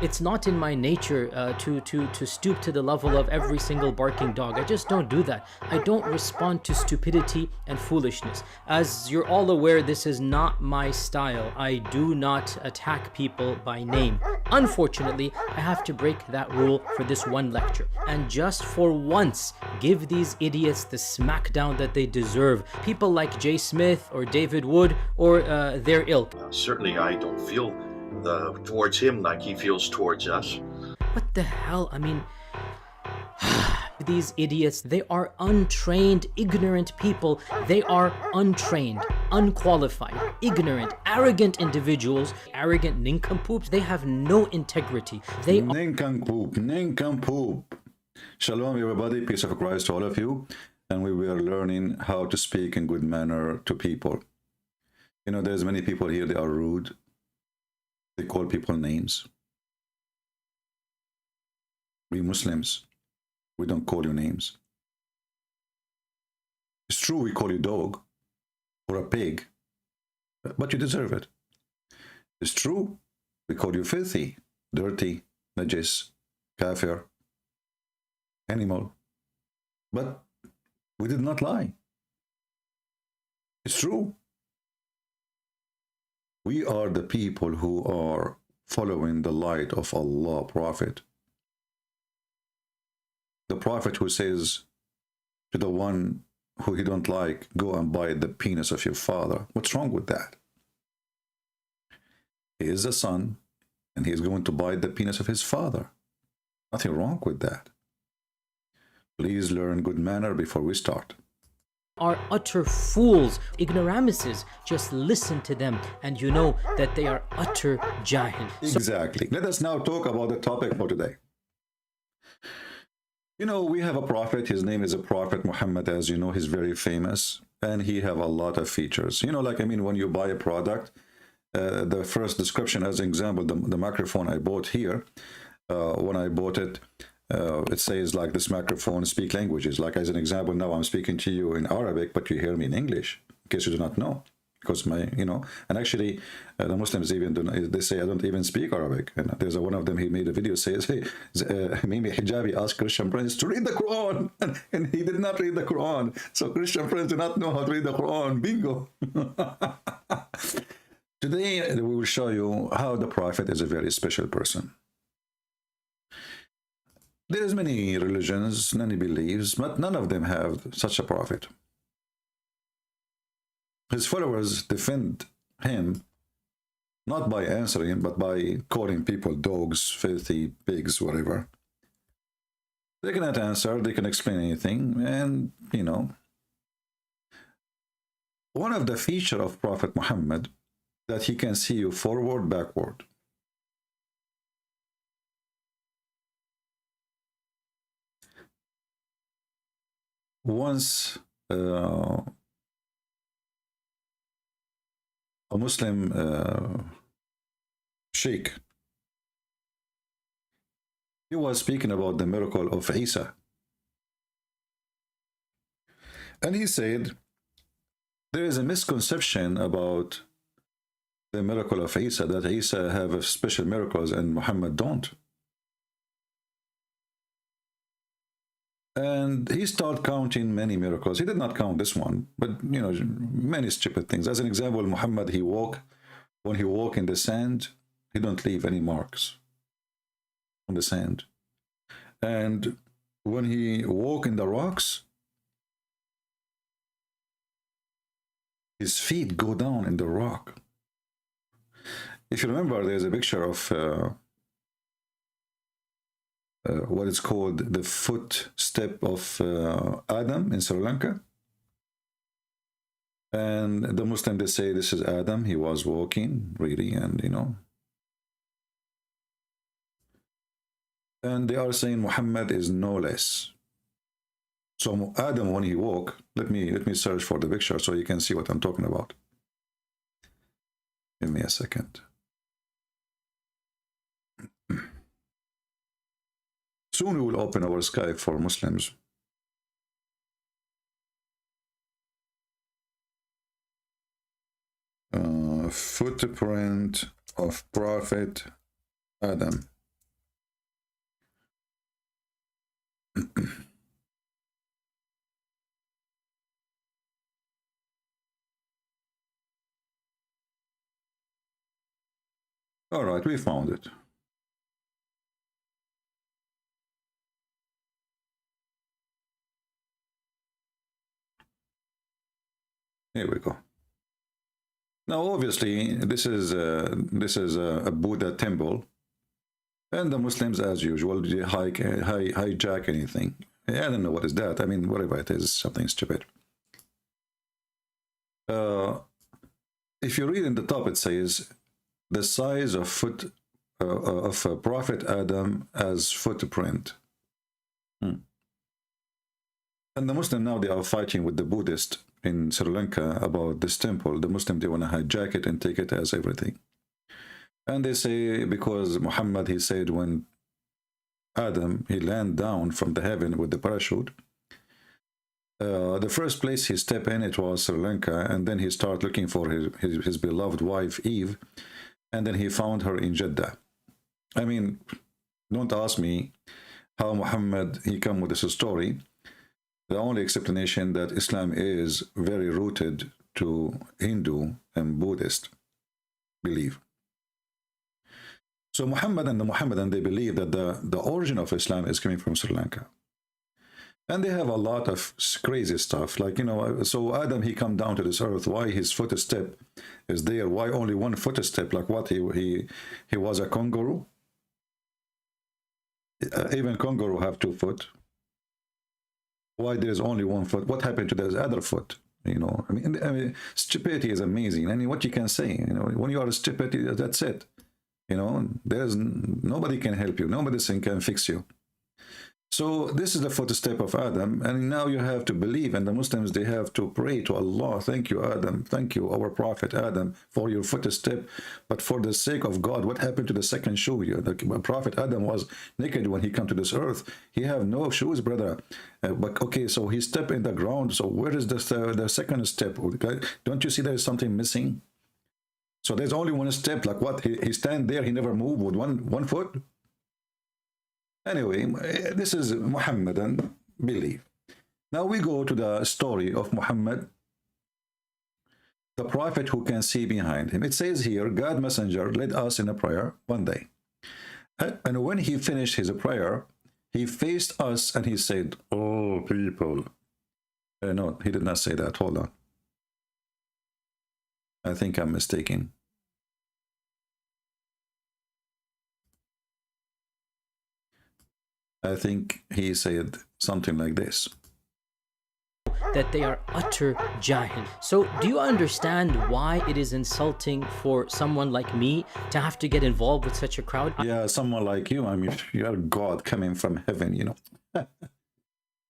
It's not in my nature to stoop to the level of every single barking dog. I just don't do that. I don't respond to stupidity and foolishness. As you're all aware, this is not my style. I do not attack people by name. Unfortunately, I have to break that rule for this one lecture, and just for once give these idiots the smackdown that they deserve. People like Jay Smith or David Wood or their ilk. Certainly I don't feel towards him like he feels towards us. What the hell? I mean, these idiots, they are untrained, ignorant people. They are untrained, unqualified, ignorant, arrogant individuals, arrogant nincompoops. They have no integrity. They are nincompoop. Shalom, everybody. Peace of Christ to all of you. And we were learning how to speak in good manner to people. You know, there's many people here, they are rude. They call people names. We Muslims, we don't call you names. It's true we call you dog or a pig, but you deserve it. It's true we call you filthy, dirty, najis, kafir, animal, but we did not lie. It's true. We are the people who are following the light of Allah, Prophet. The Prophet who says to the one who he don't like, go and bite the penis of your father. What's wrong with that? He is a son, and he is going to bite the penis of his father. Nothing wrong with that. Please learn good manner before we start. Are utter fools, ignoramuses. Just listen to them and you know that they are utter jahil. Exactly. Let us now talk about the topic for today. You know, we have a prophet. His name is a Prophet Muhammad. As you know, he's very famous and he have a lot of features. You know, like, I mean, when you buy a product, the first description, as an example, the microphone I bought here, when I bought it, it says like this microphone speak languages. Like as an example, now I'm speaking to you in Arabic, but you hear me in English, in case you do not know. Because and actually the Muslims even they say I don't even speak Arabic. And there's one of them, he made a video says, hey, Mimi Hijabi asked Christian Prince to read the Quran, and he did not read the Quran. So Christian Prince do not know how to read the Quran. Bingo. Today we will show you how the Prophet is a very special person. There's many religions, many beliefs, but none of them have such a prophet. His followers defend him not by answering, but by calling people dogs, filthy, pigs, whatever. They cannot answer, they can explain anything, and, you know. One of the features of Prophet Muhammad, that he can see you forward, backward. Once a Muslim sheikh, he was speaking about the miracle of Isa, and he said there is a misconception about the miracle of Isa, that Isa have special miracles and Muhammad don't. And he started counting many miracles. He did not count this one, but, you know, many stupid things. As an example, Muhammad, when he walk in the sand, he don't leave any marks on the sand. And when he walk in the rocks, his feet go down in the rock. If you remember, there's a picture of what is called the footstep of Adam in Sri Lanka. And the Muslim, they say this is Adam, he was walking really, and you know. And they are saying Muhammad is no less. So Adam, when he walked, let me search for the picture so you can see what I'm talking about. Give me a second. Soon we will open our Skype for Muslims. Footprint of Prophet Adam. All right, we found it. Here we go. Now, obviously, this is a Buddha temple, and the Muslims, as usual, they hijack anything. I don't know what is that. I mean, whatever it is, something stupid. If you read in the top, it says the size of foot of Prophet Adam as footprint. And the Muslim now, they are fighting with the Buddhist in Sri Lanka about this temple. The Muslim, they want to hijack it and take it as everything. And they say because Muhammad, he said when Adam, he landed down from the heaven with the parachute, the first place he stepped in, it was Sri Lanka, and then he started looking for his beloved wife, Eve, and then he found her in Jeddah. I mean, don't ask me how Muhammad, he come with this story. The only explanation that Islam is very rooted to Hindu and Buddhist belief. So Muhammad and the Muhammadan, they believe that the origin of Islam is coming from Sri Lanka. And they have a lot of crazy stuff, like, you know, so Adam, he come down to this earth, why his footstep is there, why only one footstep, like what, he was a kangaroo? Even kangaroo have 2 foot. Why there's only 1 foot? What happened to this other foot? You know, I mean, stupidity is amazing. I mean, what you can say, you know, when you are stupid, that's it. You know, there's nobody can help you. Nobody can fix you. So this is the footstep of Adam, and now you have to believe, and the Muslims, they have to pray to Allah. Thank you, Adam. Thank you, our prophet Adam, for your footstep. But for the sake of God, what happened to the second shoe? The prophet Adam was naked when he came to this earth. He have no shoes, brother. But okay, so he stepped in the ground. So where is the second step? Don't you see there is something missing? So there's only 1 step. Like what? He stand there. He never moved with one foot. Anyway, this is Muhammadan belief. Now we go to the story of Muhammad, the prophet who can see behind him. It says here, God messenger led us in a prayer one day. And when he finished his prayer, he faced us and he said, "Oh, people." No, he did not say that. Hold on. I think I'm mistaken. I think he said something like this. That they are utter jahil. So do you understand why it is insulting for someone like me to have to get involved with such a crowd? Yeah, someone like you, I mean, you're God coming from heaven, you know.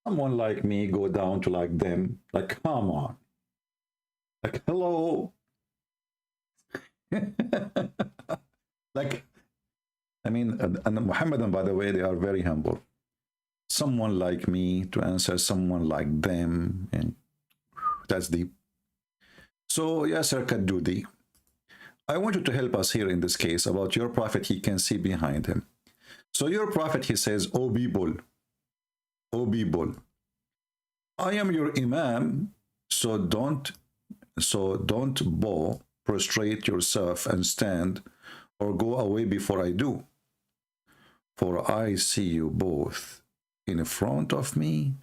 Someone like me go down to like them, like, come on. Like, hello. Like, I mean, and the Muhammadan, by the way, they are very humble. Someone like me to answer someone like them, and that's deep. So, Yasser Kadudi, I want you to help us here in this case about your prophet. He can see behind him. So your prophet, he says, "O people, O people, I am your imam, so don't bow, prostrate yourself and stand, or go away before I do. For I see you both in front of me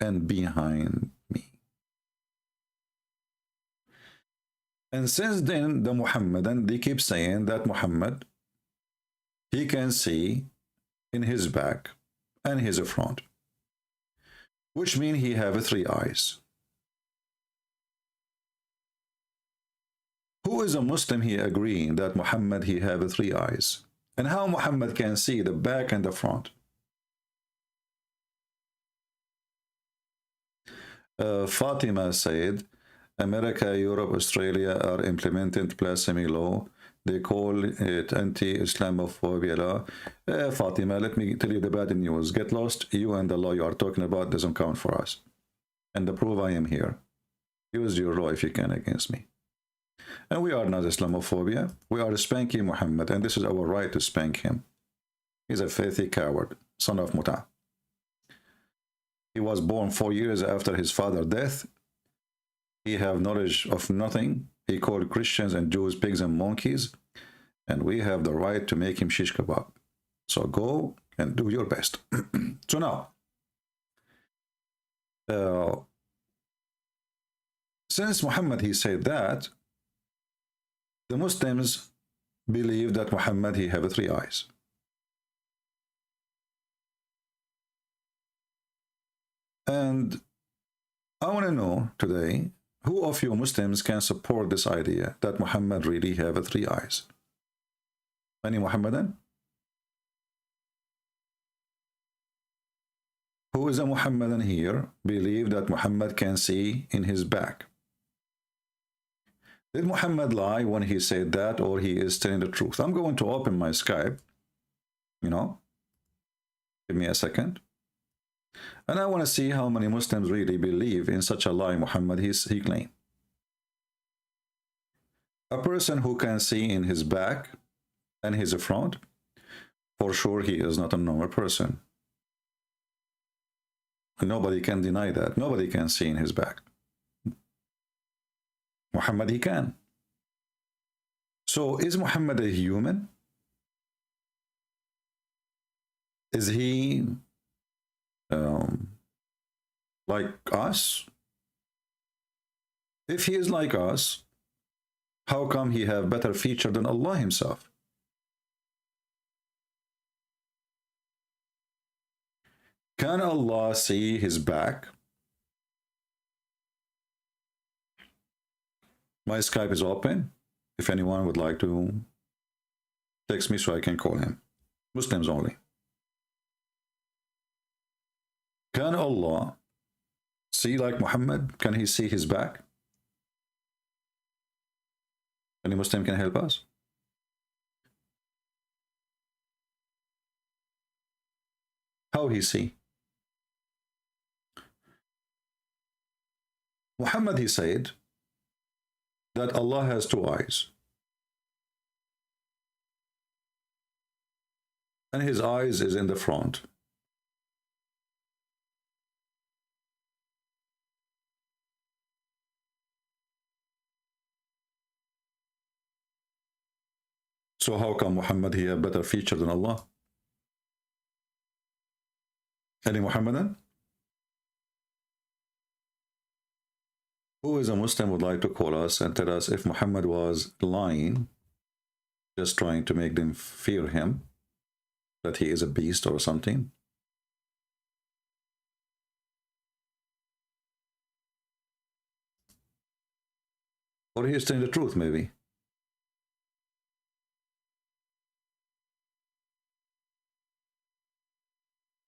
and behind me." And since then, the Muhammadan, they keep saying that Muhammad, he can see in his back and his front, which means he have 3 eyes. Who is a Muslim here agreeing that Muhammad, he have 3 eyes? And how Muhammad can see the back and the front? Fatima said, America, Europe, Australia are implementing blasphemy law. They call it anti-Islamophobia law. Fatima, let me tell you the bad news. Get lost. You and the law you are talking about doesn't count for us. And the proof, I am here. Use your law if you can against me. And we are not Islamophobia. We are spanking Muhammad, and this is our right to spank him. He's a filthy coward, son of Muta. He was born 4 years after his father's death. He have knowledge of nothing. He called Christians and Jews pigs and monkeys. and we have the right to make him shish kebab. So go and do your best. So now, since Muhammad, he said that, the Muslims believe that Muhammad, he have 3 eyes. And I want to know today, who of you Muslims can support this idea that Muhammad really have 3 eyes? Any Muhammadan? Who is a Muhammadan here believe that Muhammad can see in his back? Did Muhammad lie when he said that, or he is telling the truth? I'm going to open my Skype, you know, give me a second. And I want to see how many Muslims really believe in such a lie Muhammad he claimed. A person who can see in his back and his front, for sure he is not a normal person. Nobody can deny that. Nobody can see in his back. Muhammad, he can. So is Muhammad a human? Is he like us? If he is like us, how come he have better feature than Allah himself? Can Allah see his back? My Skype is open. If anyone would like to text me so I can call him. Muslims only. Can Allah see like Muhammad? Can he see his back? Any Muslim can help us? How he see? Muhammad, he said that Allah has 2 eyes. And his eyes is in the front. So how come Muhammad, he have better feature than Allah? Any Muhammadan? Who is a Muslim would like to call us and tell us if Muhammad was lying, just trying to make them fear him, that he is a beast or something? Or he is telling the truth, maybe.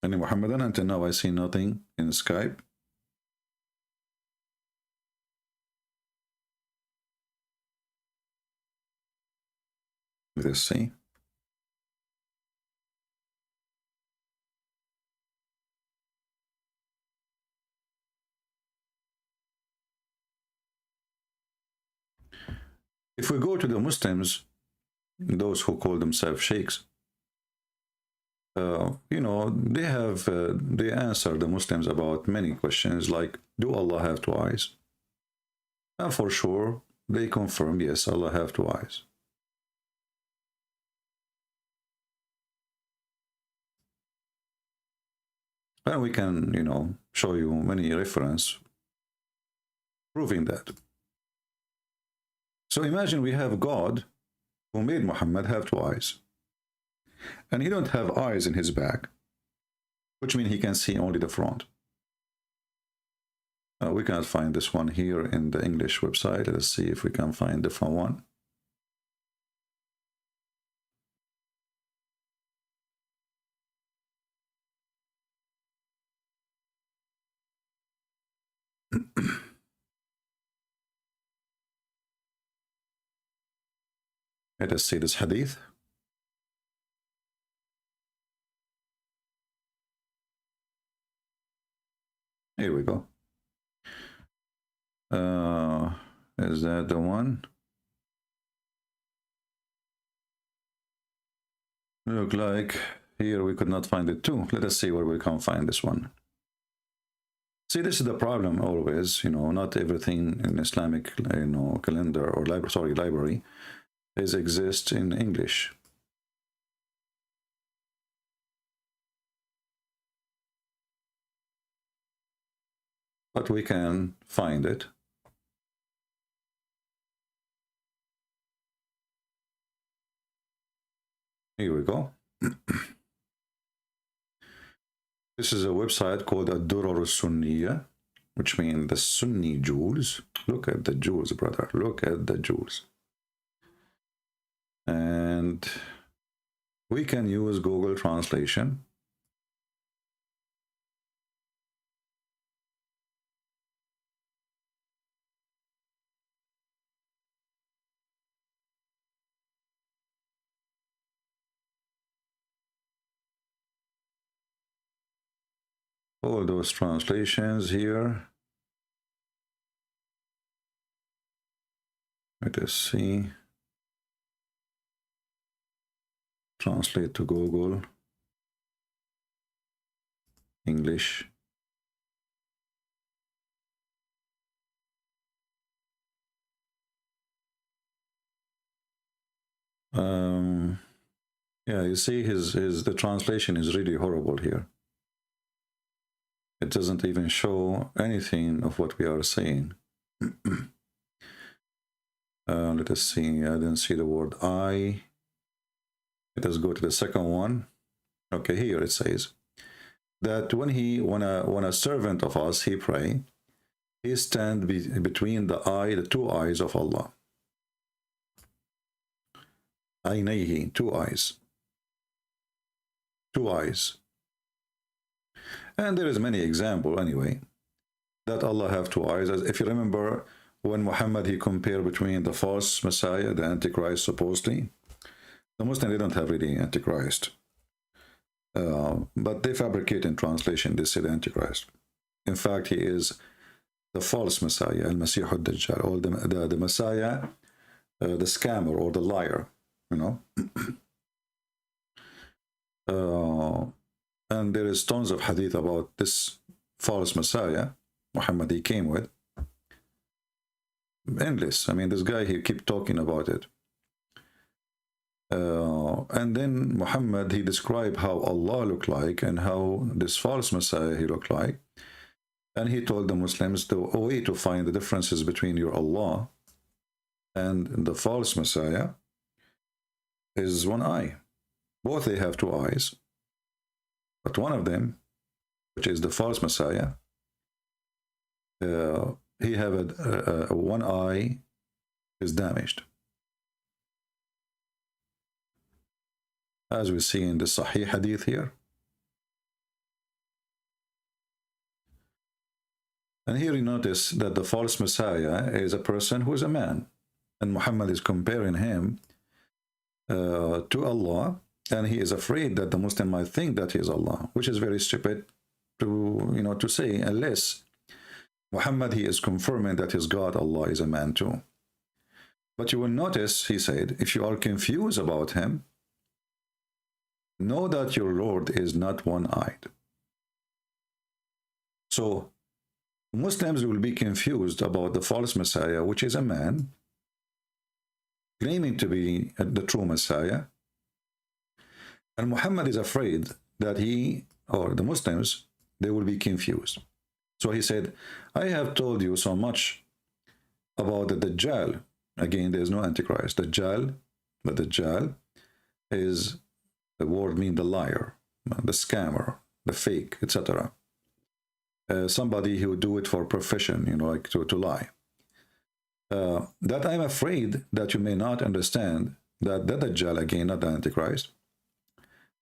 Any Muhammadan? Until now I see nothing in Skype. Let's see. If we go to the Muslims, those who call themselves sheikhs, you know, they have they answer the Muslims about many questions, like, do Allah have 2 eyes? And for sure they confirm, yes, Allah have 2 eyes. And we can, you know, show you many references proving that. So imagine we have God who made Muhammad have 2 eyes. And he don't have eyes in his back, which means he can see only the front. We cannot find this one here in the English website. Let's see if we can find a different one. Let us see this hadith. Here we go. Is that the one? Look like here we could not find it too. Let us see where we can find this one. See, this is the problem always, you know, not everything in Islamic, you know, calendar or library exists in English. But we can find it. Here we go. This is a website called Ad-Durar Sunniya, which means the Sunni jewels. Look at the jewels, brother. Look at the jewels. And we can use Google Translation. All those translations here. Let us see. Translate to Google. English. Yeah, you see the translation is really horrible here. It doesn't even show anything of what we are saying. Let us see. I didn't see the word I. Let us go to the second one. Okay, here it says that when a servant of us he pray, he stand between the two eyes of Allah. Aynayhi, two eyes. Two eyes. And there is many examples anyway that Allah have two eyes. As if you remember when Muhammad he compared between the false Messiah, the Antichrist supposedly. The Muslims they don't have really Antichrist. But they fabricate in translation, they say the Antichrist. In fact, he is the false Messiah, Al-Masih al-Dajjal, or the Messiah, the scammer or the liar, you know. And there is tons of hadith about this false Messiah Muhammad he came with. Endless. I mean, this guy, he keep talking about it. And then Muhammad, he described how Allah looked like and how this false Messiah he looked like. And he told the Muslims the way to find the differences between your Allah and the false Messiah is one eye. Both they have two eyes. But one of them, which is the false Messiah, he have one eye is damaged. As we see in the Sahih Hadith here. And here you notice that the false Messiah is a person who is a man. And Muhammad is comparing him to Allah. And he is afraid that the Muslim might think that he is Allah, which is very stupid to say, unless Muhammad, he is confirming that his God, Allah, is a man too. But you will notice, he said, if you are confused about him, know that your Lord is not one-eyed. So Muslims will be confused about the false Messiah, which is a man, claiming to be the true Messiah. And Muhammad is afraid that he, or the Muslims, they will be confused. So he said, I have told you so much about the Dajjal. Again, there is no Antichrist. Dajjal, the Dajjal is, the word means the liar, the scammer, the fake, etc. Somebody who would do it for profession, like to lie. That I'm afraid that you may not understand that the Dajjal, again, not the Antichrist,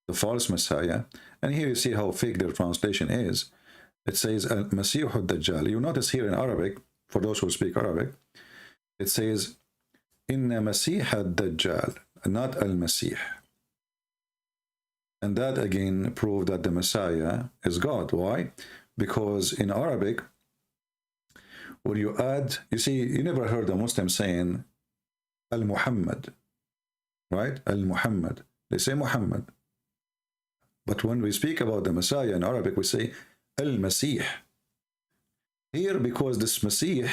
the false Messiah. And here you see how fake their translation is. It says Al-Masih al-Dajjal. You notice here in Arabic, for those who speak Arabic, it says Inna Masih al-Dajjal, not Al-Masih. And that again proved that the Messiah is God. Why? Because in Arabic, when you add, you see, you never heard a Muslim saying Al-Muhammad, right? Al-Muhammad. They say Muhammad. But when we speak about the Messiah in Arabic, we say Al-Masih. Here, because this Masih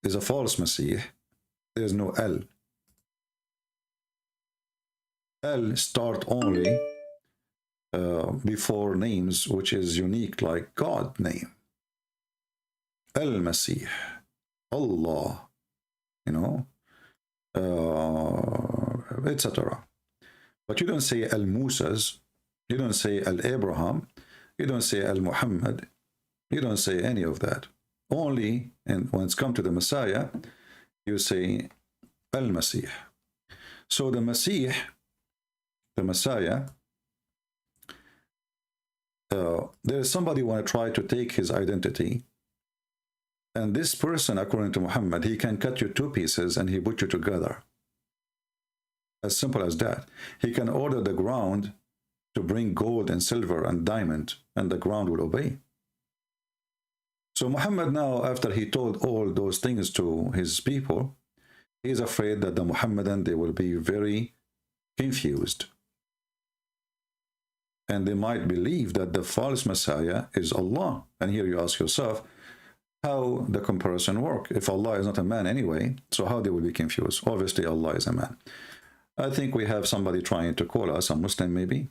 is a false Masih, there's no Al. Al start only before names which is unique, like God name. Al-Masih, Allah, you know, etc. But you don't say Al-Musas, you don't say Al-Abraham, you don't say Al-Muhammad, you don't say any of that. Only, and when it's come to the Messiah, you say Al-Masih. So the Masih, the Messiah, there is somebody who want to try to take his identity, and this person, according to Muhammad, he can cut you two pieces and he put you together. As simple as that. He can order the ground to bring gold and silver and diamond, and the ground will obey. So Muhammad now, after he told all those things to his people, he is afraid that the Muhammadan, they will be very confused. And they might believe that the false Messiah is Allah. And here you ask yourself, how the comparison work? If Allah is not a man anyway, so how they will be confused? Obviously, Allah is a man. I think we have somebody trying to call us, a Muslim maybe.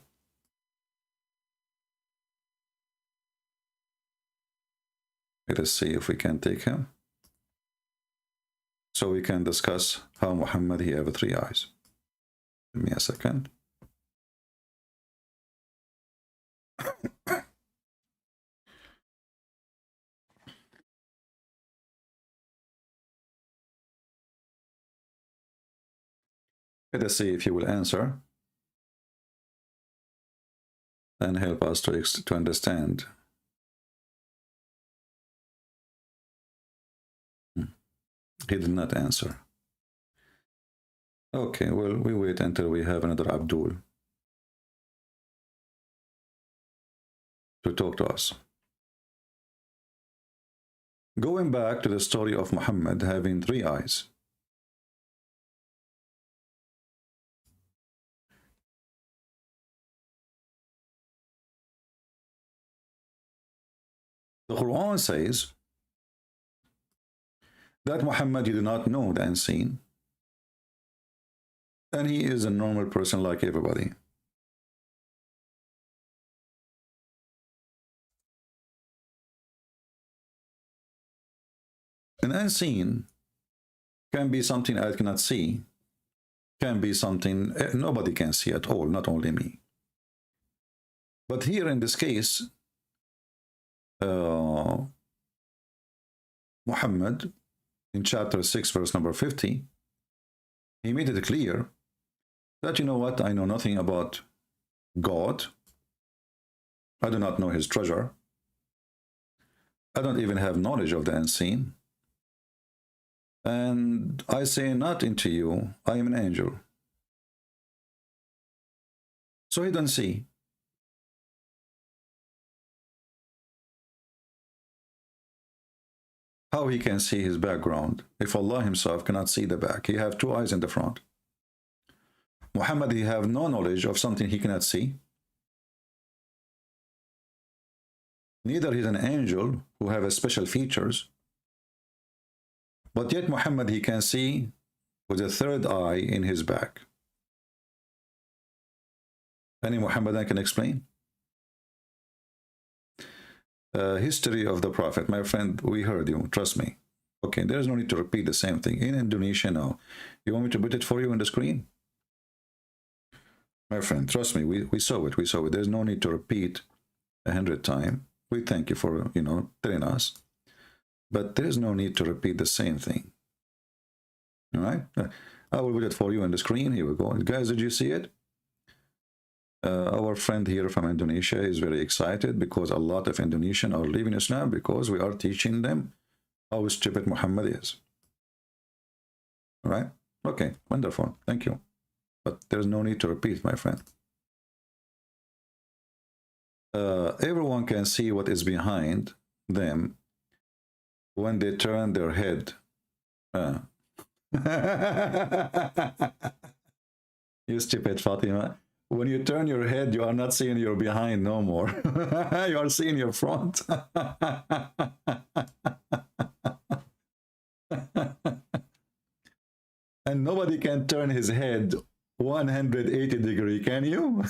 Let us see if we can take him, so we can discuss how Muhammad, he have 3 eyes. Give me a second. Let us see if he will answer and help us to understand. He did not answer. Okay, well, we wait until we have another Abdul to talk to us. Going back to the story of Muhammad having 3 eyes. The Quran says that Muhammad, you do not know the unseen, and he is a normal person like everybody. An unseen can be something I cannot see, can be something nobody can see at all, not only me. But here in this case, Muhammad, in chapter 6, verse number 50, he made it clear that, you know what, I know nothing about God. I do not know his treasure. I don't even have knowledge of the unseen. And I say not unto you, I am an angel. So he doesn't see. How he can see his background if Allah himself cannot see the back? He have 2 eyes in the front. Muhammad, he have no knowledge of something he cannot see. Neither he's an angel who have a special features. But yet Muhammad, he can see with a 3rd eye in his back. Any Muhammadan can explain? History of the Prophet. My friend, we heard you, trust me. Okay, there's no need to repeat the same thing. In Indonesia now, you want me to put it for you on the screen? My friend, trust me, we saw it, There's no need to repeat 100 times. We thank you for, telling us. But there's no need to repeat the same thing. All right? I will put it for you on the screen. Here we go. Guys, did you see it? Our friend here from Indonesia is very excited because a lot of Indonesians are leaving Islam because we are teaching them how stupid Muhammad is. All right? Okay, wonderful. Thank you. But there's no need to repeat, my friend. Everyone can see what is behind them when they turn their head. You stupid Fatima. When you turn your head, you are not seeing your behind no more. You are seeing your front. And nobody can turn his head 180 degree, can you?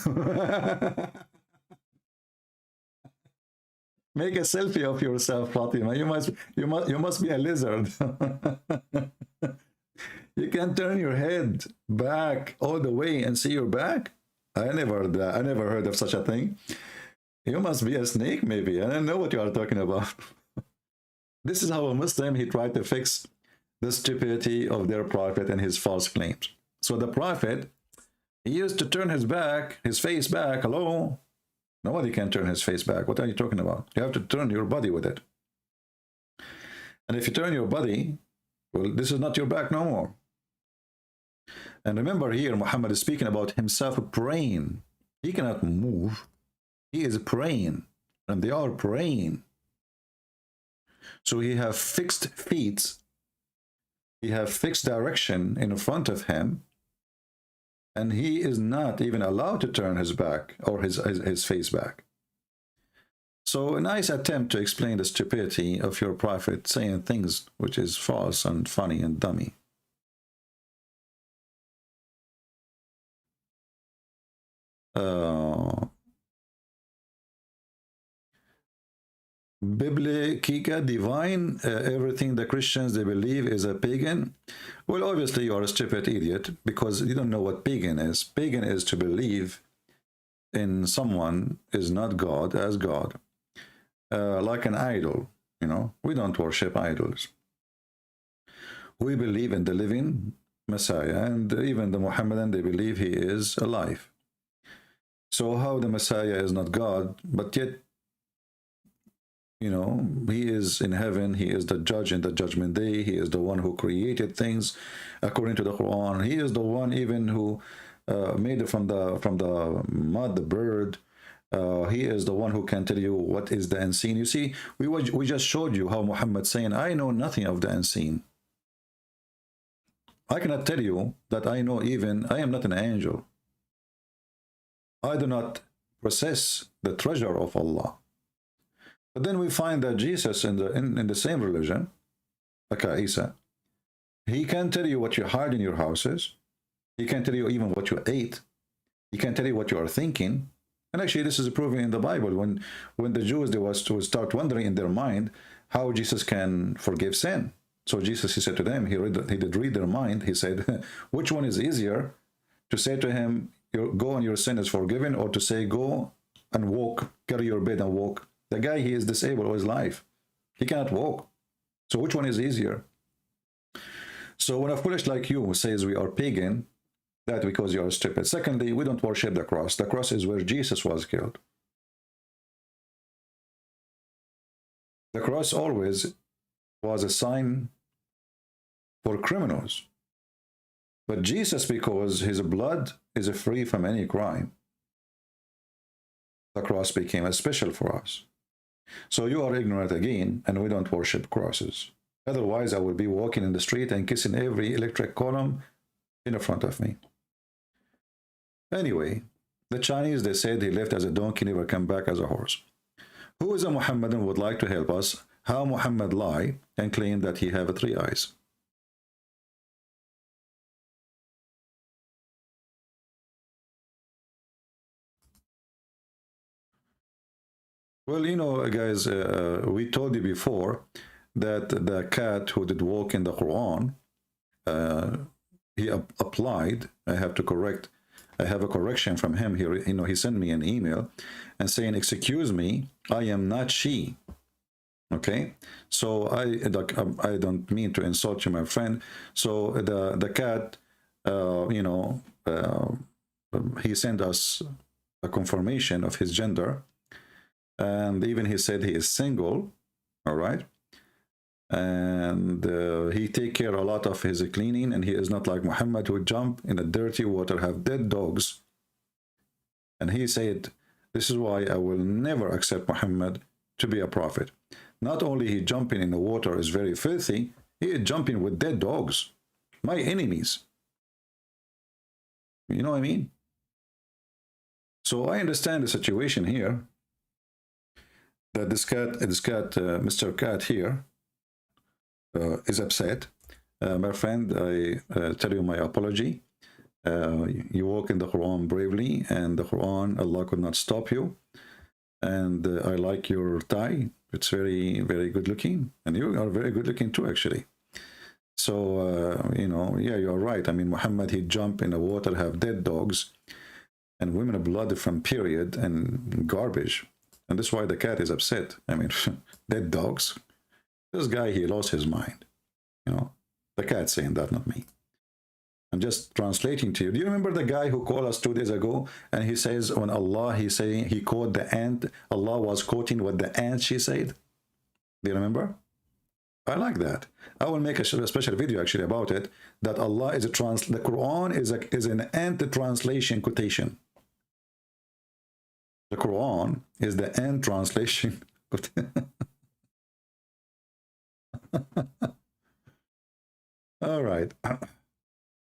Make a selfie of yourself, Fatima. You must be a lizard. You can turn your head back all the way and see your back. I never heard of such a thing. You must be a snake, maybe. I don't know what you are talking about. This is how a Muslim, he tried to fix the stupidity of their prophet and his false claims. So the prophet, he used to turn his face back. Hello? Nobody can turn his face back. What are you talking about? You have to turn your body with it. And if you turn your body, well, this is not your back no more. And remember here, Muhammad is speaking about himself praying. He cannot move. He is praying. And they are praying. So he have fixed feet. He have fixed direction in front of him. And he is not even allowed to turn his back or his face back. So a nice attempt to explain the stupidity of your prophet saying things which is false and funny and dummy. Biblica, divine, everything the Christians they believe is a pagan. Well, obviously you are a stupid idiot because you don't know what pagan is. Pagan is to believe in someone is not God as God, like an idol. You know, we don't worship idols. We believe in the living Messiah, and even the Muhammadan, they believe he is alive. So how the Messiah is not God, but yet, you know, he is in heaven, he is the judge in the judgment day, he is the one who created things according to the Quran, he is the one even who made it from the mud, the bird. He is the one who can tell you what is the unseen. You see, we just showed you how Muhammad saying, I know nothing of the unseen. I cannot tell you that I know even, I am not an angel. I do not possess the treasure of Allah. But then we find that Jesus in the same religion, like Isa, he can tell you what you hide in your houses. He can tell you even what you ate. He can tell you what you are thinking. And actually, this is proven in the Bible. When the Jews, they was to start wondering in their mind how Jesus can forgive sin. So Jesus, he said to them, he did read their mind. He said, which one is easier, to say to him, go and your sin is forgiven, or to say, go and walk, carry your bed and walk? The guy, he is disabled all his life. He cannot walk. So which one is easier? So when a foolish like you says we are pagan, that because you are stupid. Secondly, we don't worship the cross. The cross is where Jesus was killed. The cross always was a sign for criminals. But Jesus, because his blood is free from any crime, the cross became special for us. So you are ignorant again, and we don't worship crosses. Otherwise, I would be walking in the street and kissing every electric column in front of me. Anyway, the Chinese, they said he left as a donkey, never come back as a horse. Who is a Muhammadan would like to help us how Muhammad lie and claim that he have 3 eyes? Well, you know, guys, we told you before that the cat who did walk in the Quran, he applied, I have a correction from him here. You know, he sent me an email and saying, excuse me, I am not she. Okay, so I don't mean to insult you, my friend. So the cat, you know, he sent us a confirmation of his gender, and even he said he is single. All right, and he take care a lot of his cleaning, and he is not like Muhammad who jump in the dirty water, have dead dogs. And he said, this is why I will never accept Muhammad to be a prophet. Not only he jumping in the water is very filthy, he is jumping with dead dogs, my enemies. You know what I mean? So I understand the situation here, that this cat, Mr. Cat here, is upset. My friend, I tell you my apology. You walk in the Quran bravely, and the Quran, Allah could not stop you. And I like your tie. It's very, very good looking. And you are very good looking too, actually. So, you know, yeah, you're right. I mean, Muhammad, he jumped in the water, have dead dogs, and women blood from period and garbage. And that's why the cat is upset. I mean, dead dogs. This guy, he lost his mind. You know, the cat saying that, not me. I'm just translating to you. Do you remember the guy who called us 2 days ago, and he says on Allah, he quoted the ant. Allah was quoting what the ant she said. Do you remember? I like that. I will make a special video actually about it. That Allah is the Quran is an ant translation quotation. The Quran is the ant translation. All right.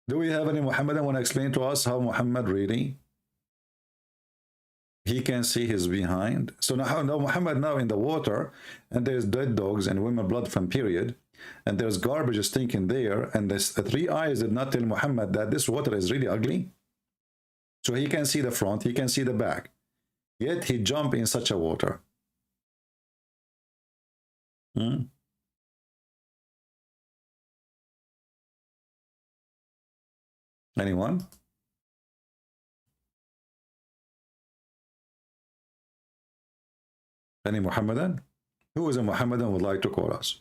Do we have any Muhammadan want to explain to us how Muhammad really he can see his behind? So now Muhammad now in the water, and there's dead dogs and women blood from period, and there's garbage stinking there, and the 3 eyes did not tell Muhammad that this water is really ugly. So he can see the front, he can see the back, yet he jumped in such a water. Anyone? Any Muhammadan? Who is a Muhammadan would like to call us?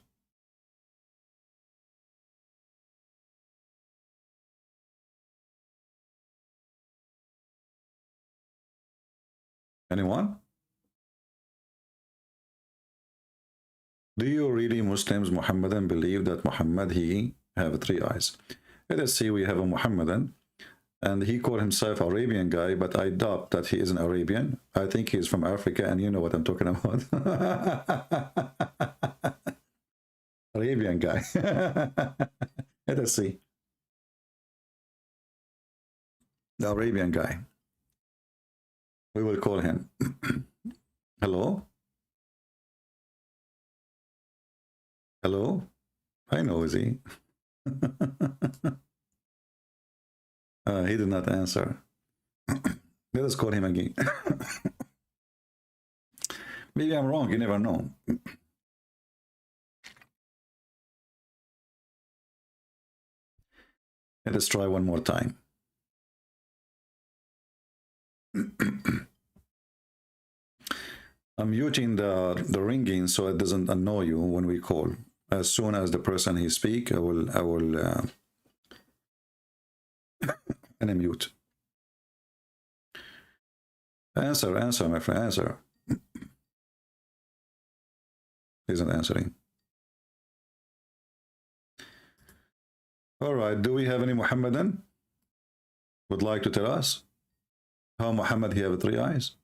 Anyone? Do you really Muslims, Muhammadan, believe that Muhammad, he have 3 eyes? Let us see, we have a Muhammadan, and he called himself Arabian guy, but I doubt that he is an Arabian. I think he's from Africa, and you know what I'm talking about. Arabian guy. Let us see. The Arabian guy. We will call him. Hello? Hello? I know, is he? He did not answer. Let us call him again. Maybe I'm wrong, you never know. Let us try one more time. I'm muting the ringing so it doesn't annoy you when we call. As soon as the person he speak, I will unmute. Answer, my friend, answer. He isn't answering. All right, do we have any Muhammadan would like to tell us how Muhammad he have 3 eyes?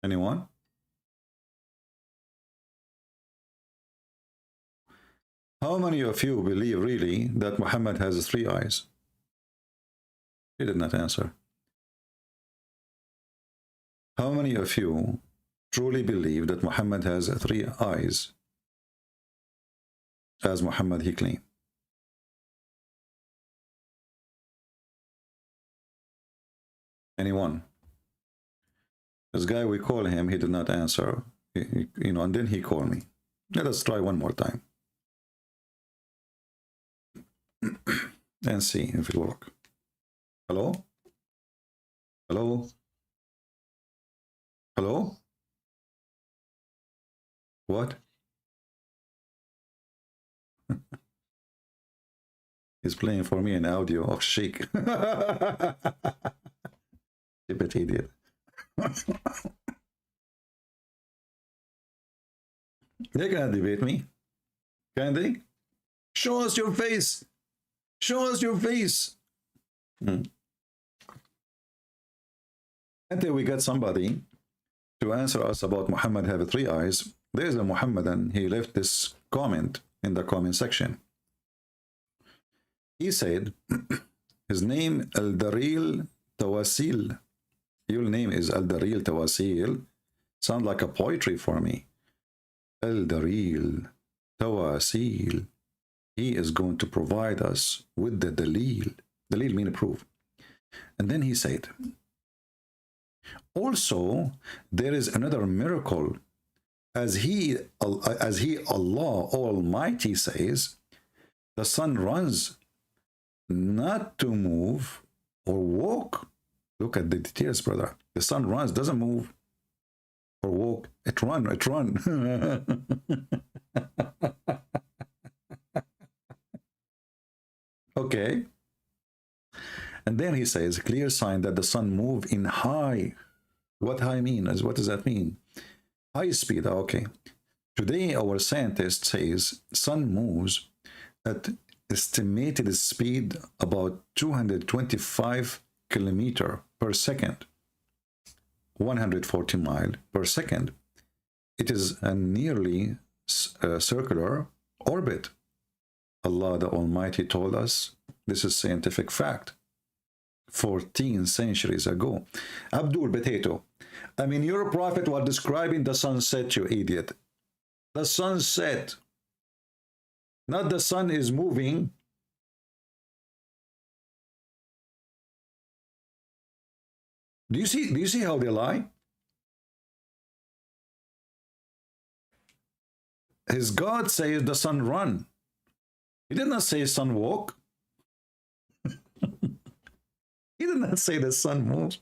Anyone? How many of you believe really that Muhammad has 3 eyes? He did not answer. How many of you truly believe that Muhammad has 3 eyes, as Muhammad he claimed? Anyone? This guy, we call him, he did not answer. You know, and then he called me. Let us try one more time. And see if it works. Hello? Hello? Hello? What? He's playing for me an audio of Sheikh. Stupid idiot. They cannot debate me. Can they? Show us your face. Show us your face. Until we get somebody to answer us about Muhammad have 3 eyes, there's a Muhammadan, he left this comment in the comment section. He said, his name Al-Daril Tawasil. Your name is Al-Daril Tawasil. Sound like a poetry for me. Al-Daril Tawasil. He is going to provide us with the dalil. Dalil mean proof. And then he said, also, there is another miracle. As he, Allah Almighty says, the sun runs not to move or walk. Look at the details, brother. The sun runs, doesn't move or walk. It run. Okay. And then he says, clear sign that the sun move in high. What high mean? What does that mean? High speed. Okay. Today, our scientist says sun moves at estimated speed about 225 kilometer per second, 140 mile per second. It is a nearly circular orbit. Allah the Almighty told us this is scientific fact 14 centuries ago. Abdul Potato, I mean, your prophet was describing the sunset, you idiot. The sunset, not the sun is moving. Do you see how they lie? His God says the sun run. He did not say sun walk. He did not say the sun moves.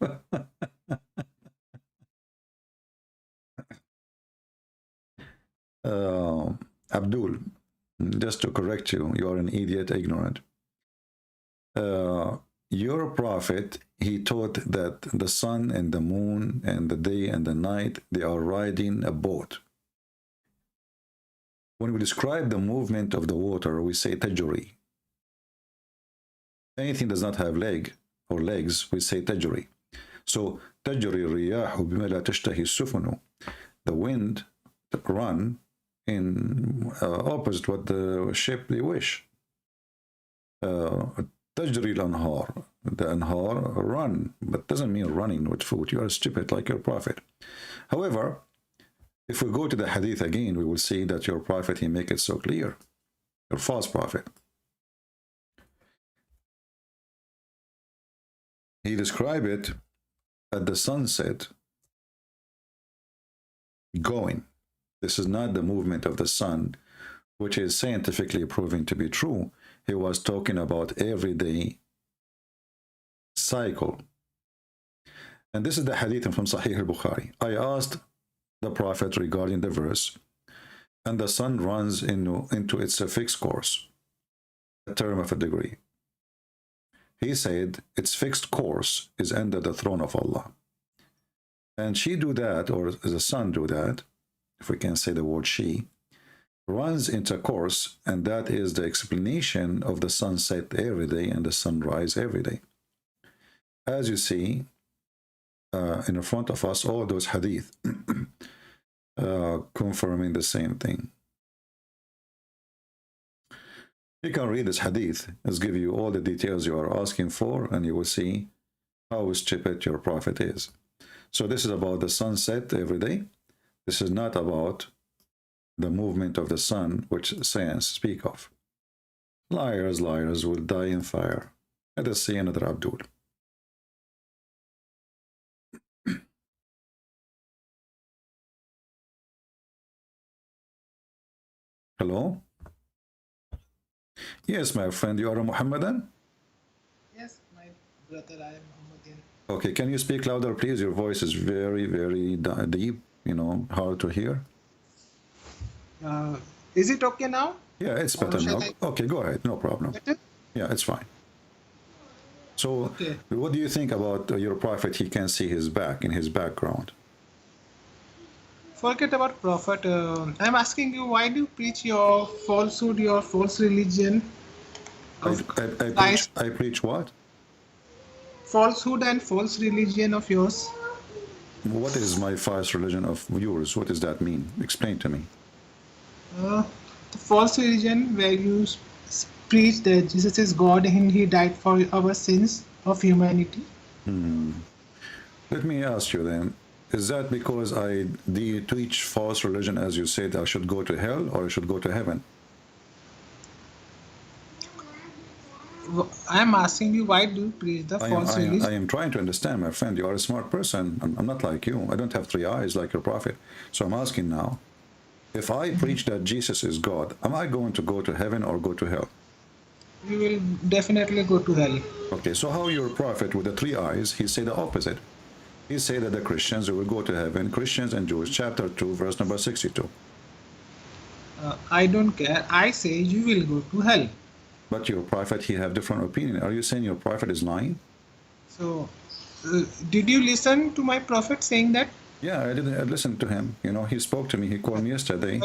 Abdul, just to correct you, you are an idiot, ignorant. Your prophet, he taught that the sun and the moon and the day and the night, they are riding a boat. When we describe the movement of the water, we say tajri. Anything does not have leg or legs, we say tajri. So tajri riyahu bima la tashtahi sufunu. The wind run in opposite what the ship they wish. Tajri al-anhar. The anhar run, but doesn't mean running with foot. You are stupid like your prophet. However, if we go to the hadith again, we will see that your prophet, he make it so clear. Your false prophet. He described it at the sunset going. This is not the movement of the sun, which is scientifically proven to be true. He was talking about everyday cycle. And this is the hadith from Sahih al-Bukhari. I asked the prophet regarding the verse, and the sun runs into its fixed course, a term of a degree. He said its fixed course is under the throne of Allah. And she do that, or the sun do that, if we can say the word she, runs into a course, and that is the explanation of the sunset every day and the sunrise every day. As you see, in front of us, all those hadith confirming the same thing. You can read this hadith. It's give you all the details you are asking for, and you will see how stupid your prophet is. So this is about the sunset every day. This is not about the movement of the sun, which science speak of. Liars, liars will die in fire. Let us see another Abdul. Hello? Yes, my friend, you are a Muhammadan? Yes, my brother, I am Muhammadan. Okay, can you speak louder, please? Your voice is very, very deep, you know, hard to hear. Is it okay now? Yeah, it's better now. Okay, go ahead, no problem. Better? Yeah, it's fine. So, Okay. what do you think about your prophet? He can see his back in his background. Forget about prophet. I'm asking you, why do you preach your falsehood, your false religion? I preach what? Falsehood and false religion of yours. What is my false religion of yours? What does that mean? Explain to me. The false religion where you preach that Jesus is God and he died for our sins of humanity. Let me ask you then, is that because I teach false religion, as you said, I should go to hell or I should go to heaven? I'm asking you, why do you preach the false religion? I am trying to understand, my friend. You are a smart person. I'm not like you. I don't have three eyes like your prophet. So I'm asking now, if I preach that Jesus is God, am I going to go to heaven or go to hell? You will definitely go to hell. Okay, so how your prophet with the three eyes, he said the opposite. He said that the Christians will go to heaven, Christians and Jews, chapter 2, verse number 62. I don't care. I say you will go to hell. But your prophet, he have different opinion. Are you saying your prophet is lying? So, did you listen to my prophet saying that? Yeah, I didn't. I listened to him. You know, he spoke to me. He called me yesterday.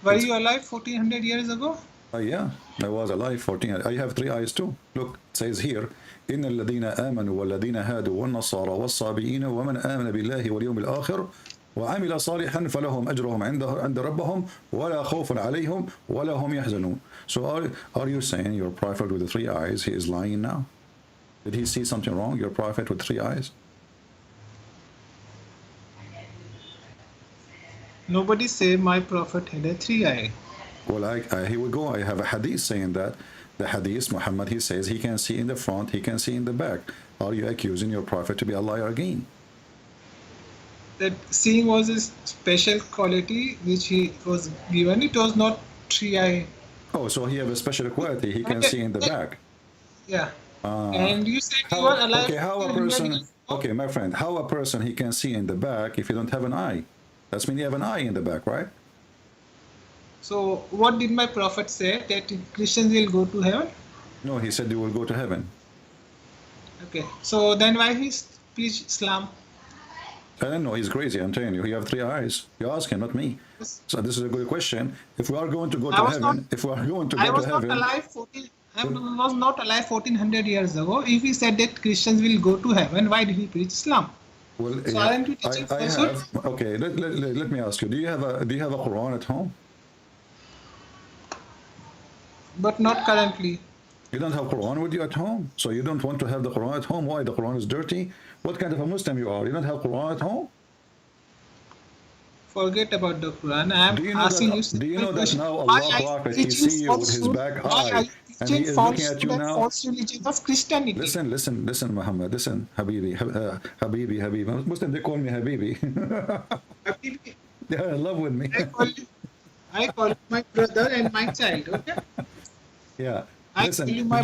Were you alive 1400 years ago? Yeah, I was alive 14. I have three eyes too. Look, it says here, إن الذين آمنوا والذين هادوا والنصارى والصابئين ومن آمن بالله واليوم الآخر وعمل صالحا فلهم أجرهم عند ربهم ولا خوف عليهم ولا هم يحزنون. So are you saying your prophet with the three eyes, he is lying now? Did he see something wrong, your prophet with three eyes? Nobody say my prophet had a three eye. Well, here we go. I have a hadith saying that. The hadith, Muhammad, he says he can see in the front, he can see in the back. Are you accusing your prophet to be a liar again? That seeing was a special quality which he was given. It was not three eye. Oh, so he have a special quality. He can see in the back. Yeah. And you said you were alive. Okay, how a person? Okay, my friend, how a person he can see in the back if you don't have an eye? That's mean you have an eye in the back, right? So what did my prophet say, that Christians will go to heaven? No, he said they will go to heaven. Okay, so then why he preach Islam? I don't know, he's crazy, I'm telling you. He have three eyes. You ask him, not me. So this is a good question. If we are going to go to heaven, I was not alive 1400 years ago. If he said that Christians will go to heaven, why did he preach Islam? Well, so I have. Okay, let me ask you. Do you have a Quran at home? But not currently. You don't have Quran with you at home, so you don't want to have the Quran at home. Why? The Quran is dirty. What kind of a Muslim you are? You don't have Quran at home? Forget about the Quran. I am asking you. Do you know that now Allah Prophet, he see you with his back high, and he is looking at you now? False religion of Christianity. Listen, Muhammad. Listen, Habibi. Muslim, they call me Habibi. Habibi. They are in love with me. I call you my brother and my child. Okay. Yeah. Listen, did you hear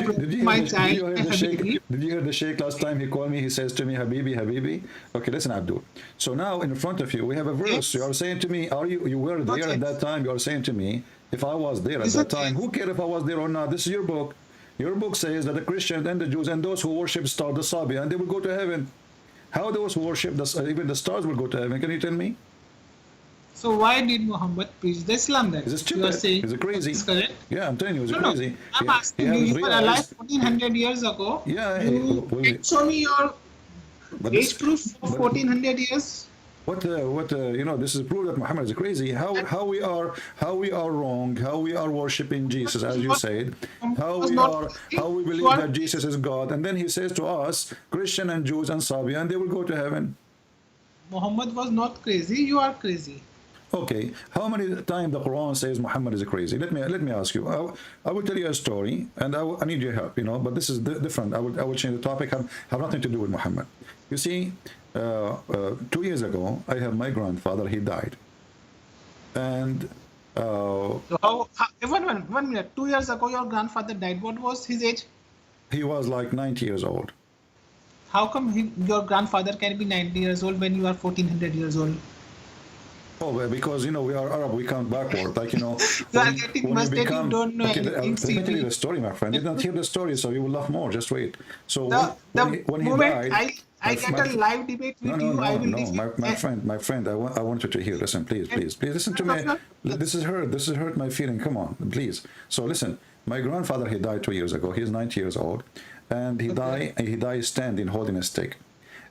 the Sheikh last time he called me? He says to me, Habibi. Okay, listen, Abdul. So now in front of you, we have a verse. Yes. You are saying to me, you were there at that time. You are saying to me, if I was there at that time, who cares if I was there or not? This is your book. Your book says that the Christians and the Jews and those who worship star, the Sabi, and they will go to heaven. How those who worship even the stars will go to heaven? Can you tell me? So why did Muhammad preach the Islam then? Is it stupid? Is it crazy? Is correct? Yeah, I'm telling you, it's crazy. I'm asking you were alive 1400 years ago. Yeah. Show me your age proof of 1400 years. What you know, this is proof that Muhammad is crazy. How we are wrong, how we are worshiping Jesus, as you said, how we believe that Jesus is God, and then he says to us, Christian and Jews and Sabian, they will go to heaven. Muhammad was not crazy, you are crazy. Okay, how many times the Quran says Muhammad is crazy? Let me ask you. I will tell you a story, and I need your help, you know. But this is different. I will change the topic. Have nothing to do with Muhammad. You see, 2 years ago, I have my grandfather. He died, and one minute. 2 years ago, your grandfather died. What was his age? He was like 90 years old. How come your grandfather can be 90 years old when you are 1400 years old? Oh, well, because, you know, we are Arab, we count backward. Like, you know, you are getting mustard, you don't know anything. Let me tell you the story, my friend. You did not hear the story, so you will laugh more. Just wait. So when he died, I get a live debate with you. My friend, I want you to hear. Listen, please listen to me. This is hurt my feeling. Come on, please. So listen, my grandfather, he died 2 years ago. He's 90 years old, and he died standing, holding a stick,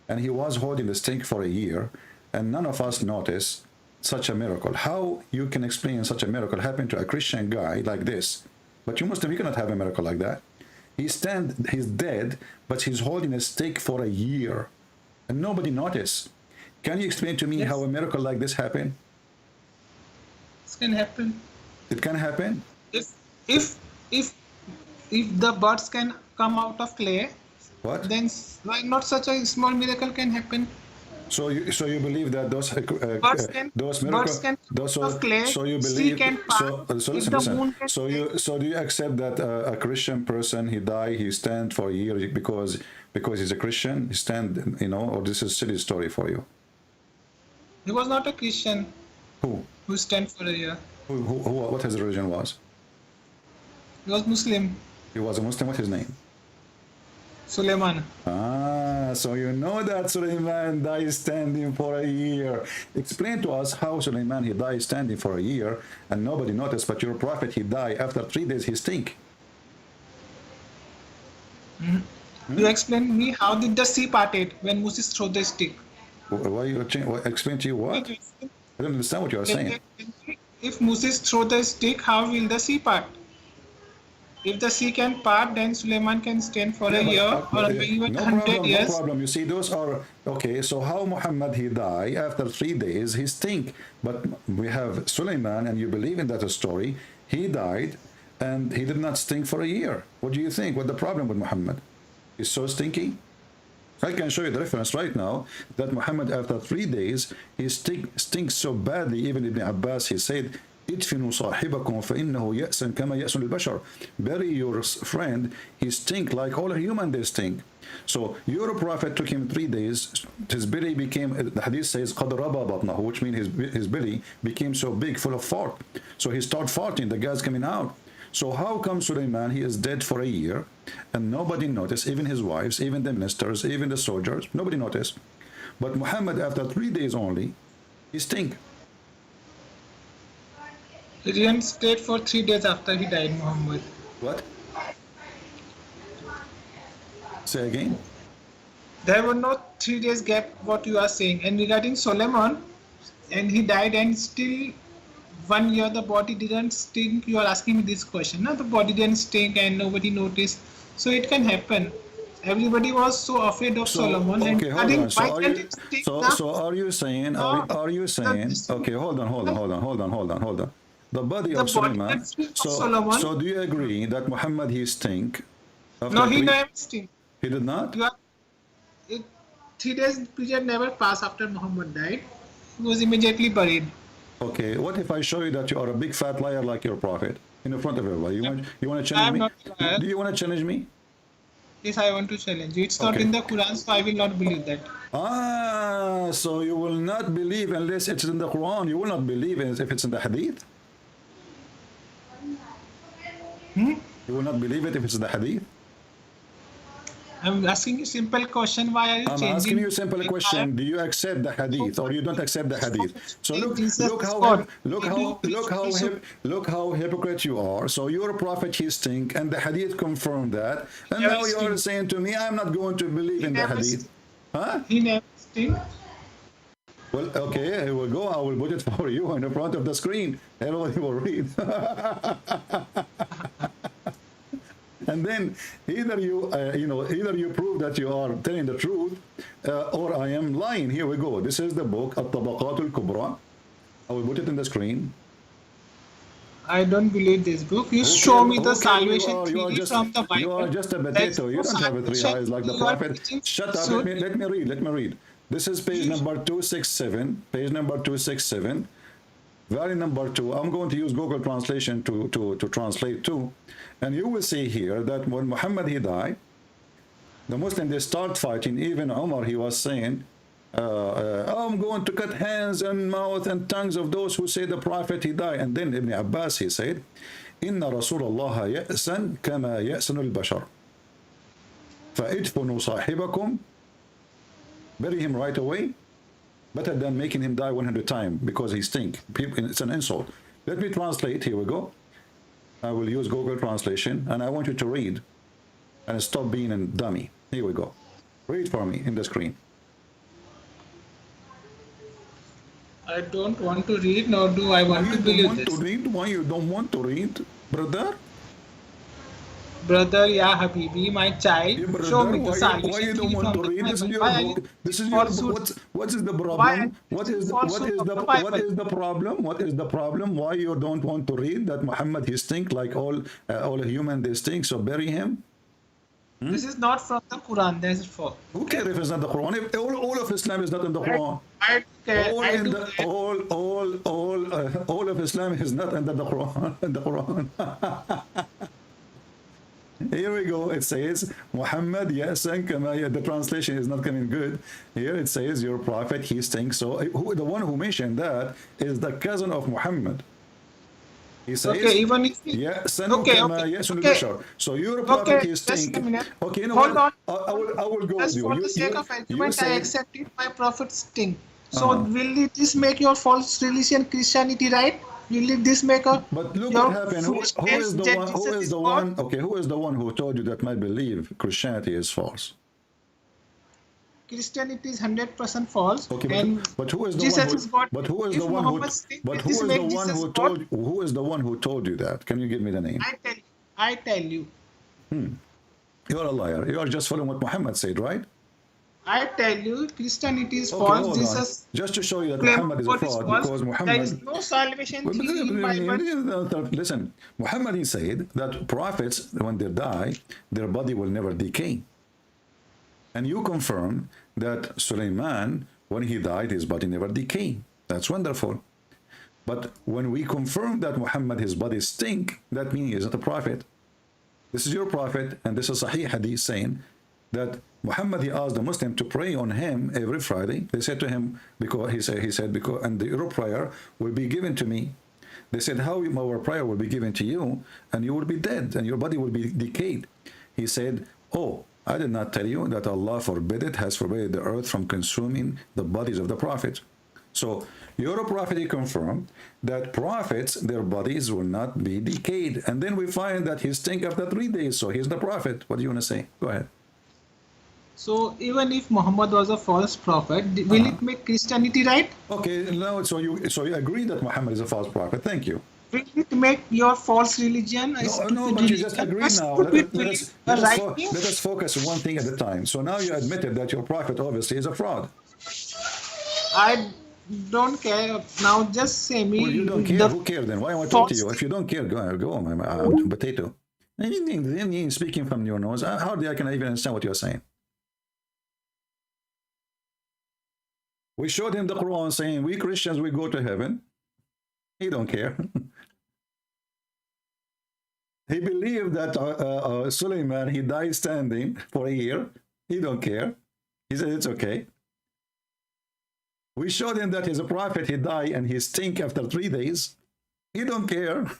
and he was holding the stick for a year, and none of us noticed such a miracle. How you can explain such a miracle happened to a Christian guy like this? But you Muslim, you cannot have a miracle like that. He's dead, but he's holding a stick for a year, and nobody noticed. Can you explain to me how a miracle like this happened? This can happen. It can happen. If if the birds can come out of clay, What? then why not such a small miracle can happen? So you believe that those Birds miracles, can those come out of clay, so you sea believe, can part, so if listen, the listen, moon can change. so do you accept that a Christian person, he die, he stand for a year because he's a Christian, he stand, you know, or this is a silly story for you? He was not a Christian Who who stand for a year. what his religion was? He was Muslim, He was a Muslim. What his name? Suleiman. Ah, so you know that Suleiman died standing for a year. Explain to us how Suleiman, he died standing for a year and nobody noticed, but your prophet, he died after 3 days, he stink. You explain me how did the sea parted when Moses threw the stick? Why you explain to you what? I don't understand what you are saying. If Moses throw the stick, how will the sea part? If the sea can part, then Suleiman can stand for a year or even no 100 problem, years. no problem. You see, those are okay. So how Muhammad, he died after 3 days, he stink. But we have Suleiman, and you believe in that story. He died, and he did not stink for a year. What do you think? What's the problem with Muhammad? He's so stinky. I can show you the reference right now that Muhammad, after 3 days, he stinks so badly. Even Ibn Abbas, he said, "Idfinu صاحبكم فإنه يأسن كما يأسن البشر." Bury your friend, he stink like all human they stink. So your prophet took him 3 days. His belly became, the hadith says, قد ربى بطنه, which means his belly became so big, full of fart. So he started farting, the gas coming out. So how come Suleiman, he is dead for a year and nobody noticed, even his wives, even the ministers, even the soldiers, nobody noticed. But Muhammad, after 3 days only, he stink. He didn't stay for 3 days after he died, Muhammad. What? Say again? There were no 3 days gap, what you are saying. And regarding Solomon, and he died and still 1 year the body didn't stink. You are asking me this question. No, the body didn't stink and nobody noticed. So it can happen. Everybody was so afraid of Solomon. Okay, hold on. So are you saying, No, are you saying, okay, hold on. The body of Suleiman. So do you agree that Muhammad, he stink? No, he never stink. He did not? 3 days period never passed after Muhammad died. He was immediately buried. Okay, what if I show you that you are a big fat liar like your prophet in front of everybody? You want to challenge me? Not a liar. Do you want to challenge me? Yes, I want to challenge you. It's not in the Quran, so I will not believe that. Ah, so you will not believe unless it's in the Quran. You will not believe if it's in the Hadith? You will not believe it if it's in the Hadith? I'm asking you simple question. Why are you changing? I'm asking you a simple question. Do you accept the Hadith or you don't accept the Hadith? So look how hypocrite you are. So your prophet, he stink, and the Hadith confirmed that. And now you are saying to me, I'm not going to believe in the Hadith. Huh? He never stink. Well, okay, here we go. I will put it for you in the front of the screen. Everybody will read. And then either you prove that you are telling the truth, or I am lying. Here we go. This is the book At-Tabaqat Al-Kubra. I will put it in the screen. I don't believe this book. You show me the salvation theory from the Bible. You are just a potato. You don't have 3 eyes like the prophet. Shut up. Let me read. This is page number 267. Page number 267. Valley number 2. I'm going to use Google Translation to translate too. And you will see here that when Muhammad, he died, the Muslims, they start fighting. Even Umar, he was saying, I'm going to cut hands and mouth and tongues of those who say the prophet, he died. And then Ibn Abbas, he said, Inna Rasulullah ya'san kama ya'sanu al-bashar. Fa'idfunu sahibakum. Bury him right away. Better than making him die 100 times because he stink. It's an insult. Let me translate. Here we go. I will use Google Translation, and I want you to read and stop being a dummy. Here we go. Read for me in the screen. I don't want to read, nor do I want to believe this. Why you don't want to read, brother? Brother, Ya Habibi, my child, Yeah, show brother, me the why you salvation don't theory want from to the read? This is Bible. your Why are you book. This is using your falsehoods? what is the Why are problem? you using falsehoods of the Bible? What is the problem? What is the problem? Why you don't want to read that Muhammad he stink like all human they stink? So bury him. This is not from the Quran. This is for Who okay. cares if it's not the Quran? If all of Islam is not in the Quran. I do care. All I in do the care. all of Islam is not under the Quran. In the Quran. Here we go. It says Muhammad yasan kama. The translation is not coming good. Here it says your prophet he stinks. So the one who mentioned that is the cousin of Muhammad. He Okay, says, even if we, yeah, sanu okay, kama okay, yasun okay, bishar. So your prophet okay, he just a stink. minute. Okay, you know Hold what? on. I will go with Just you. for the sake of You argument, I said. accepted my prophet's thing. So Uh-huh. will this make your false religion Christianity right? Will this make But look what your happened. Who foolishness is the that one? Who Jesus is is the God? one? Okay, who is the one who told you that my belief Christianity is false? Christianity is 100% false, Okay, and but who is the one Jesus who? is God. But who is the If one who? Muhammad's thing, But will who this is the make one Jesus who God? told? Who is the one who told you that? Can you give me the name? I tell you. I tell you. You are a liar. You are just following what Muhammad said, right? I tell you, Christianity is Okay, false. hold on. Jesus Just to show you that claim Muhammad is a God is fraud false. because There is Muhammad. no salvation theory in Bible. Listen, Muhammad he said that prophets when they die, their body will never decay. And you confirm that Suleiman, when he died, his body never decayed. That's wonderful. But when we confirm that Muhammad, his body stink, that means he isn't a prophet. This is your prophet, and this is Sahih Hadith saying that Muhammad, he asked the Muslim to pray on him every Friday. They said to him, because he said, because, and your prayer will be given to me. They said, how our prayer will be given to you, and you will be dead, and your body will be decayed. He said, oh, I did not tell you that Allah forbid it, has forbidden the earth from consuming the bodies of the prophets. So your prophet he confirmed that prophets, their bodies will not be decayed. And then we find that he stink after 3 days. So he's the prophet. What do you want to say? Go ahead. So even if Muhammad was a false prophet, will it make Christianity right? Okay, now so you agree that Muhammad is a false prophet. Thank you. Will it make your false religion a No, stupid but you just religion? A agreed now. stupid belief, a right thing? Let us focus one thing at a time. So now you admitted that your prophet obviously is a fraud. I don't care. Now just say me Well, you don't care. the Who cares then? Why am I talking to false you? If you don't care, go potato. Anything speaking from your nose. Hardly I can even understand what you're saying. We showed him the Quran saying we Christians we go to heaven. He don't care. He believed that Suleiman he died standing for a year. He don't care. He said it's okay. We showed him that he's a prophet. He died and he stink after 3 days. He don't care.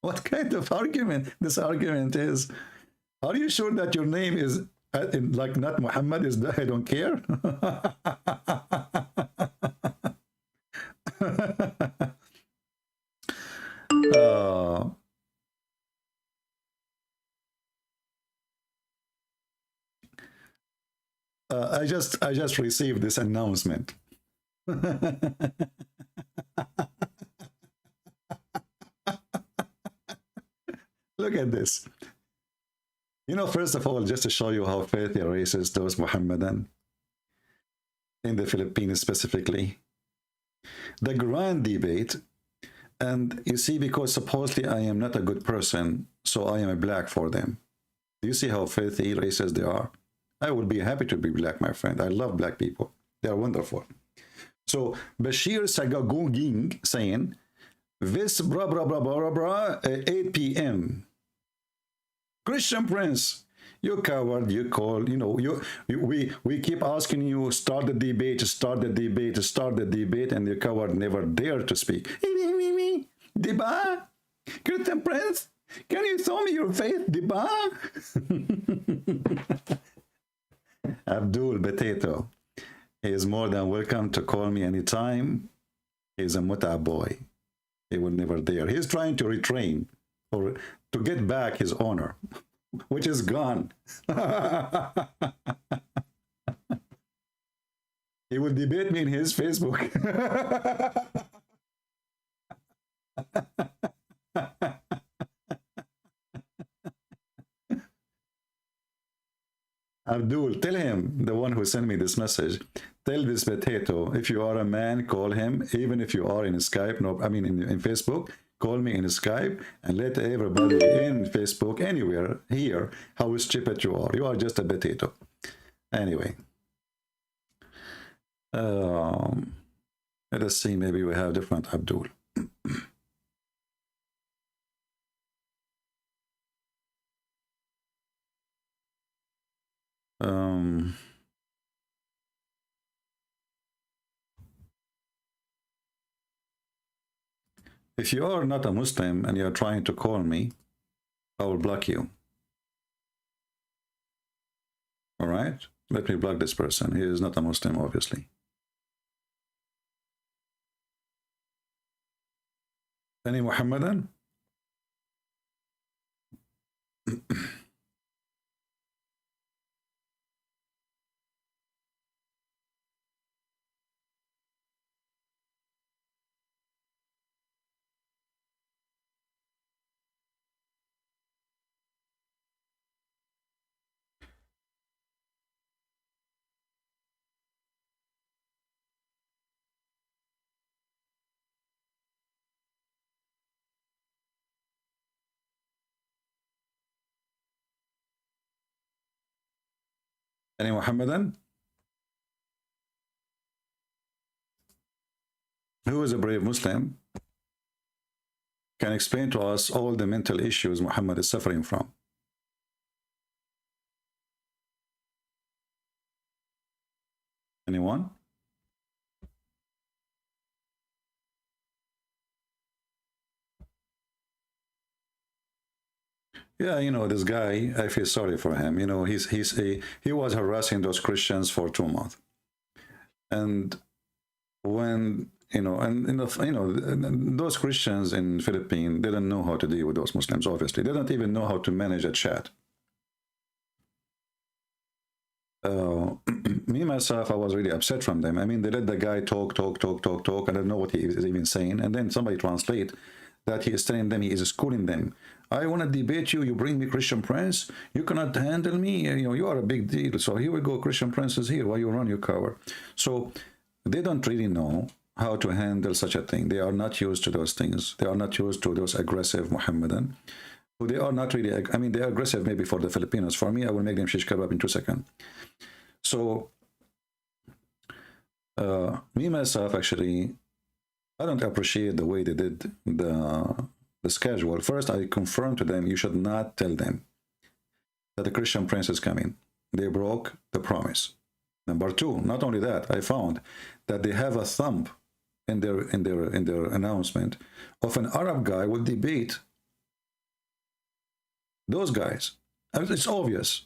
What kind of argument this argument is? Are you sure that your name is like not Muhammad? Is that I don't care? uh, I just received this announcement. Look at this. You know, first of all, just to show you how filthy racist those Mohammedan in the Philippines specifically, the grand debate, and you see, because supposedly I am not a good person, so I am a black for them. Do you see how filthy racist they are? I would be happy to be black, my friend. I love black people. They are wonderful. So Bashir Sagagoging saying, this bra bra bra bra bra 8 p.m. Christian Prince, you coward, you call, you know, we keep asking you, start the debate, start the debate, start the debate, and the coward never dare to speak. Diba? Christian Prince, can you show me your faith, Diba? Abdul Potato, he is more than welcome to call me anytime. He's a muta boy. He will never dare. He's trying to retrain or to get back his honor, which is gone. He will debate me in his Facebook. Abdul, tell him, the one who sent me this message, tell this potato, if you are a man, call him, even if you are in Skype, no, I mean in Facebook, call me in Skype, and let everybody in Facebook, anywhere, hear how stupid you are. You are just a potato. Anyway. Let us see, maybe we have different Abdul. If you are not a Muslim and you are trying to call me, I will block you. All right? Let me block this person. He is not a Muslim, obviously. Any Muhammadan? Any Muhammadan? Who is a brave Muslim can explain to us all the mental issues Muhammad is suffering from? Anyone? Yeah, you know, this guy, I feel sorry for him. You know, he was harassing those Christians for 2 months. And when, you know, those Christians in Philippines, they don't know how to deal with those Muslims, obviously. They don't even know how to manage a chat. Me, myself, I was really upset from them. I mean, they let the guy talk. I don't know what he is even saying. And then somebody translate that he is telling them, he is schooling them. I want to debate you. You bring me Christian Prince. You cannot handle me. You know, you are a big deal. So here we go. Christian Prince is here. Why you run your cover? So they don't really know how to handle such a thing. They are not used to those things. They are not used to those aggressive Muhammadan. They are not really, I mean, they are aggressive maybe for the Filipinos. For me, I will make them shish kebab in 2 seconds. So me, myself, actually, I don't appreciate the way they did the schedule. First, I confirmed to them, you should not tell them that the Christian Prince is coming. They broke the promise. Number two, not only that, I found that they have a thumb in their announcement of an Arab guy will debate those guys. It's obvious.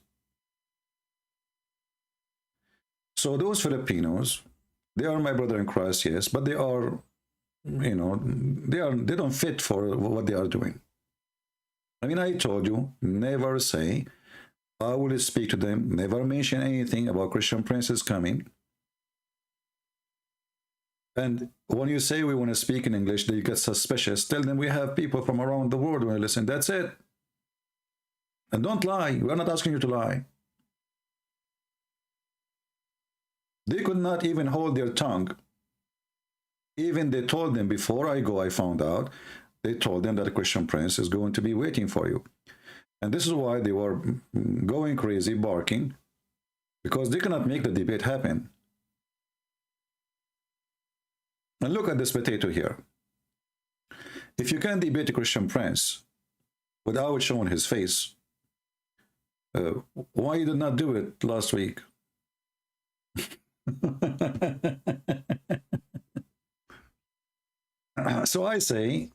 So those Filipinos, they are my brother in Christ, yes, but they are, you know, they don't fit for what they are doing. I mean, I told you, never say, I will speak to them, never mention anything about Christian princes coming. And when you say we want to speak in English, they get suspicious. Tell them we have people from around the world when you listen. That's it. And don't lie. We're not asking you to lie. They could not even hold their tongue. Even they told them, before I go, I found out, they told them that a Christian prince is going to be waiting for you. And this is why they were going crazy, barking, because they cannot make the debate happen. And look at this potato here. If you can debate a Christian prince without showing his face, why you did not do it last week? So I say,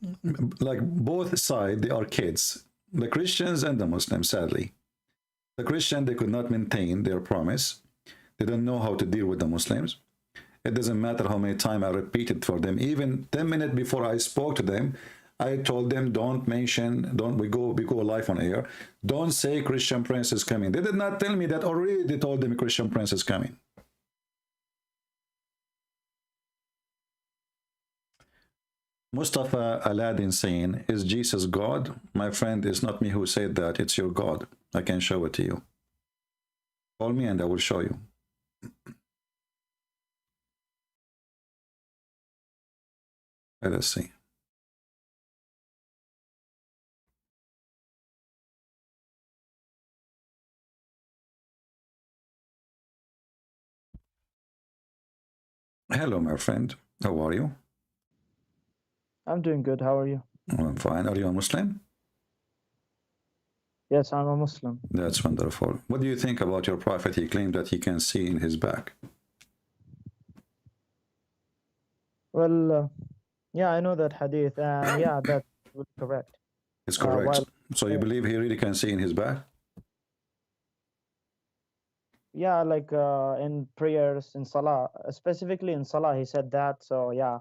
like both sides, they are kids, the Christians and the Muslims, sadly. The Christian, they could not maintain their promise. They don't know how to deal with the Muslims. It doesn't matter how many times I repeated for them. Even 10 minutes before I spoke to them, I told them, don't mention, we go live on air, don't say Christian prince is coming. They did not tell me that already. They told them Christian prince is coming. Mustafa Aladdin saying, is Jesus God? My friend, it's not me who said that, it's your God. I can show it to you. Call me and I will show you. Let us see. Hello, my friend. How are you? I'm doing good. How are you? I'm fine. Are you a Muslim? Yes, I'm a Muslim. That's wonderful. What do you think about your prophet? He claimed that he can see in his back. Well, yeah, I know that hadith, and yeah, that's correct. It's correct. While, So you believe he really can see in his back? yeah, like in prayers, in Salah, specifically in Salah, he said that. So yeah,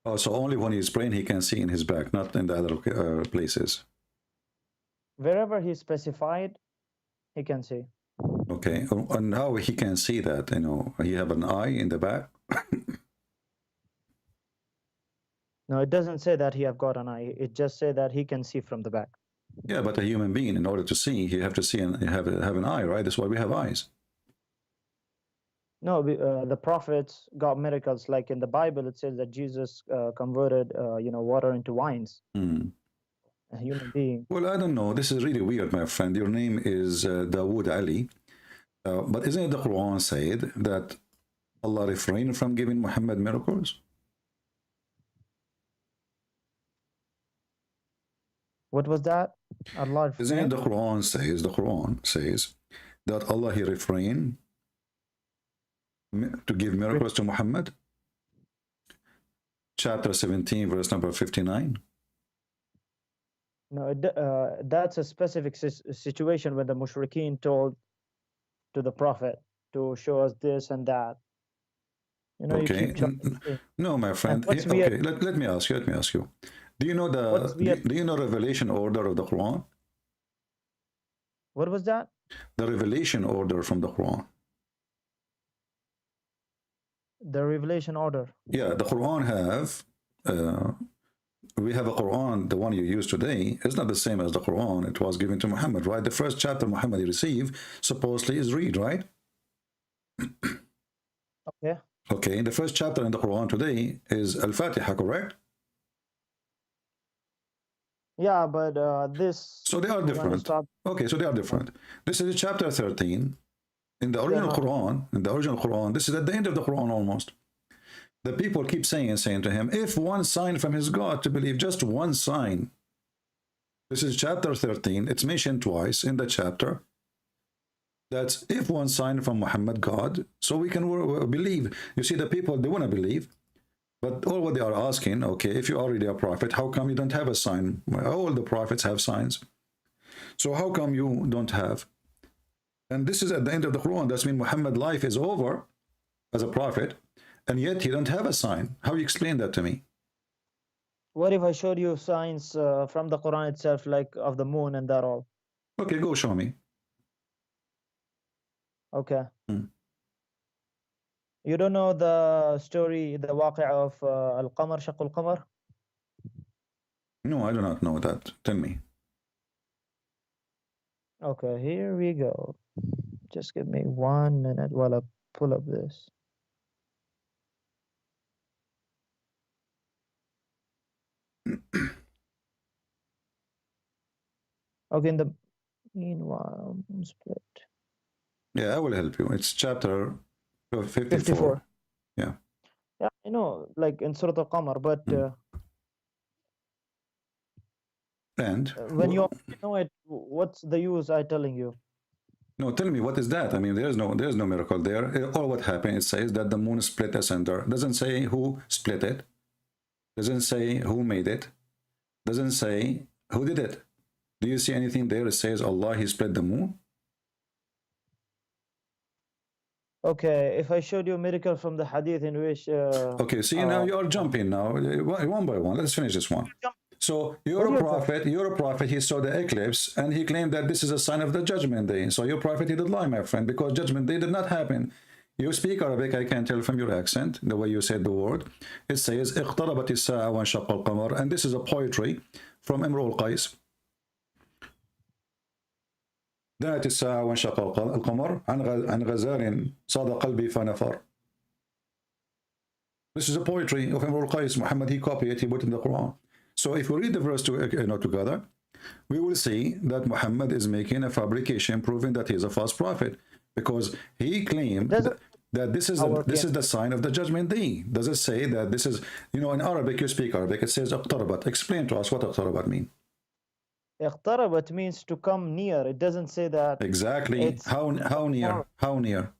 Oh, so only when he's praying he can see in his back, not in the other places. wherever he specified, he can see. Okay. And how he can see that? You know, he have an eye in the back. No, it doesn't say that he have got an eye. It just say that he can see from the back. Yeah, but a human being, in order to see, you have to see and have an eye, right? That's why we have eyes. No, the prophets got miracles. Like in the Bible, it says that Jesus converted, water into wines. A human being. Well, I don't know. This is really weird, my friend. Your name is Dawood Ali. But isn't it the Quran said that Allah refrained from giving Muhammad miracles? What was that? Allah. Isn't it the Quran says that Allah he refrained to give miracles to Muhammad? Chapter 17, verse number 59. No, that's a specific situation when the mushrikeen told to the prophet to show us this and that. You know, Okay. you keep No, my friend. Okay, let me ask you. Do you know do you know revelation order of the Quran? What was that? The revelation order from the Quran. The revelation order. Yeah, the Quran have we have a Quran, the one you use today is not the same as the Quran it was given to Muhammad, right? The first chapter Muhammad received supposedly is read, right? Okay. Okay, the first chapter in the Quran today is Al-Fatiha, correct? Yeah, but this. So they are different. Okay, so they are different. This is chapter 13 in the original Quran. In the original Quran, this is at the end of the Quran almost. The people keep saying to him, if one sign from his God to believe, just one sign. This is chapter 13. It's mentioned twice in the chapter. That's if one sign from Muhammad God, so we can believe. You see, the people, they want to believe. But all what they are asking, okay, if you are already a prophet, how come you don't have a sign? All the prophets have signs. So how come you don't have? And this is at the end of the Quran. That's mean Muhammad's life is over as a prophet. And yet he don't have a sign. How you explain that to me? What if I showed you signs from the Quran itself, like of the moon and that all? Okay, go show me. Okay. You don't know the story, the waqi' of Al-Qamar, Shaq Al-Qamar? No, I do not know that. Tell me. Okay, here we go. Just give me 1 minute while I pull up this. Okay, in the meanwhile, split. Yeah, I will help you. It's chapter 54. Yeah. Yeah, I know, like in Surah Al-Qamar, but and when you know it, what's the use I telling you? No, tell me, what is that? I mean, there's no miracle there. All what happened, it says that the moon split asunder. Doesn't say who split it. Doesn't say who made it. Doesn't say who did it. Do you see anything there? It says Allah, he split the moon. Okay, if I showed you a miracle from the hadith in which... okay, see, now you are jumping now, one by one. Let's finish this one. So you're a prophet, he saw the eclipse, and he claimed that this is a sign of the judgment day. So your prophet, he did lie, my friend, because judgment day did not happen. You speak Arabic, I can tell from your accent, the way you said the word. It says, اقتربت الساعة وانشق القمر, and this is a poetry from Imru al-Qais. دنت الساعة وانشق القمر عن غزال صاد قلبي فنفر. This is a poetry of Imr al-Qais. Muhammad, he copied it, he put it in the Quran. So if we read the verse together, we will see that Muhammad is making a fabrication proving that he is a false prophet, because he claimed that this is the sign of the judgment day. Does it say that this is, you know, in Arabic, you speak Arabic, it says اقتربت. Explain to us what اقتربت mean. اقتربت means to come near. It doesn't say that. Exactly. How near? How near?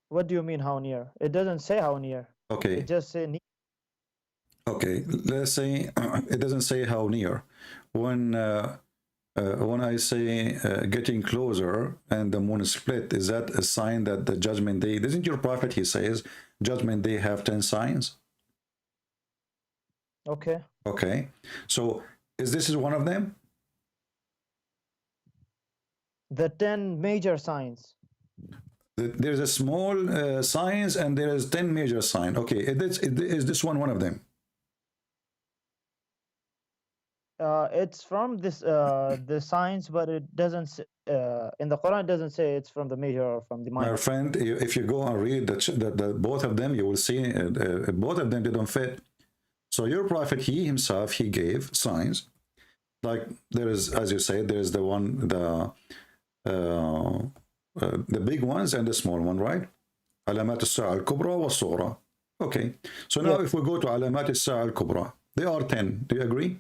What do you mean how near? It doesn't say how near. Okay. It just say near. Okay, let's say it doesn't say how near. When I say getting closer and the moon is split, is that a sign that the judgment day? Isn't your prophet, he says, judgment day have 10 signs? Okay. Okay, so is this one of them? The 10 major signs. There's a small signs and there is 10 major sign. Okay, is this one of them? It's from this the signs, but it doesn't in the Quran. It doesn't say it's from the major or from the minor. My friend, if you go and read the both of them, you will see both of them, they don't fit. So your prophet, he himself, he gave signs, like there is, as you say, there is the one, the big ones and the small one, right? Alamat al-Sa'a al-Kubra wa Sura. Okay, so now if we go to Alamat al-Sa'a al-Kubra, they are 10. Do you agree?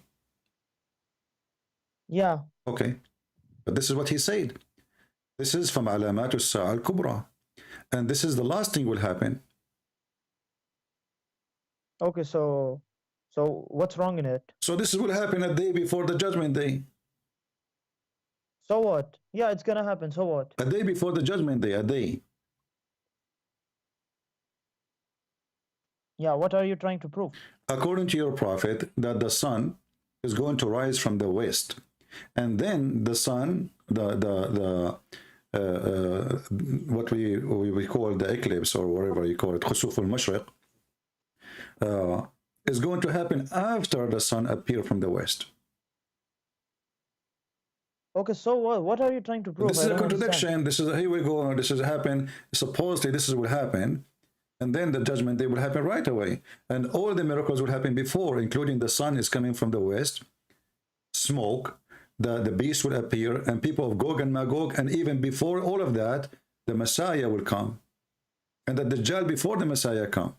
Yeah. Okay, but this is what he said. This is from Alamat al-Sa'a al-Kubra, and this is the last thing will happen. Okay, so what's wrong in it? So this will happen a day before the judgment day. So what? Yeah, it's gonna happen. So what? A day before the judgment day, a day. Yeah, what are you trying to prove? According to your prophet, that the sun is going to rise from the west, and then the sun, what we call the eclipse, or whatever you call it, khusuf al-mashriq, is going to happen after the sun appear from the west. Okay, so what are you trying to prove? This is a contradiction. This is, here we go, this is happen, supposedly this will happen, and then the judgment day will happen right away, and all the miracles will happen before, including the sun is coming from the west, smoke, the beast will appear, and people of Gog and Magog, and even before all of that, the Messiah will come, and the Dajjal before the Messiah come.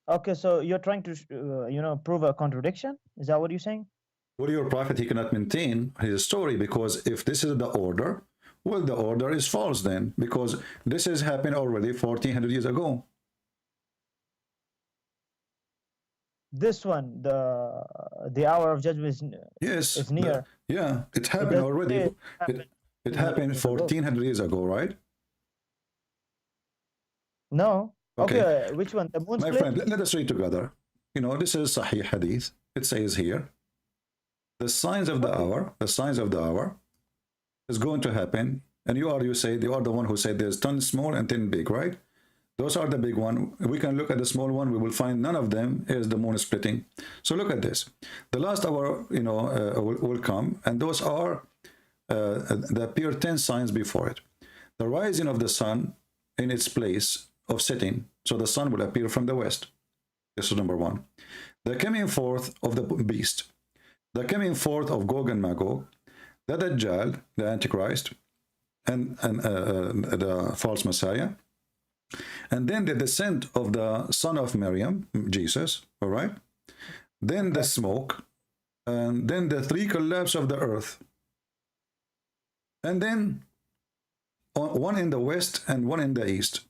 Okay, so you're trying to prove a contradiction? Is that what you're saying? Well, your prophet, he cannot maintain his story, because if this is the order, well, the order is false then, because this has happened already 1400 years ago. This one, the hour of judgment is near. Yeah, it happened already. It happened 1400 years ago, right? No. Okay, which one? The moon split? My friend, let us read together. You know, this is Sahih Hadith. It says here, the signs of the hour, is going to happen. And you are the one who said there's 10 small and 10 big, right? Those are the big one. We can look at the small one. We will find none of them is the moon splitting. So look at this. The last hour, will come, and those are there appear 10 signs before it. The rising of the sun in its place of setting. So the sun will appear from the west. This is number one. The coming forth of the beast. The coming forth of Gog and Magog. The Dajjal, the Antichrist, and the false Messiah. And then the descent of the son of Maryam, Jesus, all right? Then the smoke, and then the three collapse of the earth. And then one in the west and one in the east.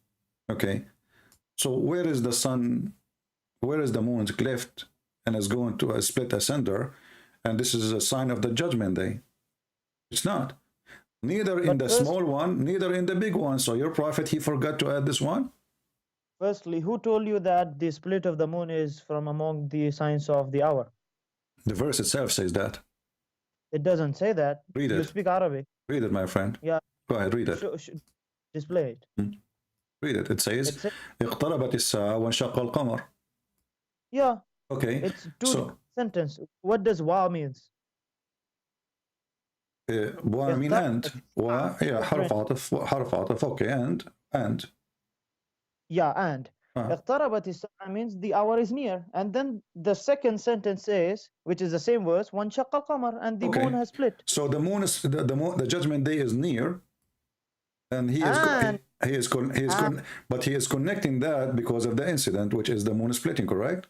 Okay, so where is the sun, where is the moon's cleft and is going to split asunder, and this is a sign of the judgment day? It's not. Neither in the small one, neither in the big one. So your prophet, he forgot to add this one? Firstly, who told you that the split of the moon is from among the signs of the hour? The verse itself says that. It doesn't say that. Read it. You speak Arabic. Read it, my friend. Yeah. Go ahead, read it. Display it. Read it. It says, اقتربت الساعة وانشق القمر. Yeah. Okay. It's two sentence. What does wow means? I mean and yeah حرف عطف okay and yeah, and اقتربت الساعة means the hour is near, and then the second sentence says, which is the same verse, وانشق القمر, and the moon has split. So the moon is the judgment day is near, and but he is connecting that because of the incident, which is the moon splitting, correct?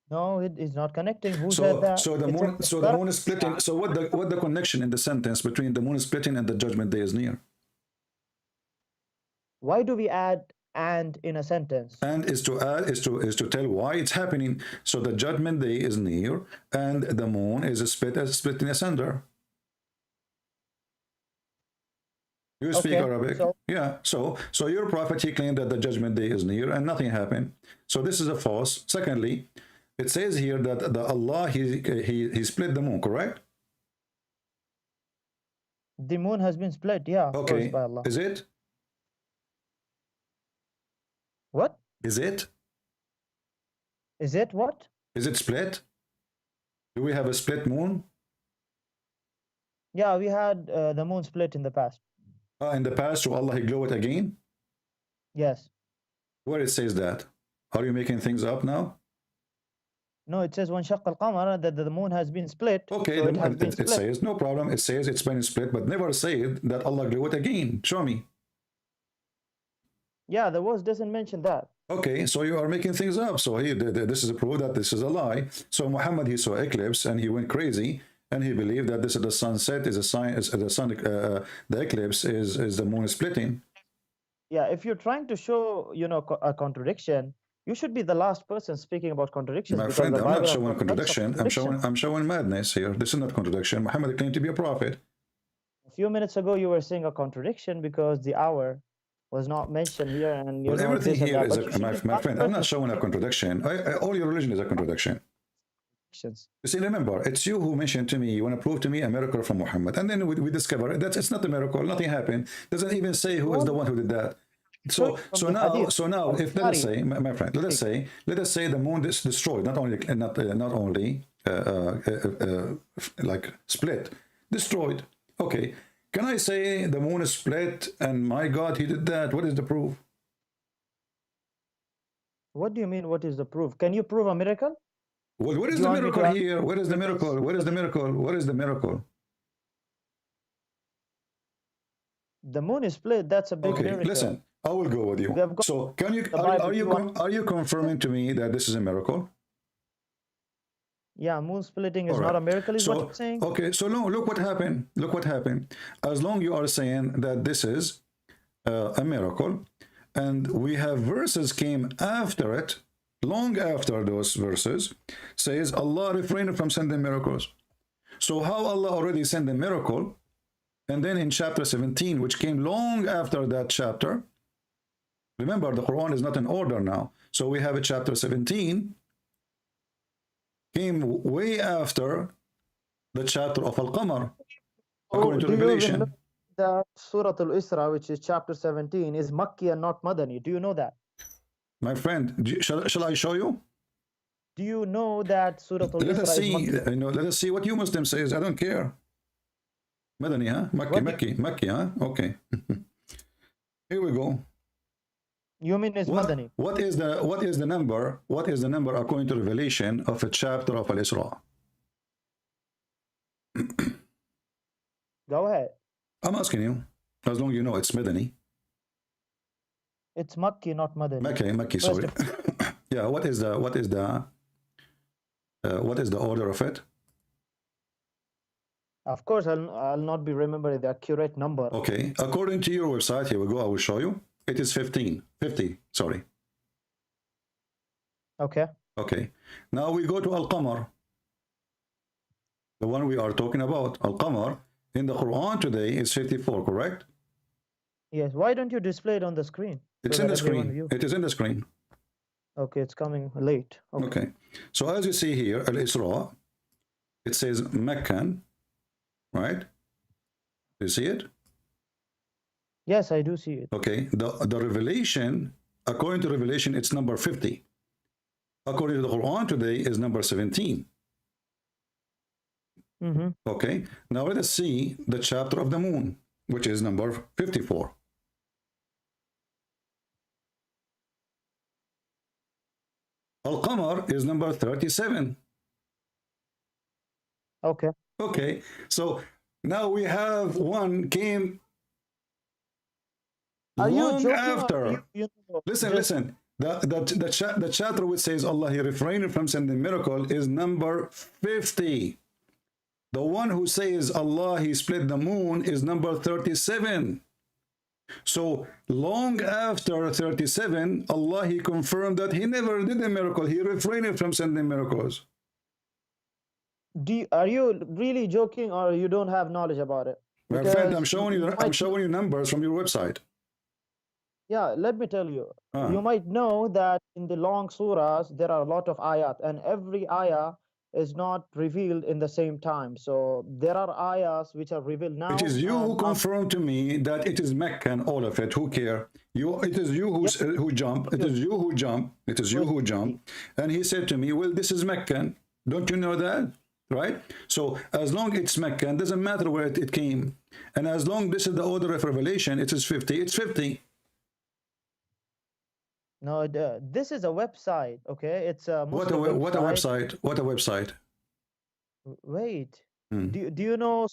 No, it is not connecting. Who said that? So the moon is splitting. So what the connection in the sentence between the moon splitting and the judgment day is near? Why do we add and in a sentence? And is to tell why it's happening. So the judgment day is near, and the moon is splitting asunder. You speak Arabic? Yeah. So your prophet, he claimed that the judgment day is near and nothing happened. So this is a false. Secondly, it says here that Allah he split the moon, correct? The moon has been split, yeah. Okay. By Allah. Is it? What? Is it? Is it what? Is it split? Do we have a split moon? Yeah, we had the moon split in the past. In the past, so Allah he glow it again? Yes. Where it says that? Are you making things up now? No, it says وانشق القمر that the moon has been split. Okay, so it says, no problem. It says it's been split, but never said that Allah glow it again. Show me. Yeah, the verse doesn't mention that. Okay, so you are making things up. So this is a proof that this is a lie. So Muhammad, he saw eclipse and he went crazy, and he believed that this is the sunset, is a sign, the eclipse is the moon splitting. Yeah, if you're trying to show, a contradiction, you should be the last person speaking about contradictions. My friend, I'm not showing contradiction. I'm showing madness here. This is not contradiction. Muhammad claimed to be a prophet. A few minutes ago, you were saying a contradiction because the hour was not mentioned here, and everything here is my friend. I'm not showing a contradiction. All your religion is a contradiction. You see, remember, it's you who mentioned to me, you want to prove to me a miracle from Muhammad, and then we discover that it's not a miracle, nothing happened. Doesn't even say who is the one who did that. So now, if let us say, my friend, let us say the moon is destroyed, not only like split, destroyed. Okay, can I say the moon is split and my God, he did that? What is the proof? What do you mean? What is the proof? Can you prove a miracle? Well, what is the miracle here? What is the miracle? What is the miracle? What is the miracle? The moon is split. That's a big miracle. Listen, I will go with you. So, are you confirming to me that this is a miracle? Yeah, moon splitting is not a miracle, is what you're saying. Okay, so no, look what happened. Look what happened. As long you are saying that this is a miracle, and we have verses came after it, long after those verses, says Allah refrained from sending miracles. So how Allah already sent a miracle, and then in chapter 17, which came long after that chapter, remember the Quran is not in order now. So we have a chapter 17, came way after the chapter of Al-Qamar, according to Revelation. That Surah Al-Isra, which is chapter 17, is Makki and not Madani. Do you know that? My friend, shall I show you? Do you know that Surah Al-Isra let us see, is Makki? Let us see what you Muslim says. I don't care. Madani, huh? Makki, huh? Okay. Here we go. You mean it's Madani? What is the number? What is the number according to Revelation of a chapter of Al-Isra? Go ahead. I'm asking you, as long as you know it's Madani. It's Makki, not Madani. Makki, sorry. Yeah, what is the order of it? Of course, I'll not be remembering the accurate number. Okay, according to your website, here we go, I will show you. It is 50, sorry. Okay. Okay, now we go to Al-Qamar, the one we are talking about. Al-Qamar in the Quran today is 54, correct? Yes, why don't you display it on the screen? It's in the screen. It is in the screen. Okay, it's coming late. Okay. So as you see here, Al-Isra, it says Meccan, right? Do you see it? Yes, I do see it. Okay. The Revelation, according to Revelation, it's number 50. According to the Quran today is number 17. Mm-hmm. Okay, now let us see the chapter of the moon, which is number 54. Al-Qamar is number 37. Okay. Okay, so now we have one came Are you long joking? after. Listen. The chapter which says Allah he refrained from sending miracle is number 50. The one who says Allah he split the moon is number 37. So long after 37, Allah he confirmed that he never did a miracle. He refrained from sending miracles. Are you really joking, or you don't have knowledge about it? My friend, I'm showing you numbers from your website. Yeah, let me tell you. You might know that in the long surahs there are a lot of ayat, and every ayah is not revealed in the same time. So there are ayahs which are revealed now. It is you who confirmed to me that it is Mecca and all of it. Who care? It is you who jump. It is you who jump. It is you who jump. And he said to me, well, this is Meccan. Don't you know that? Right? So as long it's Meccan, doesn't matter where it came. And as long this is the order of revelation, it is 50. It's 50. No, this is a website. Okay, it's a Muslim what a website? What a website? Wait. Do you know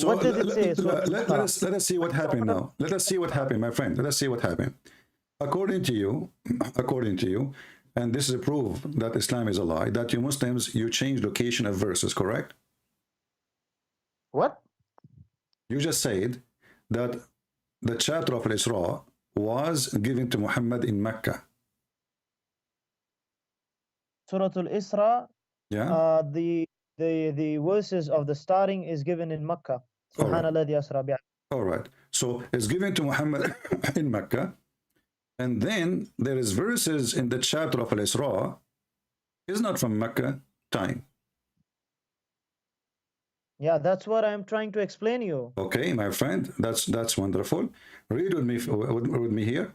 what does it say? Let us see what happened now. Let us see what happened, my friend. Let us see what happened. According to you, and this is a proof that Islam is a lie, that you Muslims, you change location of verses, correct? What? You just said that the chapter of Al-Isra was given to Muhammad in Mecca. Surah Al-Isra, yeah. The verses of the starting is given in Mecca. Subhanallah asra bi. All right. So it's given to Muhammad in Mecca. And then there is verses in the chapter of Al-Isra is not from Mecca time. Yeah, that's what I'm trying to explain you. Okay, my friend, that's wonderful. Read with me here.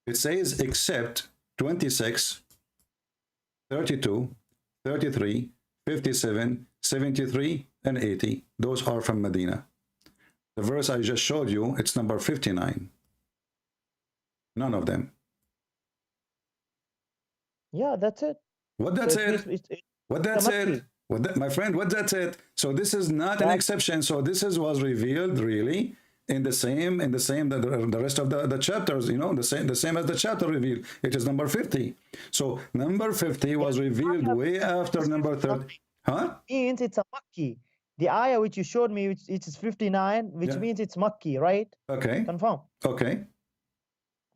It says except 26, 32, 33, 57, 73, and 80. Those are from Medina. The verse I just showed you, it's number 59. None of them. Yeah, that's it. What that's it? What that's it? My friend, what that's it? So this is not an exception. So this was revealed really in the same the rest of the chapters, you know, the same as the chapter revealed. It is number 50. So number 50 was revealed way after number 30. Huh? Means it's a Makki. The ayah which you showed me, which it is 59, which means it's Makki, right? Okay. Confirm. Okay.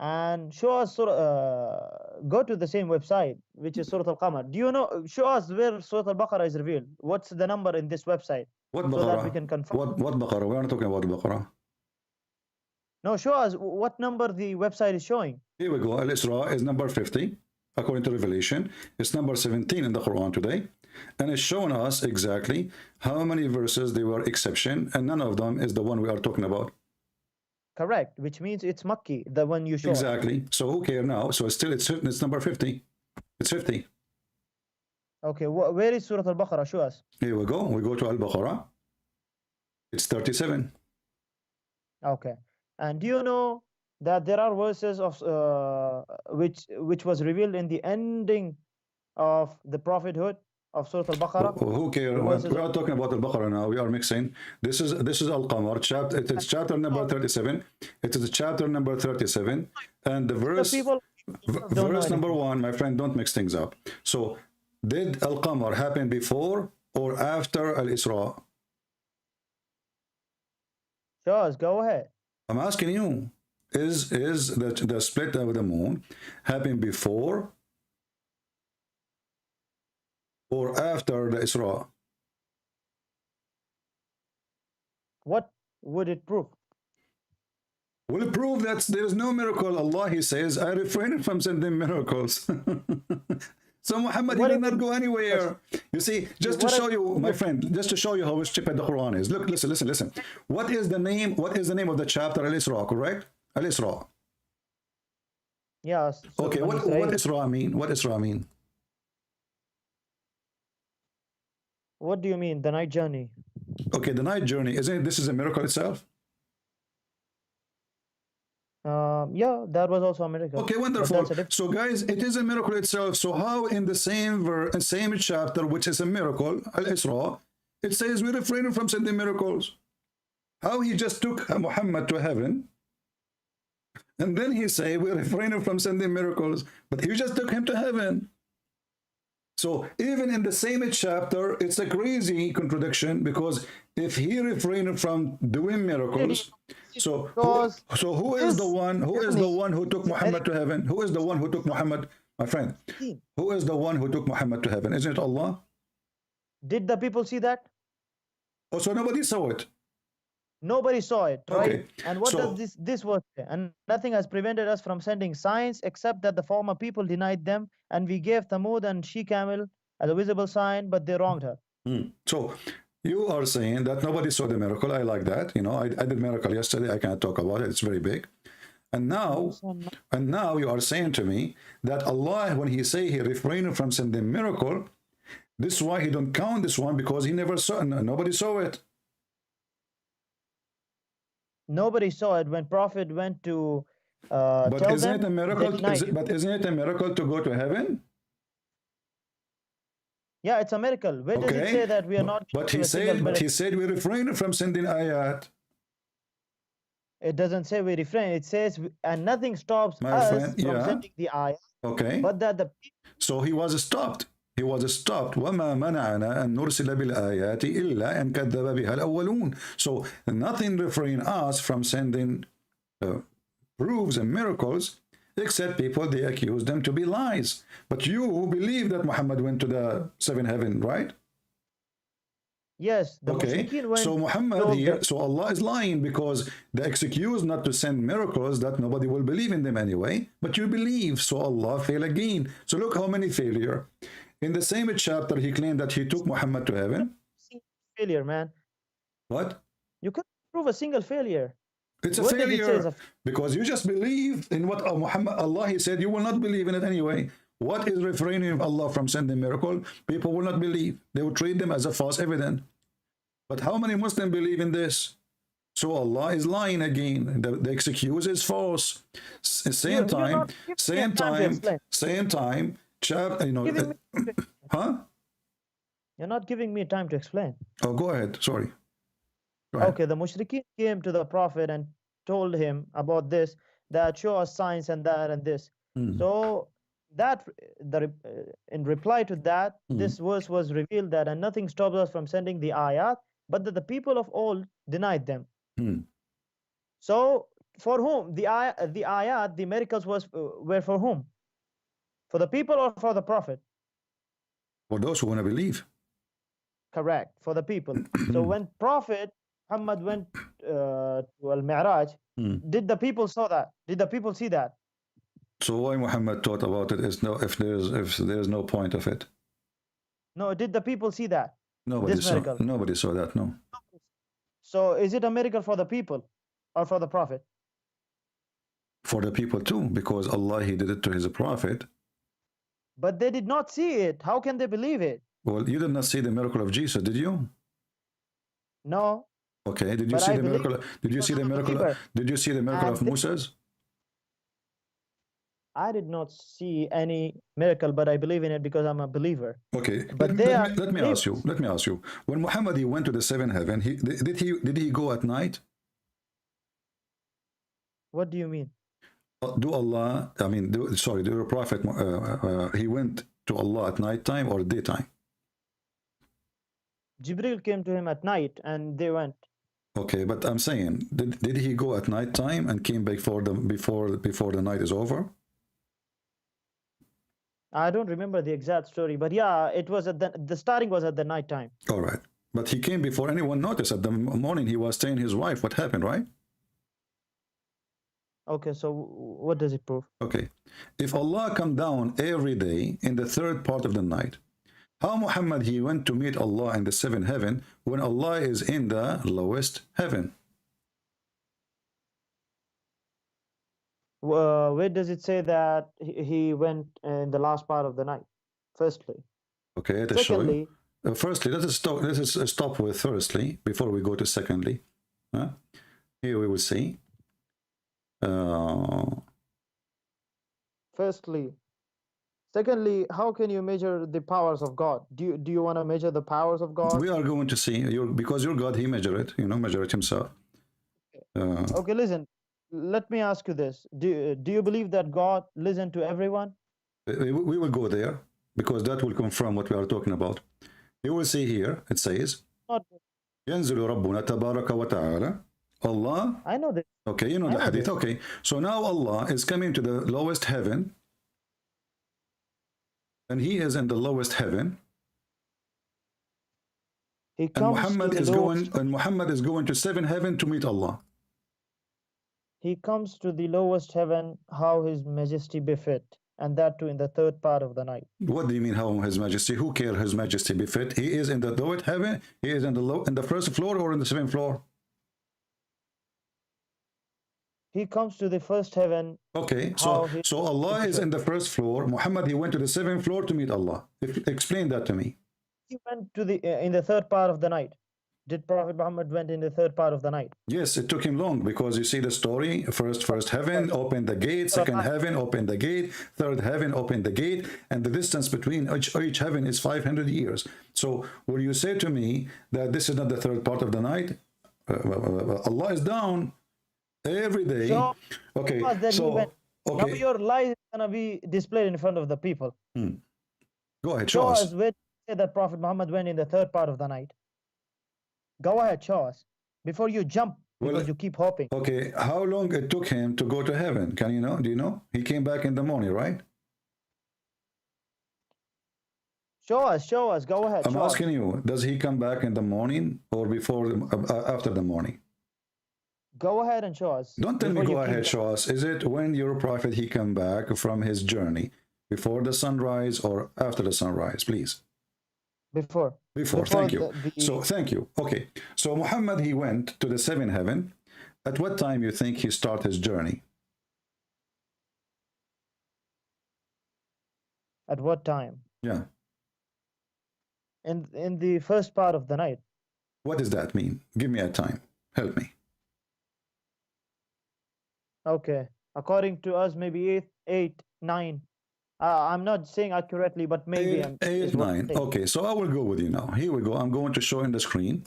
And show us go to the same website, which is Surah Al-Qamar. Do you know, show us where Surah Al-Baqarah is revealed? What's the number in this website? What so Baqarah? That we can confirm. What Baqarah? We are not talking about Baqarah. No, show us what number the website is showing. Here we go. Al-Isra is number 50, according to Revelation. It's number 17 in the Quran today. And it's showing us exactly how many verses they were exception, and none of them is the one we are talking about. Correct, which means it's Makki, the one you showed. Exactly. So who cares now? So it's number 50. It's 50. Okay, where is Surah Al-Baqarah? Show us. Here we go. We go to Al-Baqarah. It's 37. Okay. And do you know that there are verses of which was revealed in the ending of the prophethood of Surah Al-Baqarah? Who cares? We are talking about Al-Baqarah now. We are mixing. This is Al-Qamar. Chapter. It's chapter number 37. It is chapter number 37, and the verse verse number 1. My friend, don't mix things up. So, did Al-Qamar happen before or after Al-Isra? Sure, go ahead. I'm asking you, is the split of the moon happen before or after the Isra? What would it prove? Will it prove that there is no miracle? Allah, he says, I refrain from sending miracles. So Muhammad, he did not go anywhere. You see, just to show you, my friend, just to show you how stupid the Quran is. Look, listen. What is the name of the chapter? Al-Isra, correct? Al-Isra. Yes. Okay, what Isra mean? What Isra mean? What do you mean, the night journey? Okay, the night journey, isn't it? This is a miracle itself. Yeah, that was also a miracle. Okay, But wonderful. that's a different. So, guys, it is a miracle itself. So, how in the same chapter, which is a miracle, Al-Isra, it says we refrain from sending miracles? How he just took Muhammad to heaven, and then he say we refrain from sending miracles, but he just took him to heaven. So even in the same chapter, it's a crazy contradiction, because if he refrained from doing miracles, so who is the one who took Muhammad to heaven? Who is the one who took Muhammad, my friend? Who is the one who took Muhammad to heaven? Isn't it Allah? Did the people see that? Oh, so nobody saw it. Nobody saw it, right? Okay. And what So- does this was? And nothing has prevented us from sending signs, except that the former people denied them, and we gave Thamud and She Camel as a visible sign, but they wronged her. So you are saying that nobody saw the miracle. I like that. You know, I did miracle yesterday. I can't talk about it. It's very big. And now you are saying to me that Allah, when he say he refrained from sending miracle, this is why he don't count this one, because he never saw, nobody saw it. Nobody saw it when Prophet went to But tell isn't them. it a miracle? They denied it. But isn't it a miracle to go to heaven? Yeah, it's a miracle. Where does it say that we are not? But given he a single said, miracle? we refrain from sending ayat. It doesn't say we refrain. It says, and nothing stops My us friend, from yeah. sending the ayah, Okay. but that the So he was stopped. He was stopped. وَمَا مَنَعَنَا أَن نُرْسِلَ بِالْآيَاتِ إِلَّا أَن كَذَّبَ بِهَا الْأَوَّلُونَ. So nothing refrain us from sending proofs and miracles, except people, they accuse them to be lies. But you believe that Muhammad went to the seventh heaven, right? yes, the Okay, mushrikeen went. so Muhammad told here, them- so Allah is lying, because they excuse not to send miracles that nobody will believe in them anyway, but you believe, so Allah fail again. So look how many failure. In the same chapter, he claimed that he took Muhammad to heaven. failure, man. What? You couldn't prove a single failure. It's a What did it say failure, is a- because you just believe in what Muhammad, Allah, he said, you will not believe in it anyway. What is refraining Allah from sending miracle? People will not believe. They will treat them as a false evidence. But how many Muslims believe in this? So Allah is lying again. The excuse is false. Same You're time, not giving me time to explain. you know, Giving me- huh? You're not giving me time to explain. Oh, go ahead. Sorry. Go ahead. Okay, the mushrikeen came to the Prophet and told him about this, that show us signs and that and this. So that in reply to that, this verse was revealed that, and nothing stops us from sending the ayat, but that the people of old denied them. So for whom the ayat, the miracles were for whom? For the people or for the Prophet? For those who want to believe. Correct, for the people. So when Prophet Muhammad went to Al-Mi'raj, did the people saw that? Did the people see that? So why Muhammad taught about it is if there's no point of it. No, did the people see that? Nobody This saw miracle. nobody saw that, no. So is it a miracle for the people or for the Prophet? For the people too, because Allah, he did it to his prophet. But they did not see it. How can they believe it? Well, you did not see the miracle of Jesus, did you? No. Okay, did you But see I the believe miracle? Did you see the I'm a miracle? believer. Did you see the miracle And of Moses? I did not see any miracle, but I believe in it because I'm a believer. Okay, But let me ask you. Let me ask you. When Muhammad, he went to the seventh heaven, did he go at night? What do you mean? Do Allah? I mean, do your prophet? He went to Allah at night time or daytime? Jibril came to him at night and they went. Okay, but I'm saying, did he go at night time and came back before the night is over? I don't remember the exact story, but yeah, it was at the starting was at the night time. All right, but he came before anyone noticed. At the morning, he was staying his wife. What happened, right? Okay, so what does it prove? Okay, if Allah come down every day in the third part of the night, how Muhammad, he went to meet Allah in the seventh heaven when Allah is in the lowest heaven? Where does it say that he went in the last part of the night? Firstly. Okay, to show you. Secondly, firstly, let us stop with firstly before we go to secondly. Here we will see. Firstly. Secondly, how can you measure the powers of God? Do you want to measure the powers of God? We are going to see because your God, he measure it, measure it himself. Okay, listen. Let me ask you this: Do you believe that God listens to everyone? We will go there because that will confirm what we are talking about. You will see here. It says, "ينزل ربنا تبارك وتعالى." Allah. I know this. Okay, you know the hadith. Okay, so now Allah is coming to the lowest heaven. And he is in the lowest heaven. And Muhammad is going to seventh heaven to meet Allah. He comes to the lowest heaven, how his majesty befit, and that too in the third part of the night. What do you mean how his majesty? Who cares his majesty befit? He is in the lowest heaven. He is in the first floor or in the seventh floor? He comes to the first heaven. Okay, so Allah is in the first floor. Muhammad, he went to the seventh floor to meet Allah. Explain that to me. He went to the in the third part of the night. Did Prophet Muhammad went in the third part of the night? Yes, it took him long because you see the story. First heaven, open the gate. Second heaven, open the gate. Third heaven, open the gate. And the distance between each heaven is 500 years. So will you say to me that this is not the third part of the night? Allah is down every day. So, okay, now your lie is gonna be displayed in front of the people. Go ahead, show us. Where say that Prophet Muhammad went in the third part of the night. Go ahead, show us before you jump because you keep hoping. Okay, how long it took him to go to heaven? Can you know? Do you know? He came back in the morning, right? Show us. Go ahead. I'm asking you, does he come back in the morning or before, after the morning? Go ahead and show us. Don't tell me go ahead, show us. Is it when your prophet, he come back from his journey, before the sunrise or after the sunrise, please? Before, thank you. So, thank you. Okay, so Muhammad, he went to the seventh heaven. At what time you think he started his journey? At what time? Yeah. In the first part of the night. What does that mean? Give me a time. Help me. Okay. According to us, maybe 8, 9. I'm not saying accurately, but maybe 8, 9. Okay, so I will go with you now. Here we go. I'm going to show in the screen,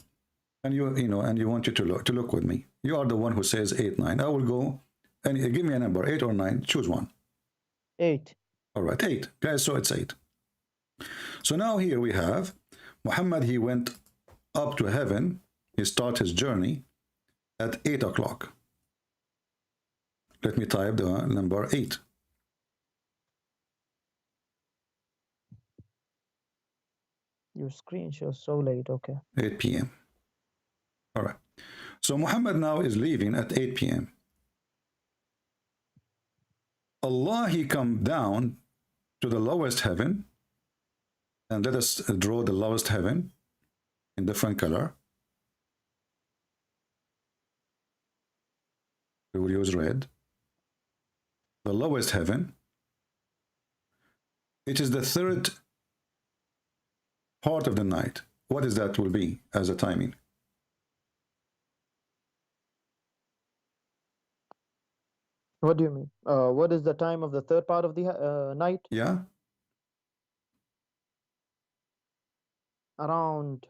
and you want you to look with me. You are the one who says 8, 9. I will go and give me a number, 8 or 9. Choose one. 8. All right, 8, guys. So it's 8. So now here we have Muhammad. He went up to heaven. He started his journey at 8 o'clock. Let me type the number 8. Your screen shows so late. Okay. 8 p.m. All right. So Muhammad now is leaving at 8 p.m. Allah, he come down to the lowest heaven. And let us draw the lowest heaven in different color. We will use red. The lowest heaven. It is the third part of the night. What is that will be as a timing? What do you mean? What is the time of the third part of the night? Yeah. Around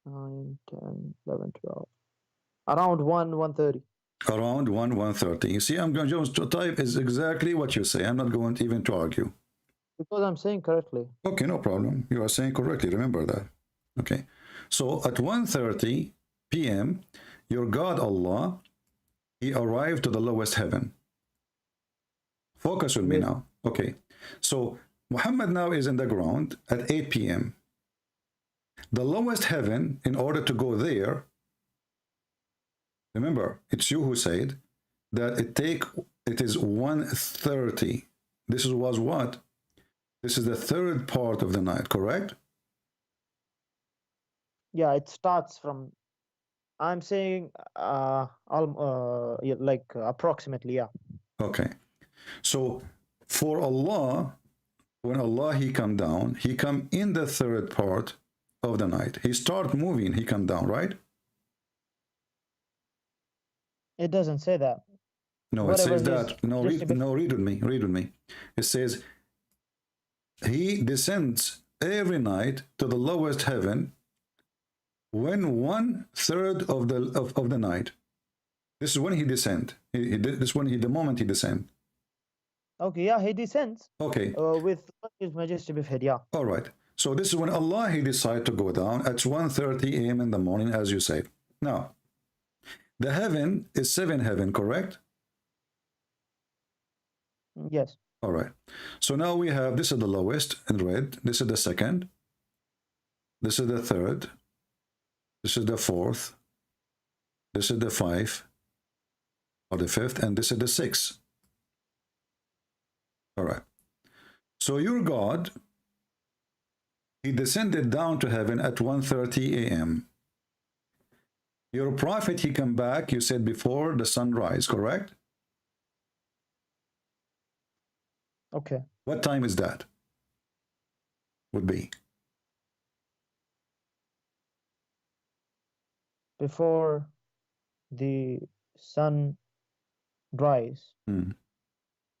9, 10, 11, 12. Around 1:30. Around 1:30. You see, I'm going to type is exactly what you say. I'm not going to even to argue. Because I'm saying correctly. Okay, no problem. You are saying correctly. Remember that. Okay. So at 1:30 p.m., your God Allah, he arrived to the lowest heaven. Focus with me now. Okay. So Muhammad now is in the ground at 8 p.m. The lowest heaven, in order to go there, remember, it's you who said that it is 1:30. This was what? This is the third part of the night, correct? Yeah, it starts from, I'm saying like approximately, yeah. Okay. So for Allah, when Allah he come down, he come in the third part of the night. He start moving, he come down, right? It doesn't say that. No, Whatever it says his that. No, read with me. Read with me. It says he descends every night to the lowest heaven when 1/3 of the night. This is when he descend. This is when the moment he descend. Okay, yeah, he descends. Okay. With His Majesty befit, yeah. All right. So this is when Allah he decide to go down at 1:30 a.m. in the morning, as you said. Now, the heaven is 7 heaven, correct? Yes. All right. So now we have, this is the lowest in red. This is the second. This is the third. This is the fourth. This is the 5 or the 5th, and this is the 6th. All right. So your God, he descended down to heaven at 1:30 a.m. Your prophet, he come back, you said before the sunrise, correct? Okay. What time is that? Would be Before the sun rise.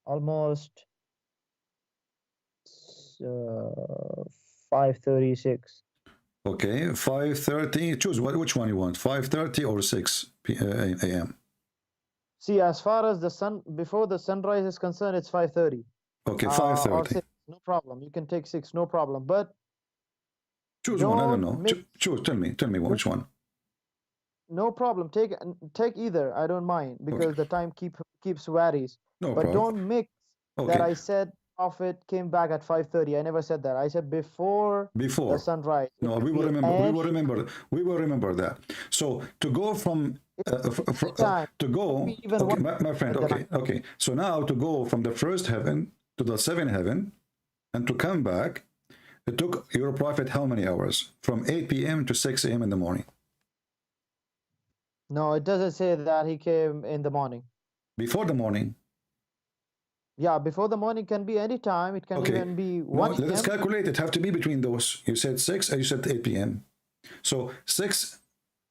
Almost 5:36. okay. 5:30. Choose which one you want. 5:30 or 6 a.m. See, as far as the sun before the sunrise is concerned, it's 5:30. Okay, Or 5:30. 6, no problem. You can take 6, no problem. But Choose one. I don't know. mix, Choose. Tell me which one. no problem. Take either. I don't mind because Okay. the time keeps varies. No But problem. don't mix that Okay. I said Prophet came back at 5:30. I never said that. I said before the Before. sunrise. It No, could we will be remember. We will any remember. We will remember that. So to go from time, to go. maybe even Okay, one my friend. at the Okay, night. okay. So now to go from the first heaven to the 7th heaven, and to come back, it took your prophet how many hours? From 8 p.m. to 6 a.m. in the morning. No, it doesn't say that he came in the morning. Before the morning. Yeah, before the morning can be any time. It can Okay. even be No, 1 let us p.m. calculate. It have to be between those. You said 6 and you said 8 p.m. So 6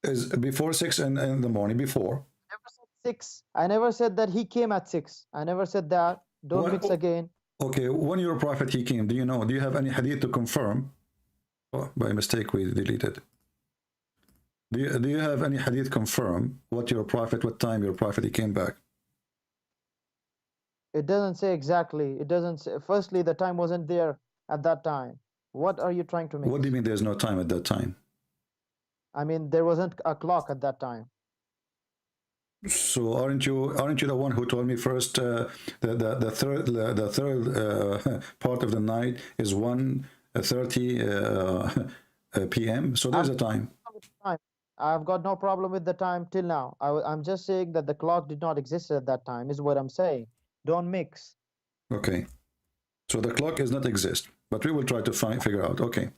is before 6 in the morning, before. I never said 6. I never said that he came at 6. I never said that. Don't When- mix again. Okay, when your prophet he came, do you know? Do you have any hadith to confirm? Oh, by mistake we deleted. Do you have any hadith confirm what your prophet, what time your prophet he came back? It doesn't say exactly. It doesn't say. Firstly, the time wasn't there at that time. What are you trying to mix? What do you mean there's no time at that time? I mean, there wasn't a clock at that time. So aren't you the one who told me first the third part of the night is 1:30 p.m. So there's a time. I've got no problem with the time till now. I'm just saying that the clock did not exist at that time, is what I'm saying. Don't mix. Okay. So the clock does not exist, but we will try to figure out. Okay.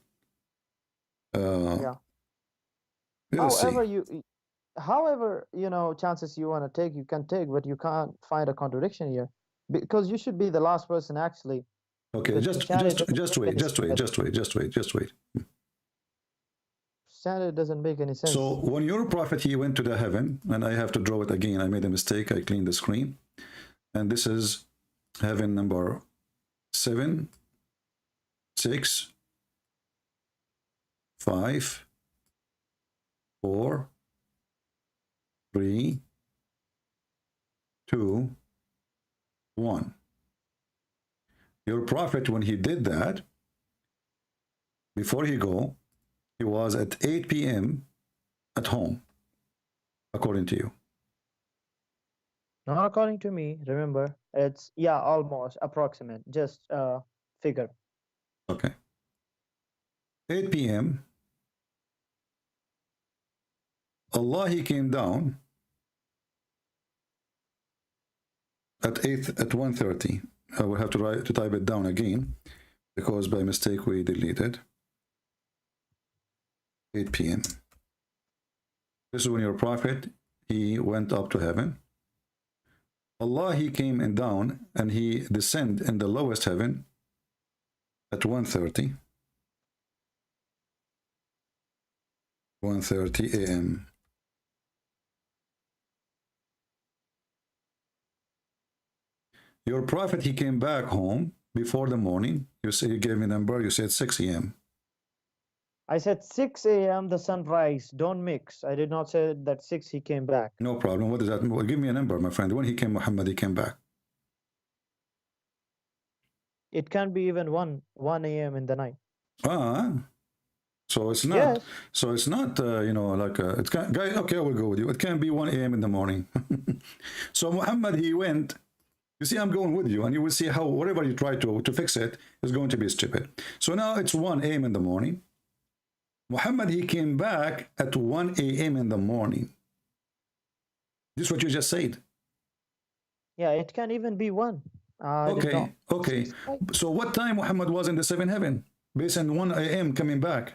Yeah. We'll However, see. however, chances you want to take, you can take, but you can't find a contradiction here because you should be the last person actually. Okay, just wait. Standard doesn't make any sense. So when your prophet he went to the heaven, and I have to draw it again, I made a mistake, I cleaned the screen, and this is heaven number 7, 6, 5, 4, 3, 2, 1. Your prophet, when he did that, before he go, he was at 8 p.m. at home, according to you. Not according to me, remember. It's, yeah, almost, approximate, just figure. Okay. 8 p.m. Allah, he came down at 1:30. I will have to type it down again because by mistake we deleted. 8 p.m. This is when your prophet he went up to heaven. Allah, he came and down and he descended in the lowest heaven at 1:30. 1:30 a.m. Your prophet, he came back home before the morning. You say, you gave me a number, you said 6 a.m. I said 6 a.m. the sunrise. Don't mix. I did not say that 6 he came back. No problem. What does that mean? Well, give me a number, my friend. When he came, Muhammad, he came back. It can be even 1 a.m. in the night. Ah, so it's not. Yes. So it's not. You know, like it can. Guys, okay, I will go with you. It can be 1 a.m. in the morning. So Muhammad, he went. You see, I'm going with you, and you will see how whatever you try to fix it is going to be stupid. So now it's 1 a.m. in the morning. Muhammad, he came back at 1 a.m. in the morning. This is what you just said. Yeah, it can even be 1. Okay, okay. So what time Muhammad was in the seventh heaven? Based on 1 a.m. coming back.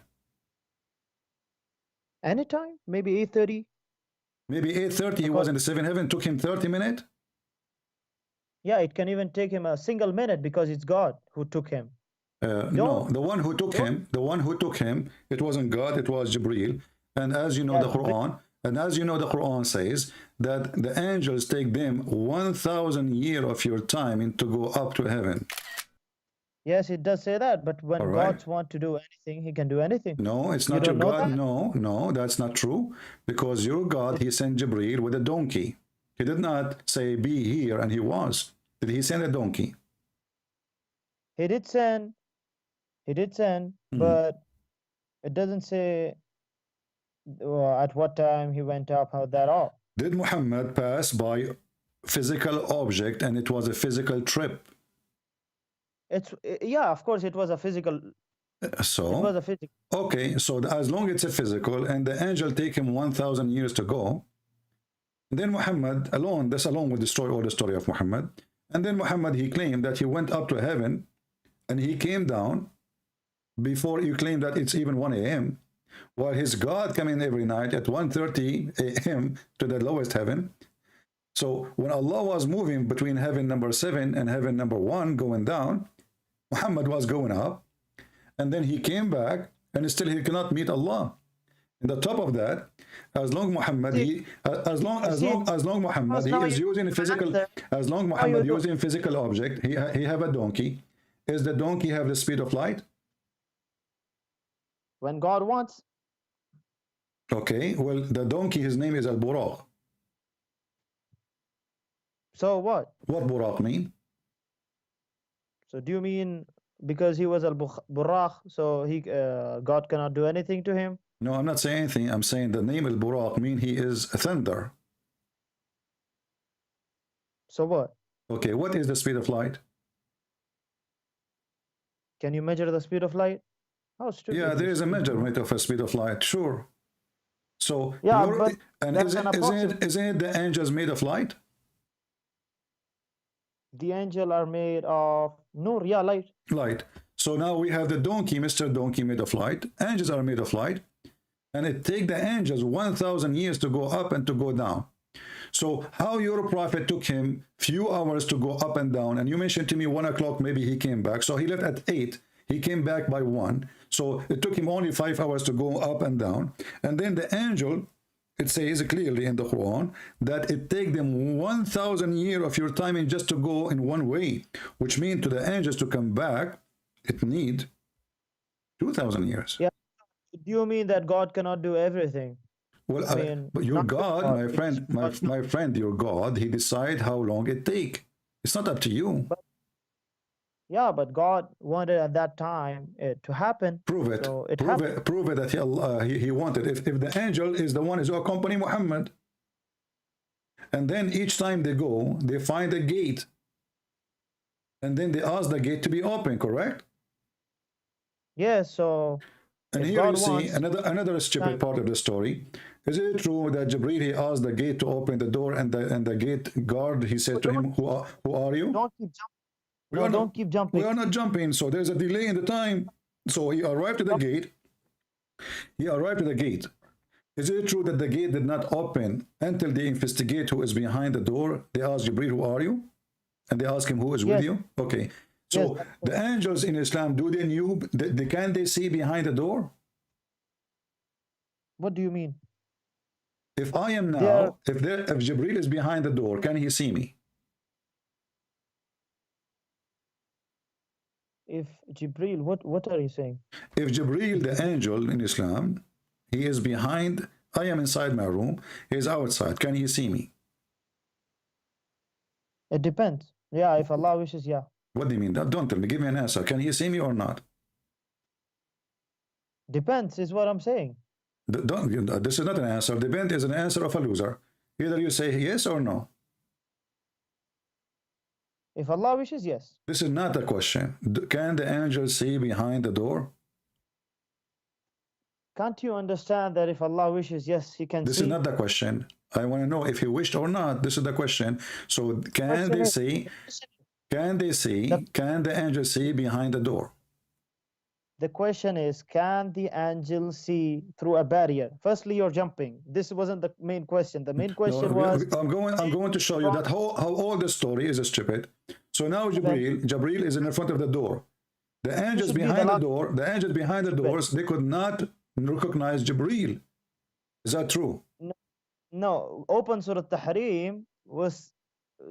Anytime, maybe 8:30. Maybe 8:30 he was in the seventh heaven, took him 30 minutes? Yeah, it can even take him a single minute because it's God who took him. No, the one who took him, it wasn't God, it was Jibreel. And as you know, the Quran says that the angels take them 1,000 years of your time to go up to heaven. Yes, it does say that, but when God wants to do anything, he can do anything. No, it's not your God. No, that's not true. Because your God, he sent Jibreel with a donkey. He did not say, be here, and he was. Did he send a donkey? He did send, but it doesn't say at what time he went up, how that all. Did Muhammad pass by physical object and it was a physical trip? Yeah, of course it was a physical. So it was a physical. Okay, so as long as it's a physical and the angel take him 1,000 years to go, then Muhammad alone, that's along with the story or the story of Muhammad, and then Muhammad, he claimed that he went up to heaven and he came down before you claim that it's even 1 a.m. while his God come in every night at 1:30 a.m. to the lowest heaven. So when Allah was moving between heaven number 7 and heaven number 1 going down, Muhammad was going up, and then he came back, and still he cannot meet Allah. And the top of that, as long Muhammad he is using physical, as long Muhammad using physical object, he have a donkey. Is the donkey have the speed of light? When God wants. Okay, well, the donkey, his name is Al-Buraq. So what? What Buraq mean? So do you mean because he was Al-Buraq, so he God cannot do anything to him? No, I'm not saying anything. I'm saying the name Al-Buraq mean he is a thunder. So what? Okay, what is the speed of light? Can you measure the speed of light? How stupid. Yeah, there is a measurement of a speed of light, sure. So yeah, but and isn't it the angels made of light? The angel are made of nur, yeah, light. Light. So now we have the donkey, Mr. Donkey, made of light. Angels are made of light. And it take the angels 1,000 years to go up and to go down. So how your prophet took him few hours to go up and down, and you mentioned to me 1 o'clock maybe he came back. So he left at 8. He came back by 1. So it took him only 5 hours to go up and down. And then the angel, it says clearly in the Quran that it take them 1,000 years of your time in just to go in one way, which means to the angels to come back, it need 2,000 years. Yeah. Do you mean that God cannot do everything? Well, I mean, but your God, my friend, my friend, your God, he decide how long it take. It's not up to you. But, yeah, but God wanted at that time it to happen. Prove it. So Prove it that he wanted. If the angel is the one who accompany Muhammad, and then each time they go, they find a gate, and then they ask the gate to be open. Correct? Yes. So. And here you see another stupid part of the story. Is it true that Jibreel, he asked the gate to open the door, and the gate guard, he said to him, who are you? Don't keep jumping. Don't keep jumping. We are not jumping, so there's a delay in the time. So he arrived at the gate. Is it true that the gate did not open until they investigate who is behind the door? They ask Jibreel, who are you? And they ask him, who is with you? Okay. So the angels in Islam, do they knew? Can they see behind the door? What do you mean? If I am There, now, if Jibril is behind the door, can he see me? if Jibril, what are you saying? If Jibril, the angel in Islam, he is behind, I am inside my room, he is outside, can he see me? It depends. Yeah, if Allah wishes, yeah. What do you mean? Don't tell me, give me an answer. Can he see me or not? Depends is what I'm saying. This is not an answer. Depend is an answer of a loser. Either you say yes or no. If Allah wishes, yes. This is not a question. Can the angel see behind the door? Can't you understand that if Allah wishes, yes, he can This see? is not the question. I want to know if he wished or not. This is the question. So can they see? Can they see? Can the angel see behind the door? The question is, can the angel see through a barrier? Firstly, you're jumping. This wasn't the main question. The main question was... I'm going to show you that how all the story is stupid. So now Jibril is in the front of the door. The angels behind the door, the angels behind the doors, they could not recognize Jibril. Is that true? No. Open Surah Tahrim was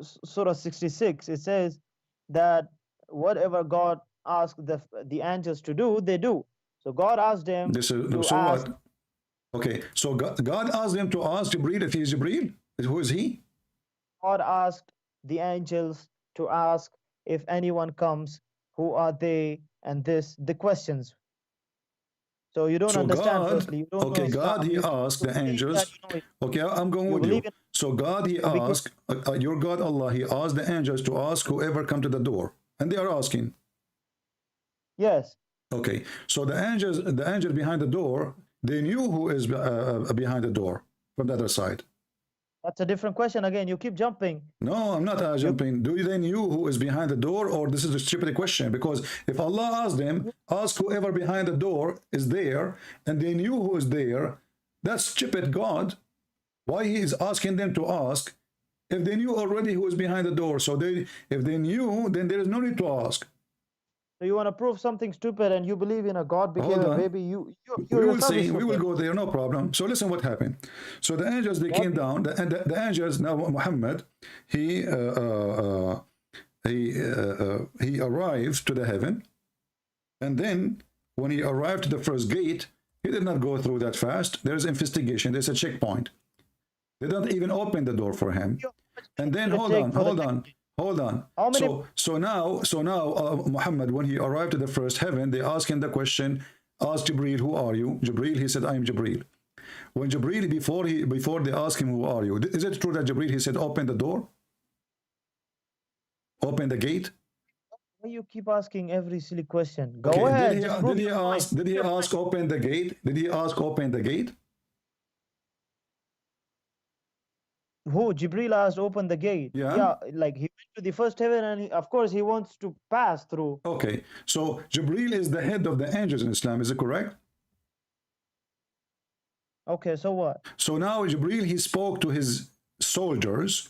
Surah 66. It says that whatever God asked the angels to do, they do. So God asked them what? Okay, so God asked them to ask Jibril if he is Jibril. Who is he? God asked the angels to ask if anyone comes, who are they, and the questions. So you don't understand. Firstly, you don't know God, Islam. he asked the angels. Okay, I'm going with you. So God, he asked, your God Allah, he asked the angels to ask whoever come to the door, and they are asking. Yes. Okay, so the angel behind the door, they knew who is behind the door from the other side. That's a different question again. You keep jumping. No, I'm not jumping. Do they knew who is behind the door, or this is a stupid question? Because if Allah asked them, ask whoever behind the door is there, and they knew who is there, that's stupid God. Why he is asking them to ask if they knew already who is behind the door? So if they knew, then there is no need to ask. So you want to prove something stupid, and you believe in a God became a baby. We will see. We will go there. No problem. So listen, what happened. So the angels, they came down. The angels, now Muhammad, he arrived to the heaven, and then when he arrived to the first gate, he did not go through that fast. There's investigation. There's a checkpoint. They don't even open the door for him. And then hold on. So now Muhammad, when he arrived to the first heaven, they asked him the question, ask Jibril, who are you? Jibril, he said, I am Jibril. When Jibril, before they asked him, who are you? Is it true that Jibril, he said, open the door? Open the gate? Why you keep asking every silly question? Go ahead. Did he ask open the gate? Did he ask open the gate? Who? Jibril asked open the gate. Yeah, like he went to the first heaven, and of course he wants to pass through. Okay, so Jibril is the head of the angels in Islam, is it correct? Okay, so what? So now Jibril, he spoke to his soldiers,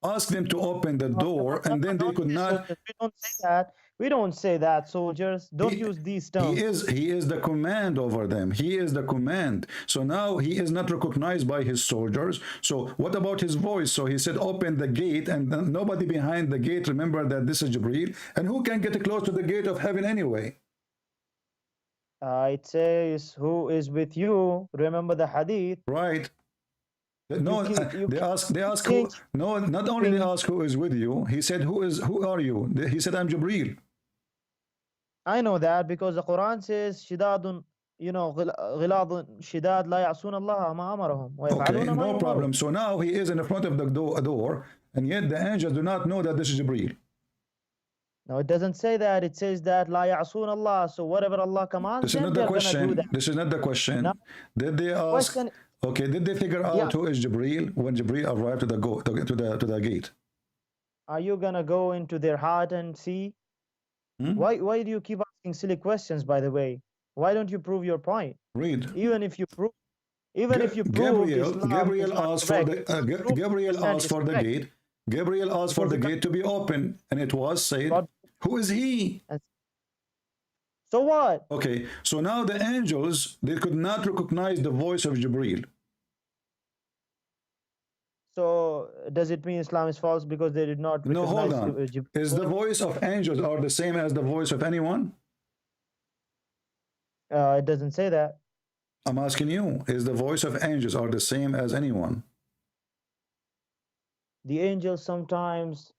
asked them to open the door, and then they could not. We don't say that. We don't say that, soldiers. Don't use these terms. He is the command over them. He is the command. So now he is not recognized by his soldiers. So what about his voice? So he said, open the gate, and then nobody behind the gate remember that this is Jibril. And who can get close to the gate of heaven anyway? It says, who is with you? Remember the hadith. Right. No, they ask who. No, not only they ask who is with you. He said, who are you? He said, I'm Jibril. I know that because the Quran says, shidadun, ghiladun shidad la ya'sun Allah ma amarahum wa yaf'aluna ma no problem. So now he is in the front of the door, and yet the angels do not know that this is Jibril. No, it doesn't say that. It says that la ya'sun Allah. So whatever Allah commands, this is not the question. This is not the question. No. Did they ask? Okay, did they figure out who is Jibril when Jibril arrived to the gate? Are you gonna go into their heart and see? Why do you keep asking silly questions, by the way? Why don't you prove your point? Read. Even if you prove Gabriel asked for the gate. Gabriel asked for the gate to be open, and it was said, who is he? So what? Okay, so now the angels, they could not recognize the voice of Jibreel. So does it mean Islam is false because they did not No, recognize hold on. Is the voice of angels are the same as the voice of anyone? It doesn't say that. I'm asking you, is the voice of angels are the same as anyone? The angels sometimes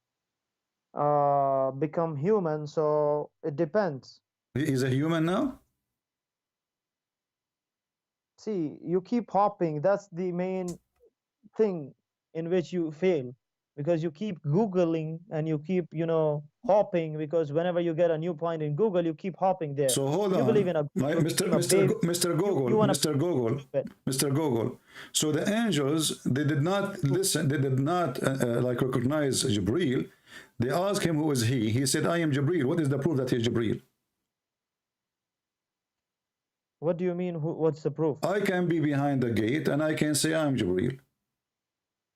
become human, so it depends. He is a human now? See, you keep hopping. That's the main thing in which you fail, because you keep Googling and you keep, hopping, because whenever you get a new point in Google, you keep hopping there. So hold You on, believe in a Mr. Google, you Mr. Google. So the angels, they did not listen, they did not like recognize Jibreel. They asked him who is he. He said, I am Jibreel. What is the proof that he is Jibreel? What do you mean? What's the proof? I can be behind the gate and I can say I'm Jibreel.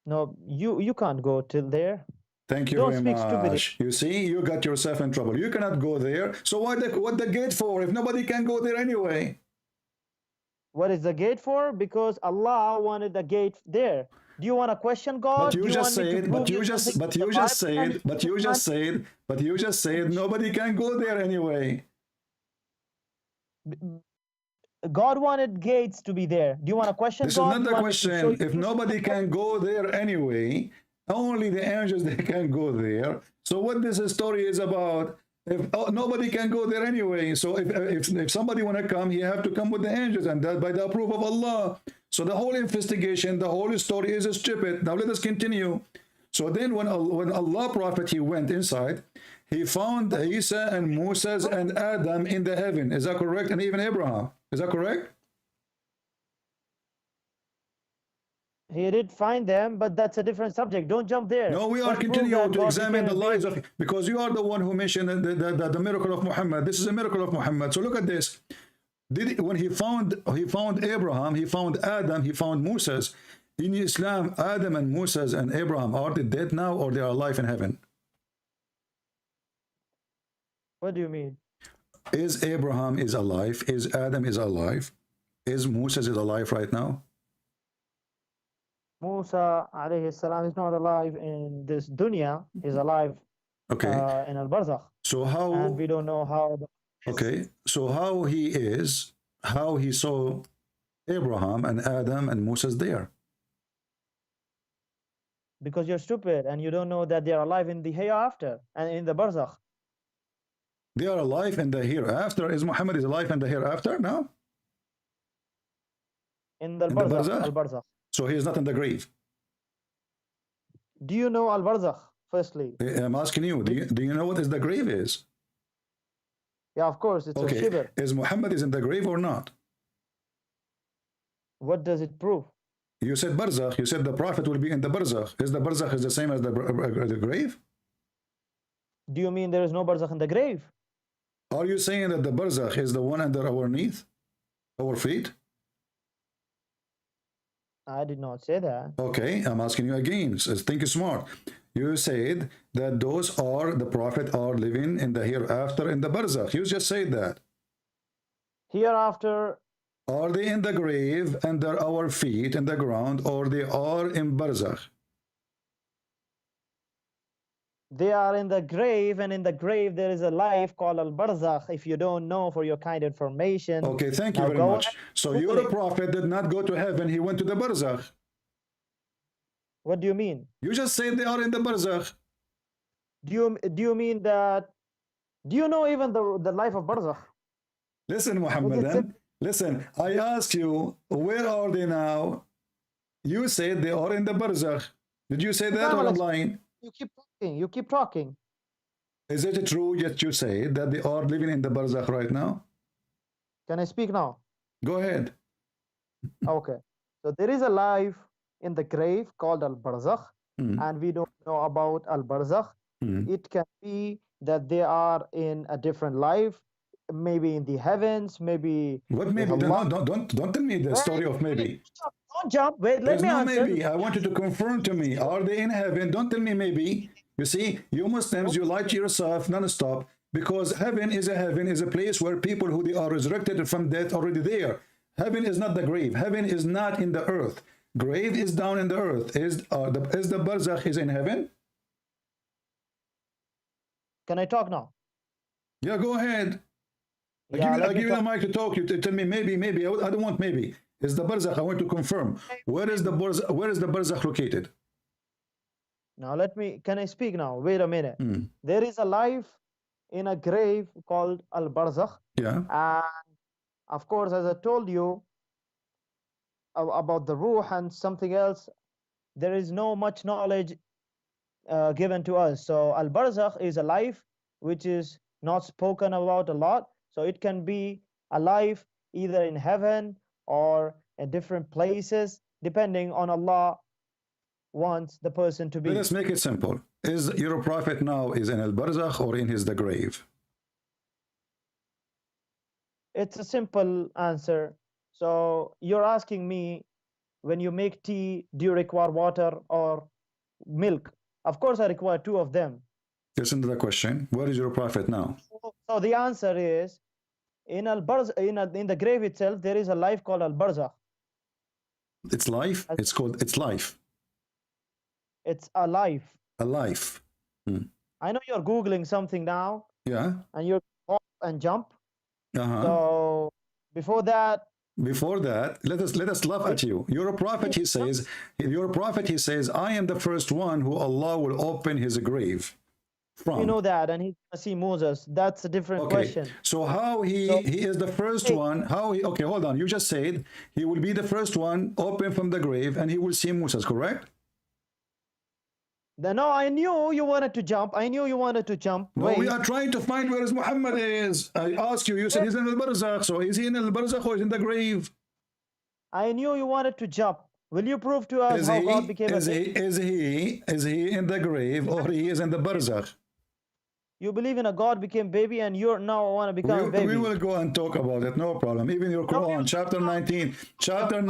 No, you can't go till there. Thank you very much. You see, you got yourself in trouble. You cannot go there. So what the gate for if nobody can go there anyway? What is the gate for? Because Allah wanted the gate there. Do you want to question God? But you just said nobody can go there anyway. God wanted gates to be there. Do you want to question this God? This is not the question. If nobody can go there anyway, only the angels they can go there. So what this story is about? If nobody can go there anyway, so if somebody want to come, he have to come with the angels, and that by the approval of Allah. So the whole investigation, the whole story is stupid. Now let us continue. So then when Allah Prophet, he went inside, he found Isa and Moses and Adam in the heaven. Is that correct? And even Abraham. Is that correct? He did find them, but that's a different subject. Don't jump there. No, we are continuing to examine the lives of, because you are the one who mentioned the miracle of Muhammad. This is a miracle of Muhammad. So look at this. When he found Abraham, he found Adam, he found Moses. In Islam, Adam and Moses and Abraham, are they dead now or they are alive in heaven? What do you mean? Is Abraham is alive? Is Adam is alive? Is Moses is alive right now? Musa alayhi salam is not alive in this dunya. He's alive in al-barzakh. So how? And we don't know how. Okay, so how he saw Abraham and Adam and Moses there? Because you're stupid and you don't know that they're alive in the hereafter and in the barzakh. They are alive in the hereafter. Is Muhammad is alive in the hereafter now? In the barzakh. Al-barzakh. So he is not in the grave. Do you know al-barzakh? Firstly, I'm asking you. Do you know what is the grave is? Yeah, of course. It's a shibr. Is Muhammad is in the grave or not? What does it prove? You said barzakh. You said the prophet will be in the barzakh. Is the barzakh is the same as the grave? Do you mean there is no barzakh in the grave? Are you saying that the barzakh is the one under our feet? I did not say that. Okay, I'm asking you again. So think smart. You said that those are the prophet are living in the hereafter in the barzakh. You just said that. Hereafter. Are they in the grave under our feet in the ground, or they are in barzakh? They are in the grave, and in the grave there is a life called al-barzakh. If you don't know, for your kind information. Okay, thank you very much. So your prophet did not go to heaven, he went to the barzakh. What do you mean? You just said they are in the barzakh. Do you mean that? Do you know even the life of barzakh? Listen, Muhammadan. Listen, I asked you, where are they now? You said they are in the barzakh. Did you say that or I'm lying? You keep talking. You keep talking. Is it true that you say that they are living in the barzakh right now? Can I speak now? Go ahead. Okay. So there is a life in the grave called al-barzakh, and we don't know about al-barzakh. It can be that they are in a different life, maybe in the heavens, maybe. What maybe? Don't tell me the story of maybe. Don't jump. Wait, let me answer. Maybe. I want you to confirm to me. Are they in heaven? Don't tell me maybe. You see, you Muslims, you lie to yourself non-stop. Because heaven is a place where people who they are resurrected from death already there. Heaven is not the grave. Heaven is not in the earth. Grave is down in the earth. Is the barzakh is in heaven? Can I talk now? Yeah, go ahead. Yeah, I give you the mic to talk. You tell me maybe. I don't want maybe. Is the barzakh? I want to confirm. Where is the barzakh located? Now can I speak now? Wait a minute. There is a life in a grave called al-barzakh. Yeah. And of course, as I told you about the ruh and something else, there is no much knowledge given to us. So al-barzakh is a life which is not spoken about a lot. So it can be a life either in heaven or in different places, depending on Allah wants the person to be. Let's make it simple. Is your prophet now is in al-barzakh or in the grave? It's a simple answer. So you're asking me, when you make tea, do you require water or milk? Of course, I require two of them. Listen to the question. Where is your prophet now? So the answer is, in the grave itself, there is a life called al-barzakh. It's life. It's called. It's life. It's a life. A life. I know you're Googling something now. Yeah. And you're hop and jump. Uh-huh. So before that, let us laugh at you. You're a prophet, he says. You're a prophet, he says, I am the first one who Allah will open his grave from. You know that, and he's gonna see Moses. That's a different question. So how he is the first one, how he, okay, hold on. You just said he will be the first one open from the grave and he will see Moses, correct? No, I knew you wanted to jump. No, Wait. we are trying to find where Muhammad is. I asked you, you said he's in al-barzakh. So is he in al-barzakh or is he in the grave? I knew you wanted to jump. Will you prove to us how God became a baby? Is he in the grave or he is in the barzakh? You believe in a God became baby and you now want to become a baby. We will go and talk about it, no problem. Even your Quran, chapter 19, chapter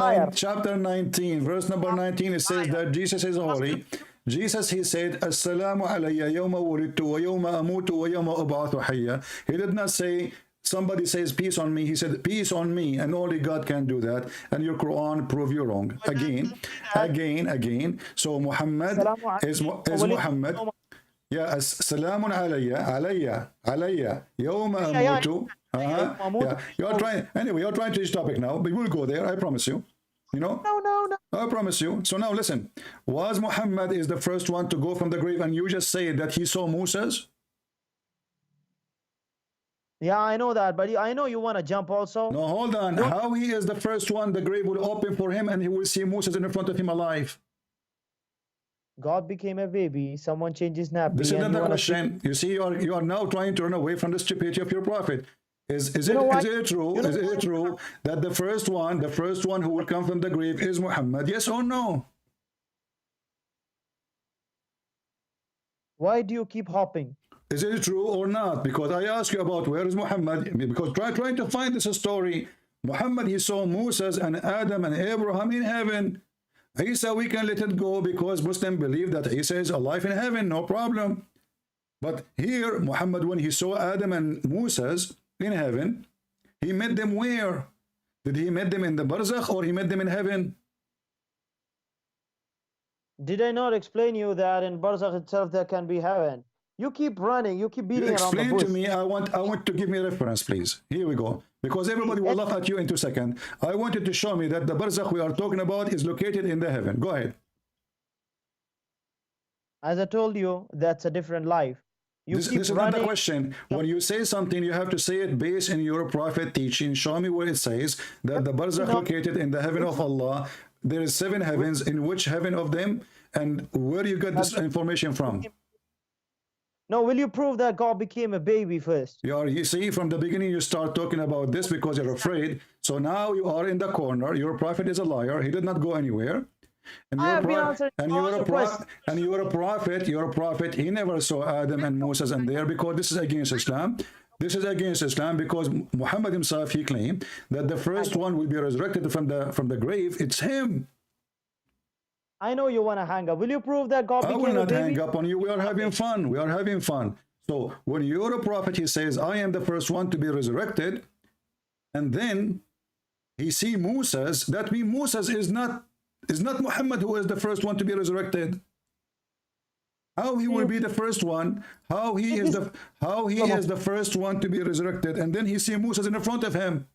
19, verse number 19, it says that Jesus is holy. Jesus, he said, Assalamu alayya yawma wulidtu wa yawma amutu wa yawma ub'athu hayya. He did not say, somebody says peace on me. He said peace on me, and only God can do that. And your Quran prove you wrong. Again. So Muhammad is Muhammad. Yeah, Assalamu alayya yawma amutu. Yeah, you're trying to this topic now, but we'll go there, I promise you. You know? No. I promise you. So now listen, was Muhammad is the first one to go from the grave, and you just say that he saw Moses? Yeah, I know that, but I know you want to jump also. No, hold on. How he is the first one, the grave will open for him and he will see Moses in front of him alive? God became a baby, someone changed his nappy. This is not the question. You see, you are now trying to run away from the stupidity of your prophet. Is it true that the first one who will come from the grave is Muhammad? Yes or no? Why do you keep hopping? Is it true or not? Because I ask you about where is Muhammad, because trying to find this story. Muhammad, he saw Moses and Adam and Abraham in heaven. Isa, we can let it go because Muslims believe that Isa is alive in heaven, no problem. But here, Muhammad, when he saw Adam and Moses in heaven, he met them where? Did he met them in the barzakh or he met them in heaven? Did I not explain you that in barzakh itself there can be heaven? You keep running, you keep beating around the bush. Explain to me, I want to give me a reference, please. Here we go. Because everybody will laugh at you in 2 seconds. I wanted to show me that the barzakh we are talking about is located in the heaven. Go ahead. As I told you, that's a different life. This is not the question. When you say something, you have to say it based in your prophet teaching. Show me where it says that the barzakh located in the heaven of Allah. There is 7 heavens. In which heaven of them? And where you get this information from? No, will you prove that God became a baby first? You see, from the beginning you start talking about this because you're afraid. So now you are in the corner. Your prophet is a liar. He did not go anywhere. And you're a prophet. He never saw Adam and Moses in there because this is against Islam. This is against Islam because Muhammad himself, he claimed that the first one will be resurrected from the grave. It's him. I know you want to hang up. Will you prove that God became a baby? I will not hang up on you. We are having fun. So when you're a prophet, he says, I am the first one to be resurrected. And then he see Moses. That means Moses is not Muhammad who is the first one to be resurrected. How he will be the first one? How he is the first one to be resurrected? And then he see Moses in front of him.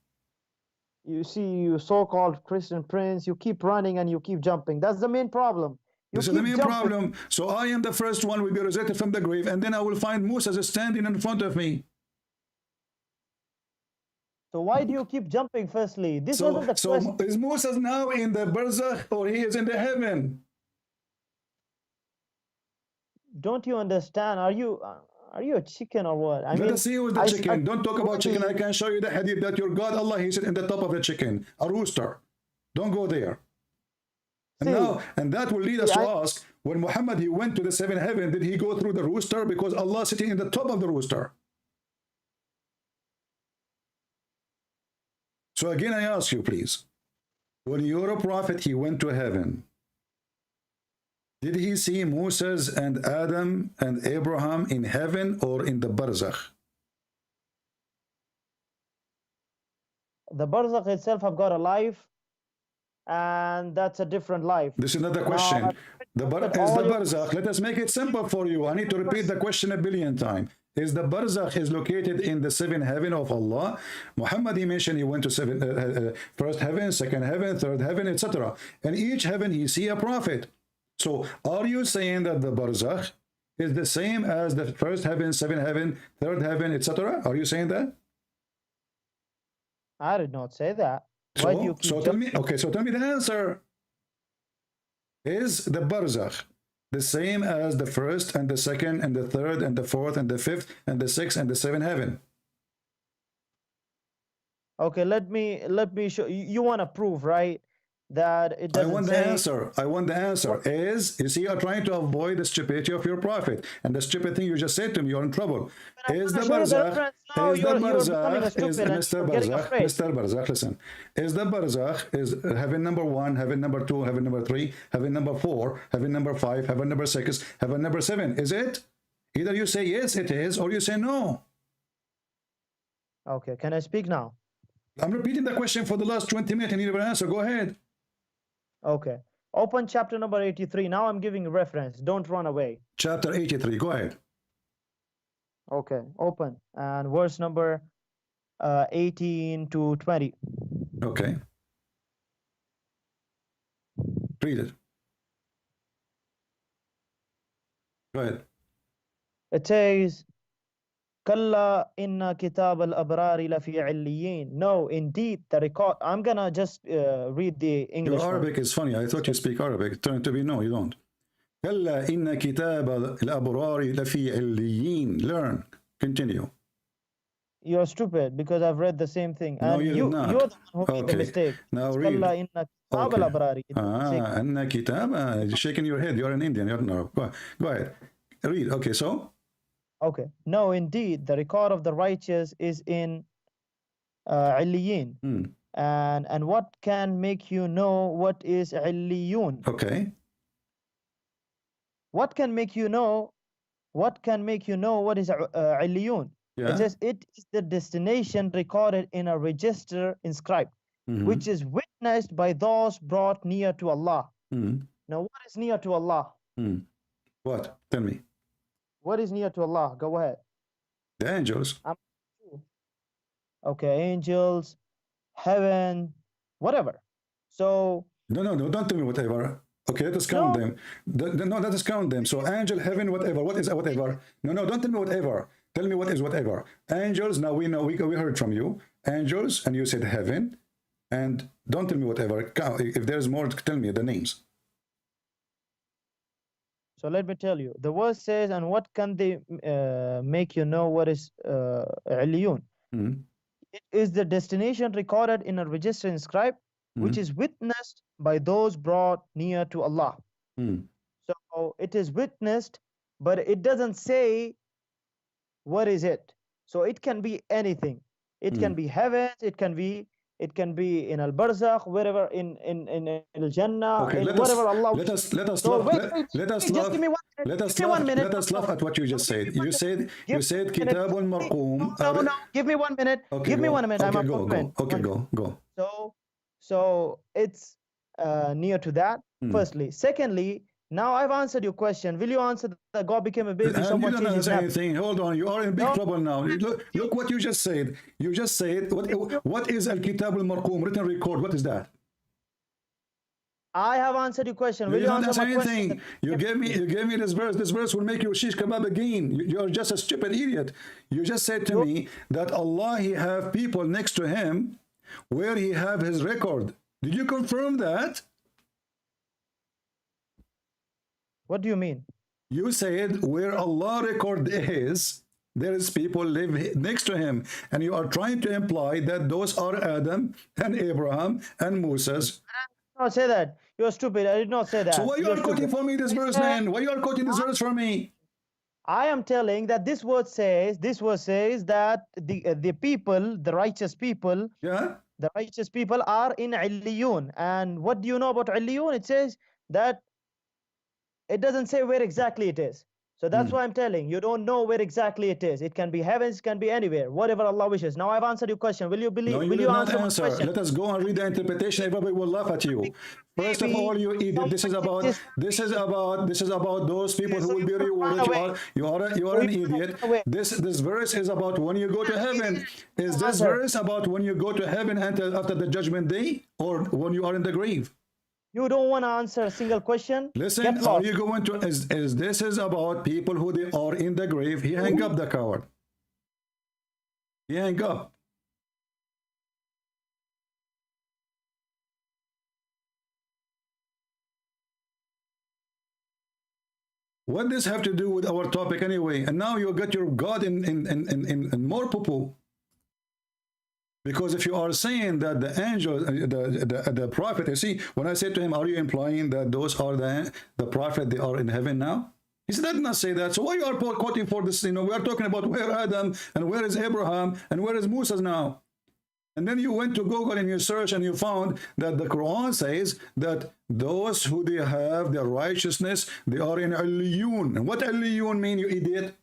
You see, you so-called Christian prince, you keep running and you keep jumping. That's the main problem. This is the main problem. So I am the first one will be resurrected from the grave, and then I will find Moses standing in front of me. So why do you keep jumping firstly? This wasn't the question. So is Moses now in the barzakh or he is in the heaven? Don't you understand? Are you a chicken or what? Let us see who is the chicken. Don't talk about chicken. I can show you the hadith that your God Allah, he sits in the top of a chicken, a rooster. Don't go there. And that will lead us to ask, when Muhammad he went to the seventh heaven, did he go through the rooster? Because Allah sitting in the top of the rooster. So again, I ask you, please, when you're a prophet, he went to heaven. Did he see Moses and Adam and Abraham in heaven or in the barzakh? The barzakh itself have got a life, and that's a different life. This is not the question. Is the barzakh, let us make it simple for you. I need to repeat the question a billion times. Is the barzakh is located in the seventh heaven of Allah? Muhammad, he mentioned he went to first heaven, second heaven, third heaven, etc. And each heaven he see a prophet. So are you saying that the barzakh is the same as the first heaven, seventh heaven, third heaven, etc.? Are you saying that? I did not say that. Why do you keep tell me, okay, so tell me the answer. Is the barzakh the same as the first and the second and the third and the fourth and the fifth and the sixth and the seventh heaven? Okay, let me show you. You want to prove, right, that it doesn't I want the answer. Is, you see, you're trying to avoid the stupidity of your prophet. And the stupid thing you just said to me, you're in trouble. Is the barzakh, Mr. Barzakh, listen. Is the barzakh, is heaven number 1, heaven number 2, heaven number 3, heaven number 4, heaven number 5, heaven number 6, heaven number 7? Is it? Either you say yes, it is, or you say no. Okay, can I speak now? I'm repeating the question for the last 20 minutes and you never answer. Go ahead. Okay. Open chapter number 83. Now I'm giving a reference. Don't run away. Chapter 83. Go ahead. Okay. Open. And verse number 18 to 20. Okay. Read it. Go ahead. It says, Kalla inna kitab al-abrari lafi illiyin. No, indeed, the record. I'm gonna just read the English. Your Arabic is funny. I thought you speak Arabic. It turned to be no, you don't. Kalla inna kitab al-abrari lafi illiyin. Learn. Continue. You're stupid because I've read the same thing. No, and you're not. You're the one who made the mistake. Now read. Kalla inna kitab al-abrari. Anna kitab. Shaking your head. You're an Indian. You're no. Go ahead. Read. Okay, so. Okay. No, indeed, the record of the righteous is in Illiyin. And what can make you know what is Illiyun? Okay. What can make you know? What can make you know what is Illiyun? Yeah. It says it is the destination recorded in a register inscribed, which is witnessed by those brought near to Allah. Now, what is near to Allah? What? Tell me. What is near to Allah? Go ahead. The angels. Okay, angels, heaven, whatever. So no, don't tell me whatever. Okay, let us count them. No, let us count them. So angel, heaven, whatever. What is whatever? No, don't tell me whatever. Tell me what is whatever. Angels. Now we know. We heard from you. Angels, and you said heaven, and don't tell me whatever. If there's more, tell me the names. So let me tell you. The verse says, and what can they make you know what is Illiyun? It is the destination recorded in a register inscribed, which is witnessed by those brought near to Allah. So it is witnessed, but it doesn't say what is it. So it can be anything. It can be heavens, it can be it can be in al-barzakh, wherever, in al-jannah, Okay, in let us whatever Allah let wishes. us let us So laugh. wait, Let us just give laugh. me 1 minute. Let us Give me 1 laugh. minute. Let us laugh at what you just said. You said Give me 1 minute. kitabun marqum. No. Give me 1 minute. Okay, Give me go. 1 minute. I'm Okay, a go. comment. Okay, go. So it's near to that. Firstly, secondly, now I've answered your question. Will you answer that God became a baby? And you Someone don't changed his answer name. anything. Hold on, you are in big No. trouble now. Look what you just said. You just said what is al-kitab al-marqum, written record? What is that? I have answered your question. Will You you don't answer answer my anything. question? You gave me this verse. This verse will make you shish kebab again. You're just a stupid idiot. You just said to me that Allah, he have people next to him where he have his record. Did you confirm that? What do you mean? You said where Allah record is, there is people live next to him, and you are trying to imply that those are Adam and Abraham and Moses. I did not say that. You're stupid. I did not say that. So why you are quoting for me this verse, man? Why you are quoting this verse for me? I am telling that this verse says that the people, the righteous people, Yeah. the righteous people are in Illiyun. And what do you know about Illiyun? It says that it doesn't say where exactly it is. So that's why I'm telling you don't know where exactly it is. It can be heavens, it can be anywhere, whatever Allah wishes. Now I've answered your question. Will you believe? No, you will did you not answer answer. my question? Let us go and read the interpretation. Everybody will laugh at you. First of all, you idiot. This is about those people who will be rewarded. You are an idiot. This verse is about when you go to heaven. Is this verse about when you go to heaven after the judgment day, or when you are in the grave? You don't want to answer a single question? Listen, are you going to, is this is about people who they are in the grave? He hang up, the coward. He hang up. What does have to do with our topic anyway? And now you got your God in more poo-poo. Because if you are saying that the angel, the prophet, you see, when I said to him, are you implying that those are the prophet, they are in heaven now? He said, I did not say that. So why you are quoting for this? You know, we are talking about where Adam and where is Abraham and where is Moses now? And then you went to Google and you search and you found that the Quran says that those who they have their righteousness, they are in Illiyun. And what Illiyun mean, you idiot?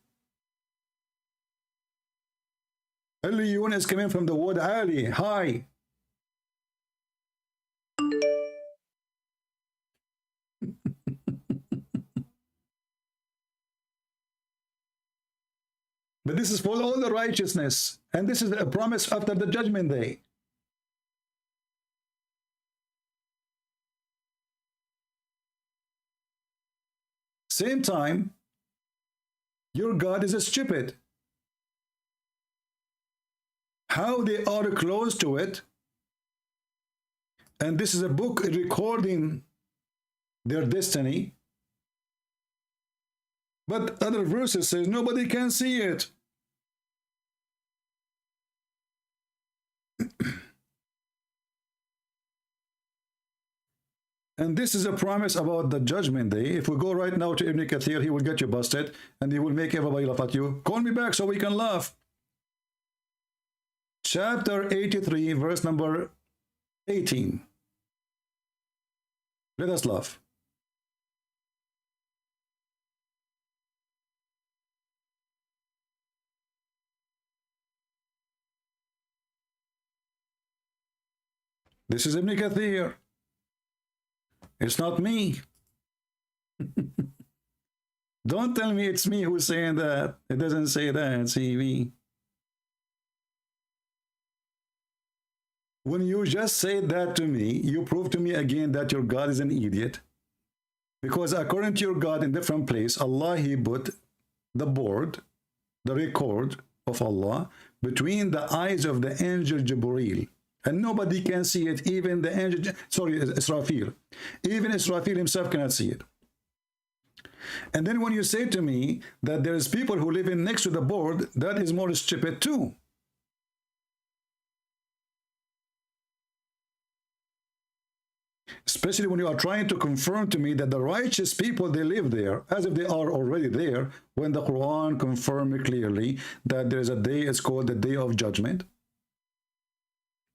Illiyun is coming from the word Ali, high. But this is for all the righteousness, and this is a promise after the judgment day. Same time, your God is a stupid. How they are close to it, and this is a book recording their destiny, but other verses says nobody can see it. And this is a promise about the judgment day. If we go right now to Ibn Kathir, he will get you busted and he will make everybody laugh at you. Call me back so we can laugh. Chapter 83, verse number 18. Let us laugh. This is Ibn Kathir. It's not me. Don't tell me it's me who's saying that. It doesn't say that, it's me. When you just said that to me, you prove to me again that your God is an idiot. Because according to your God in different place, Allah, he put the board, the record of Allah, between the eyes of the angel Jibreel. And nobody can see it, even the angel, sorry, Israfil. Even Israfil himself cannot see it. And then when you say to me that there is people who live in next to the board, that is more stupid too. Especially when you are trying to confirm to me that the righteous people, they live there, as if they are already there, when the Quran confirmed clearly that there is a day, it's called the Day of Judgment.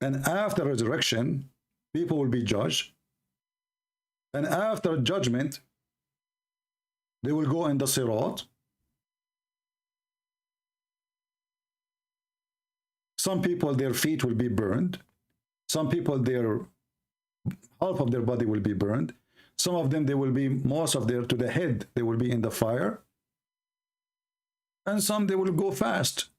And after resurrection, people will be judged. And after judgment, they will go in the Sirat. Some people, their feet will be burned. Some people, their half of their body will be burned. Some of them, they will be, most of their, to the head, they will be in the fire. And some, they will go fast.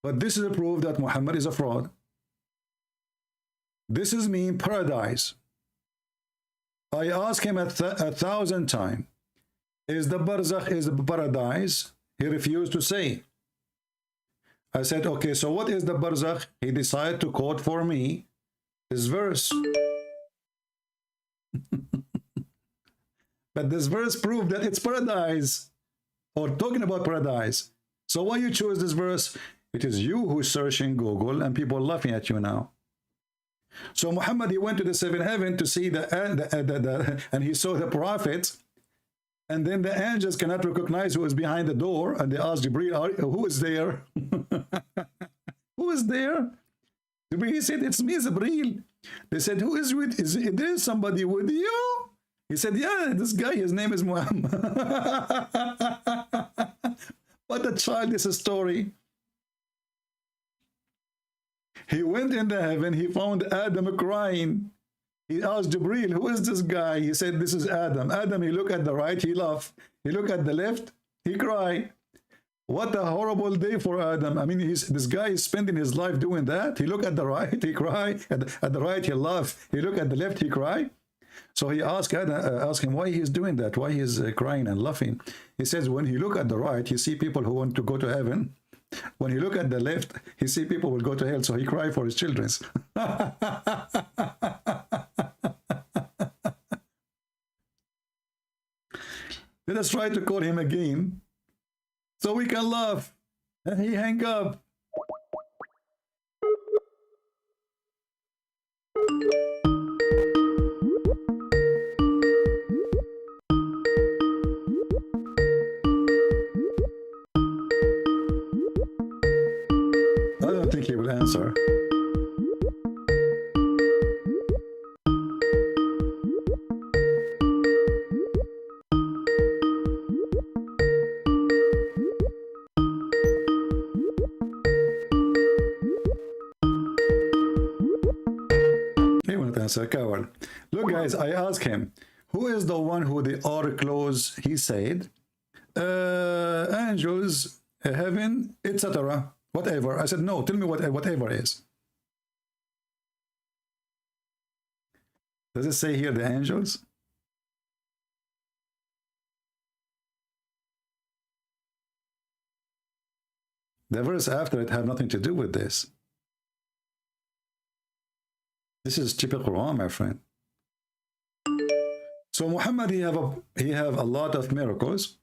But this is a proof that Muhammad is a fraud. This is mean paradise. I asked him 1,000 times, is the barzakh, is the paradise? He refused to say. I said, okay, so what is the barzakh? He decided to quote for me this verse. But this verse proved that it's paradise, or talking about paradise. So why you choose this verse? It is you who's searching Google and people are laughing at you now. So Muhammad, he went to the seventh heaven to see and he saw the prophet, and then the angels cannot recognize who is behind the door, and they asked Jibreel, who is there? Who is there? Jibreel said, it's me, Jibreel. They said, who is with, is there somebody with you? He said, yeah, this guy, his name is Muhammad. What a childish story. He went in the heaven, he found Adam crying. He asked Jibreel, who is this guy? He said, this is Adam. Adam, he looked at the right, he laughed. He looked at the left, he cried. What a horrible day for Adam. I mean, this guy is spending his life doing that. He looked at the right, he cried. At the right, he laughed. He looked at the left, he cried. So he asked him why he's doing that, why he's crying and laughing. He says, when he look at the right, he see people who want to go to heaven. When he look at the left, he see people will go to hell, so he cry for his children. Let us try to call him again, so we can laugh. And he hang up. I don't think he will answer. He won't answer, coward. Look, guys, I asked him, who is the one who the are close? He said, angels, heaven, etc. Whatever. I said, no, tell me what whatever is. Does it say here the angels? The verse after it have nothing to do with this. This is typical Quran, my friend. So Muhammad, he have a lot of miracles.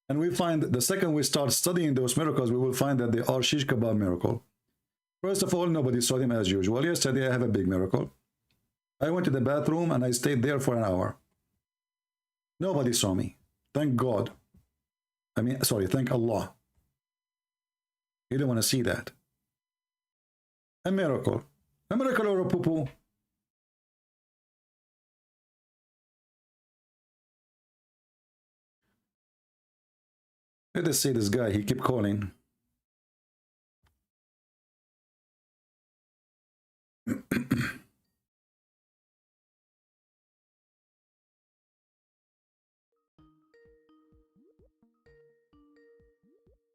And we find the second we start studying those miracles, we will find that they are shish kebab miracle. First of all, nobody saw him as usual. Yesterday, I have a big miracle. I went to the bathroom and I stayed there for an hour. Nobody saw me. Thank God. I mean, sorry, thank Allah. You don't want to see that. A miracle. A miracle or a poo-poo. Let us see this guy, he keep calling.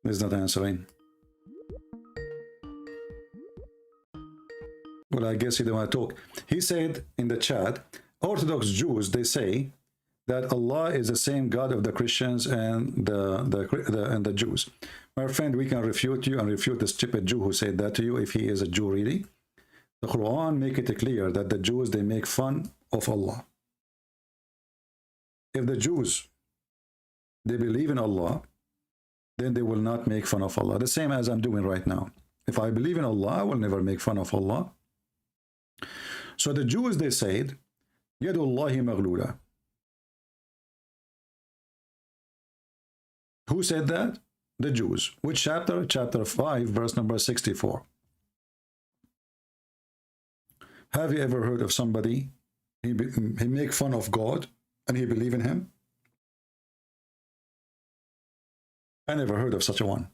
He's not answering. Well, I guess he don't want to talk. He said in the chat, Orthodox Jews, they say that Allah is the same God of the Christians and the Jews. My friend, we can refute you and refute the stupid Jew who said that to you if he is a Jew really. The Quran make it clear that the Jews, they make fun of Allah. If the Jews, they believe in Allah, then they will not make fun of Allah. The same as I'm doing right now. If I believe in Allah, I will never make fun of Allah. So the Jews, they said, Yadullahi maghlula. Who said that? the Jews. Which chapter? Chapter 5, verse number 64. Have you ever heard of somebody, he make fun of God and he believe in him? I never heard of such a one.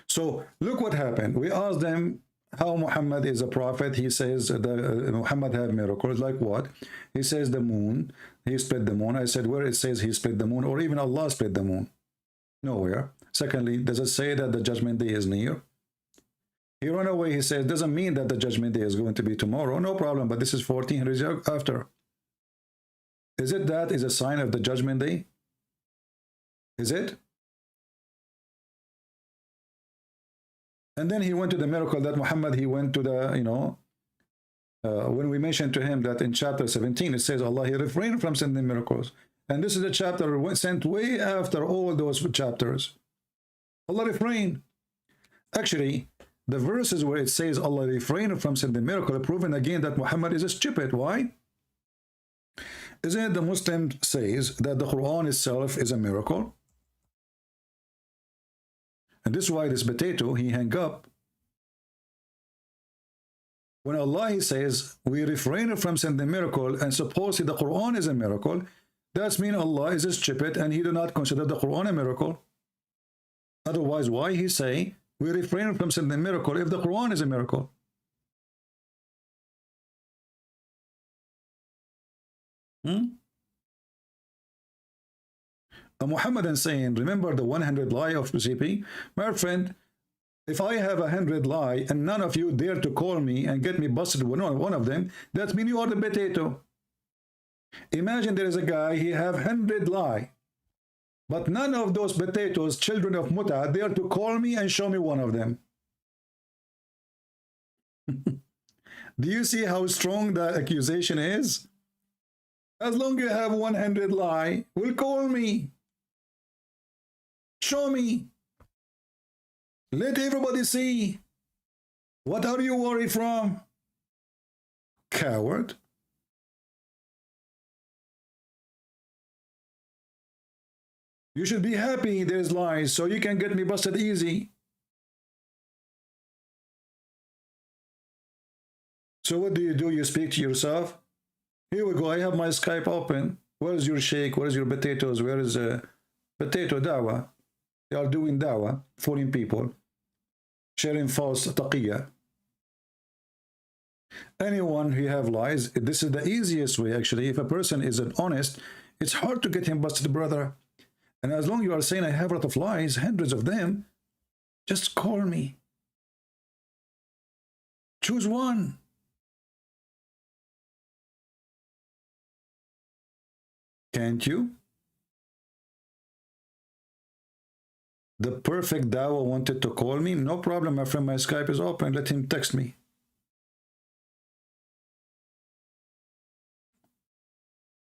So look what happened. We asked them how Muhammad is a prophet. He says Muhammad have miracles. Like what? He says the moon. He split the moon. I said, where it says he split the moon, or even Allah split the moon? Nowhere. Secondly, does it say that the judgment day is near? He ran away. He says, doesn't mean that the judgment day is going to be tomorrow. No problem, but this is 1400 years after. Is it that is a sign of the judgment day? Is it? And then he went to the miracle that Muhammad, he went to the, you know, when we mentioned to him that in chapter 17, it says Allah, he refrained from sending miracles. And this is a chapter sent way after all those chapters. Allah refrained. Actually, the verses where it says Allah refrained from sending miracle are proven again that Muhammad is stupid. Why? Isn't it the Muslim says that the Quran itself is a miracle? And this is why this potato, he hang up. When Allah, he says, we refrain from sending miracle, and supposedly the Quran is a miracle, that means Allah is stupid and he do not consider the Quran a miracle. Otherwise, why he say, we refrain from sending miracle if the Quran is a miracle? A Muhammadan saying, remember the 100 lie of CP? My friend, if I have 100 lie and none of you dare to call me and get me busted with one of them, that means you are the potato. Imagine there is a guy, he have 100 lie, but none of those potatoes, children of Muta, dare to call me and show me one of them. Do you see how strong the accusation is? As long as you have 100 lie, will call me. Show me. Let everybody see. What are you worried from? Coward. You should be happy there's lies so you can get me busted easy. So what do? You speak to yourself. Here we go. I have my Skype open. Where is your shake? Where is your potatoes? Where is potato dawah? They are doing dawah, fooling people, sharing false taqiyya. Anyone who have lies, this is the easiest way actually. If a person isn't honest, it's hard to get him busted, brother. And as long as you are saying I have a lot of lies, hundreds of them, just call me. Choose one. Can't you? The perfect dawah wanted to call me. No problem, my friend. My Skype is open. Let him text me.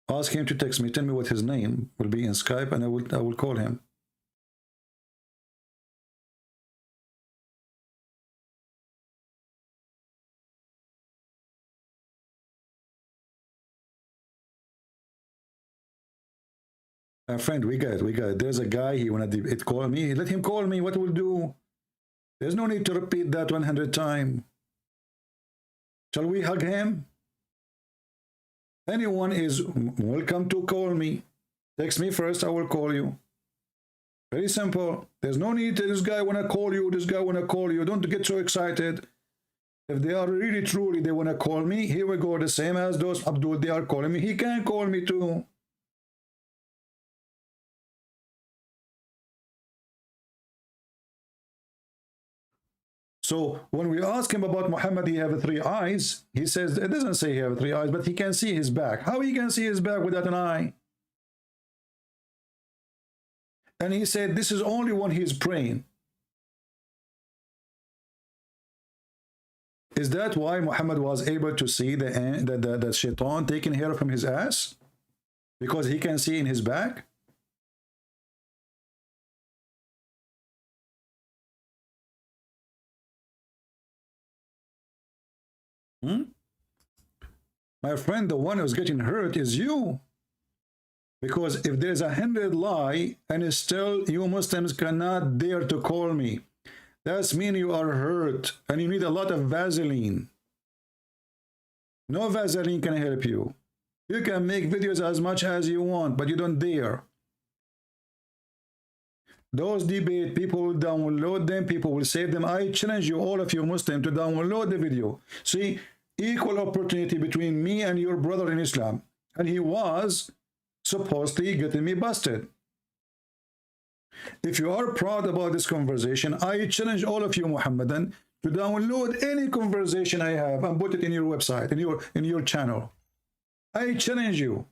Ask him to text me. Tell me what his name will be in Skype, and I will call him. My friend, we got it. There's a guy, he wanna call me. Let him call me. What will do? There's no need to repeat that 100 times. Shall we hug him? Anyone is welcome to call me. Text me first, I will call you. Very simple. There's no need to, this guy wanna call you, this guy wanna call you. Don't get so excited. If they are really truly they wanna call me, here we go. The same as those Abdul, they are calling me. He can call me too. So when we ask him about Muhammad, he have 3 eyes. He says, it doesn't say he have 3 eyes, but he can see his back. How he can see his back without an eye? And he said, this is only when he is praying. Is that why Muhammad was able to see the shaitan taking hair from his ass? Because he can see in his back? My friend, the one who's getting hurt is you. Because if there's 100 lie and still you Muslims cannot dare to call me, that's mean you are hurt and you need a lot of Vaseline. No Vaseline can help you. You can make videos as much as you want, but you don't dare. Those debate, people will download them, people will save them. I challenge you, all of you Muslims, to download the video. See, equal opportunity between me and your brother in Islam. And he was supposedly getting me busted. If you are proud about this conversation, I challenge all of you Muhammadan to download any conversation I have and put it in your website, in your channel. I challenge you.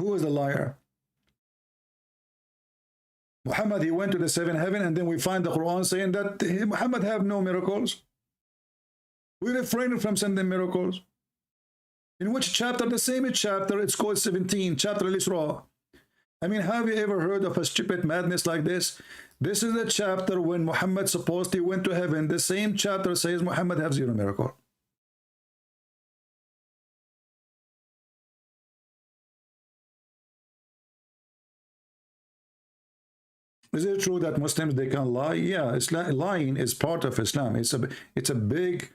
Who is the liar? Muhammad, he went to the seventh heaven, and then we find the Quran saying that Muhammad have no miracles. We refrain from sending miracles. In which chapter? The same chapter, it's called 17, chapter Al-Isra. I mean, have you ever heard of a stupid madness like this? This is the chapter when Muhammad supposedly went to heaven. The same chapter says Muhammad has zero miracle. Is it true that Muslims, they can lie? Yeah, lying is part of Islam. It's a big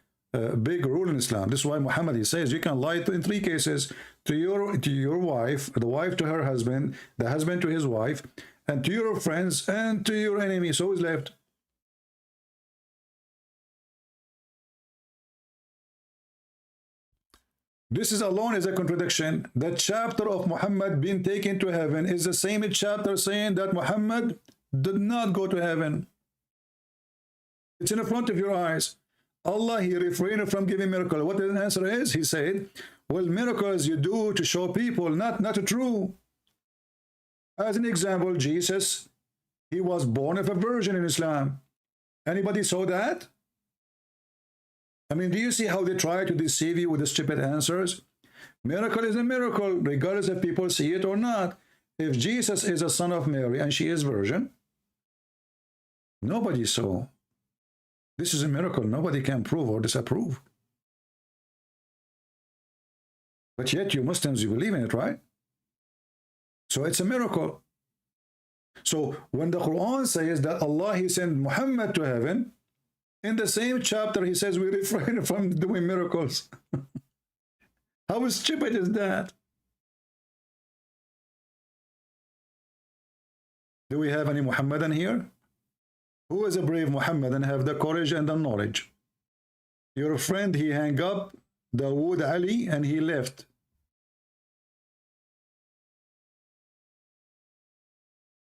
rule in Islam. This is why Muhammad, he says you can lie in 3 cases: to your wife, the wife to her husband, the husband to his wife, and to your friends and to your enemy. So who's left? This is alone is a contradiction. The chapter of Muhammad being taken to heaven is the same chapter saying that Muhammad did not go to heaven. It's in the front of your eyes. Allah, he refrained from giving miracle. What the answer is? He said, well, miracles you do to show people, not true. As an example, Jesus, he was born of a virgin in Islam. Anybody saw that? I mean, do you see how they try to deceive you with the stupid answers? Miracle is a miracle, regardless if people see it or not. If Jesus is a son of Mary and she is virgin, nobody saw. This is a miracle. Nobody can prove or disapprove. But yet you Muslims, you believe in it, right? So it's a miracle. So when the Quran says that Allah, he sent Muhammad to heaven, in the same chapter he says we refrain from doing miracles. How stupid is that? Do we have any Muhammadan here? Who is a brave Muhammadan, have the courage and the knowledge? Your friend, he hung up Dawood Ali and he left.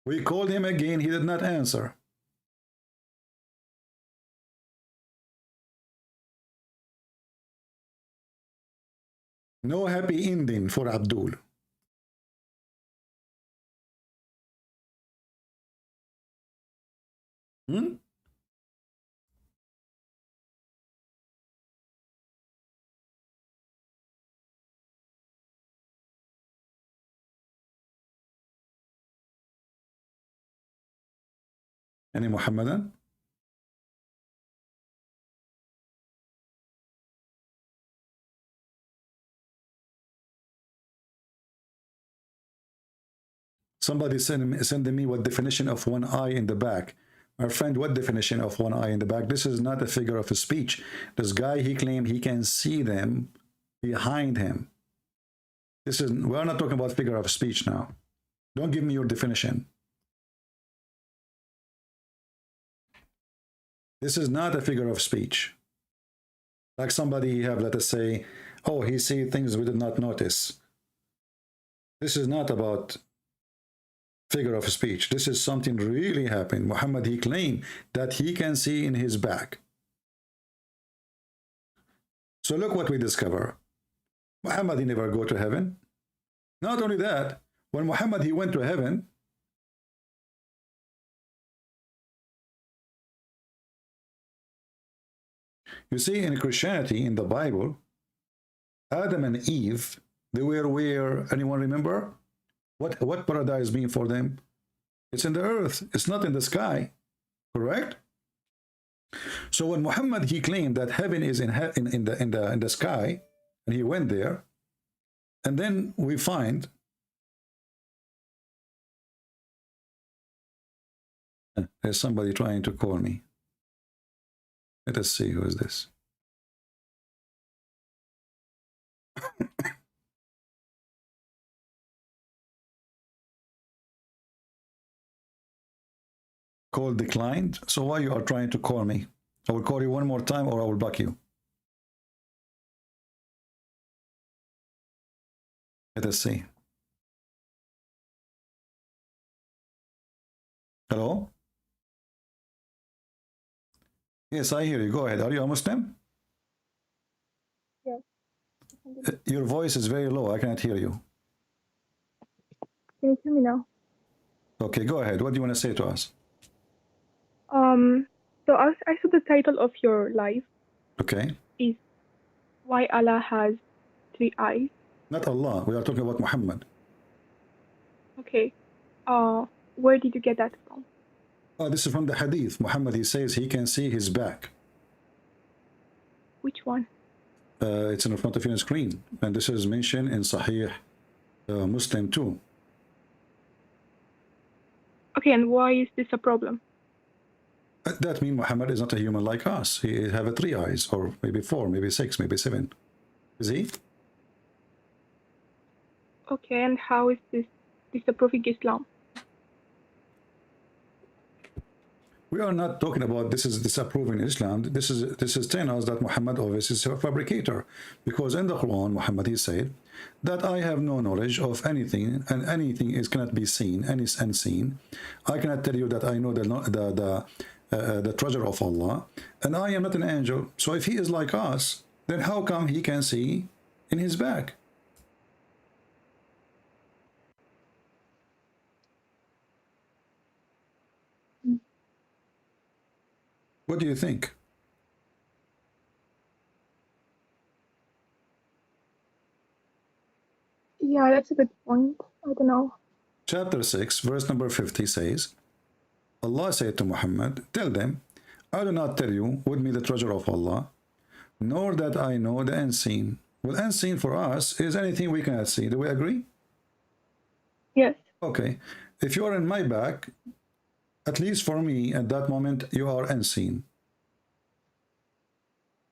We called him again, he did not answer. No happy ending for Abdul. Any Muhammadan? Somebody send me what definition of one eye in the back. My friend, what definition of one eye in the back? This is not a figure of speech. This guy, he claimed he can see them behind him. This is, we're not talking about figure of speech now. Don't give me your definition. This is not a figure of speech. Like somebody have, let us say, oh, he see things we did not notice. This is not about figure of speech. This is something really happened. Muhammad, he claimed that he can see in his back. So look what we discover. Muhammad, he never go to heaven. Not only that, when Muhammad, he went to heaven, you see, in Christianity, in the Bible, Adam and Eve, they were where, anyone remember? What paradise mean for them? It's in the earth. It's not in the sky. Correct? So when Muhammad, he claimed that heaven is in the sky, and he went there, and then we find there's somebody trying to call me. Let us see who is this. Call declined. So why you are trying to call me? I will call you one more time, or I will block you. Let us see. Hello? Yes, I hear you. Go ahead. Are you a Muslim? Yes. Your voice is very low. I cannot hear you. Can you hear me now? Okay, go ahead. What do you want to say to us? So I saw the title of your live Okay. is Why Allah Has 3 Eyes. Not Allah. We are talking about Muhammad. Okay. Where did you get that from? Oh, this is from the hadith. Muhammad, he says he can see his back. Which one? It's in front of you on the screen. And this is mentioned in Sahih Muslim too. Okay, and why is this a problem? That means Muhammad is not a human like us. He have 3 eyes, or maybe 4, maybe 6, maybe 7. Is he? Okay, and how is this disapproving Islam? We are not talking about this is disapproving Islam. This is telling us that Muhammad obviously is a fabricator, because in the Quran Muhammad, he said that I have no knowledge of anything, and anything cannot be seen and is unseen. I cannot tell you that I know the treasure of Allah, and I am not an angel. So if he is like us, then how come he can see in his back? What do you think? Yeah, that's a good point. I don't know. Chapter 6, verse number 50 says, Allah said to Muhammad, tell them, I do not tell you with me the treasure of Allah, nor that I know the unseen. Well, unseen for us is anything we cannot see. Do we agree? Yes. Okay. If you are in my back, at least for me, at that moment, you are unseen.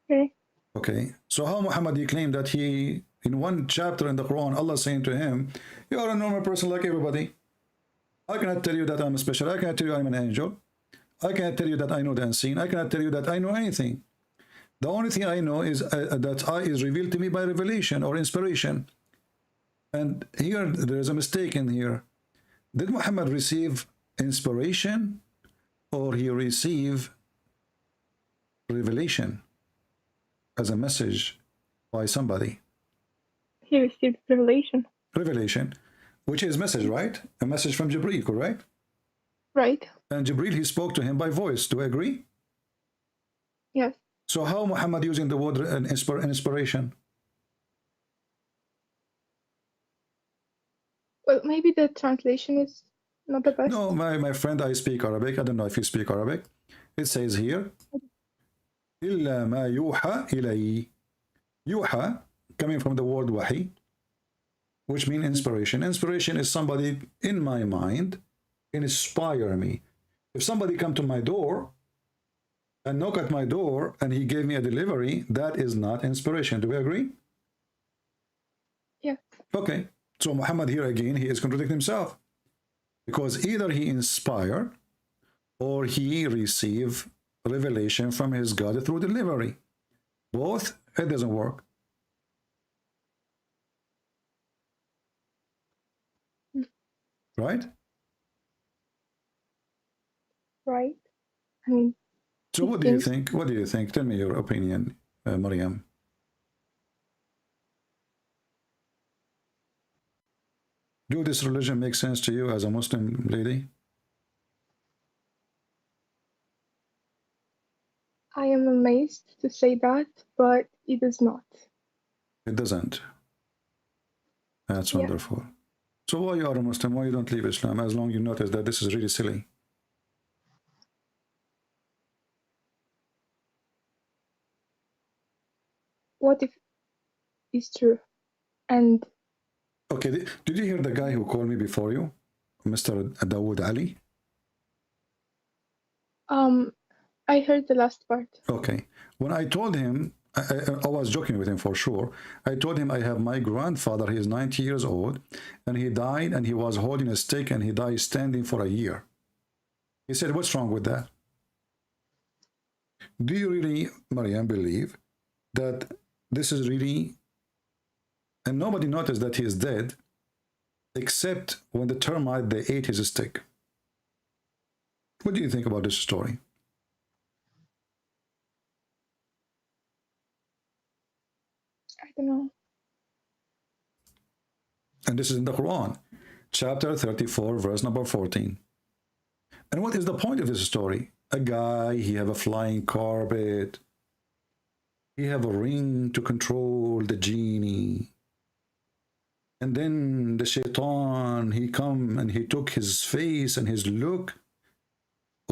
Okay. Okay. So how Muhammad, he claimed that he, in one chapter in the Quran, Allah saying to him, you are a normal person like everybody. I cannot tell you that I'm special. I cannot tell you I'm an angel. I cannot tell you that I know the unseen. I cannot tell you that I know anything. The only thing I know is that I is revealed to me by revelation or inspiration. And here there is a mistake in here. Did Muhammad receive inspiration, or he received revelation as a message by somebody? He received revelation. Revelation, which is message, right? A message from Jibreel, correct? Right. And Jibreel, he spoke to him by voice. Do you agree? Yes. So how Muhammad using the word inspiration? Well, maybe the translation is not the best. No, my friend, I speak Arabic. I don't know if you speak Arabic. It says here, إِلَّا مَا يُوحَى إِلَيْهِ. Yuha, coming from the word wahi, which means inspiration. Inspiration is somebody in my mind, inspire me. If somebody come to my door and knock at my door and he gave me a delivery, that is not inspiration. Do we agree? Yes. Okay. So Muhammad here again, he is contradicting himself, because either he inspired or he received revelation from his God through delivery. Both, it doesn't work. Right? Right. I mean, So what do you think? What do you think? Tell me your opinion, Maryam. Do this religion make sense to you as a Muslim lady? I am amazed to say that, but it does not. It doesn't. That's Yeah. wonderful. So why you are a Muslim? Why you don't leave Islam? As long as you notice that this is really silly. what if it's true? And Okay, did you hear the guy who called me before you, Mr. Dawood Ali? I heard the last part. Okay, when I told him, I was joking with him for sure. I told him I have my grandfather, he is 90 years old, and he died and he was holding a stick and he died standing for a year. He said, what's wrong with that? Do you really, Mariam, believe that this is really, and nobody noticed that he is dead, except when the termite, they ate his stick? What do you think about this story? I don't know. And this is in the Quran, chapter 34, verse number 14. And what is the point of this story? A guy, he have a flying carpet. He have a ring to control the genie. And then the shaitan, he come and he took his face and his look.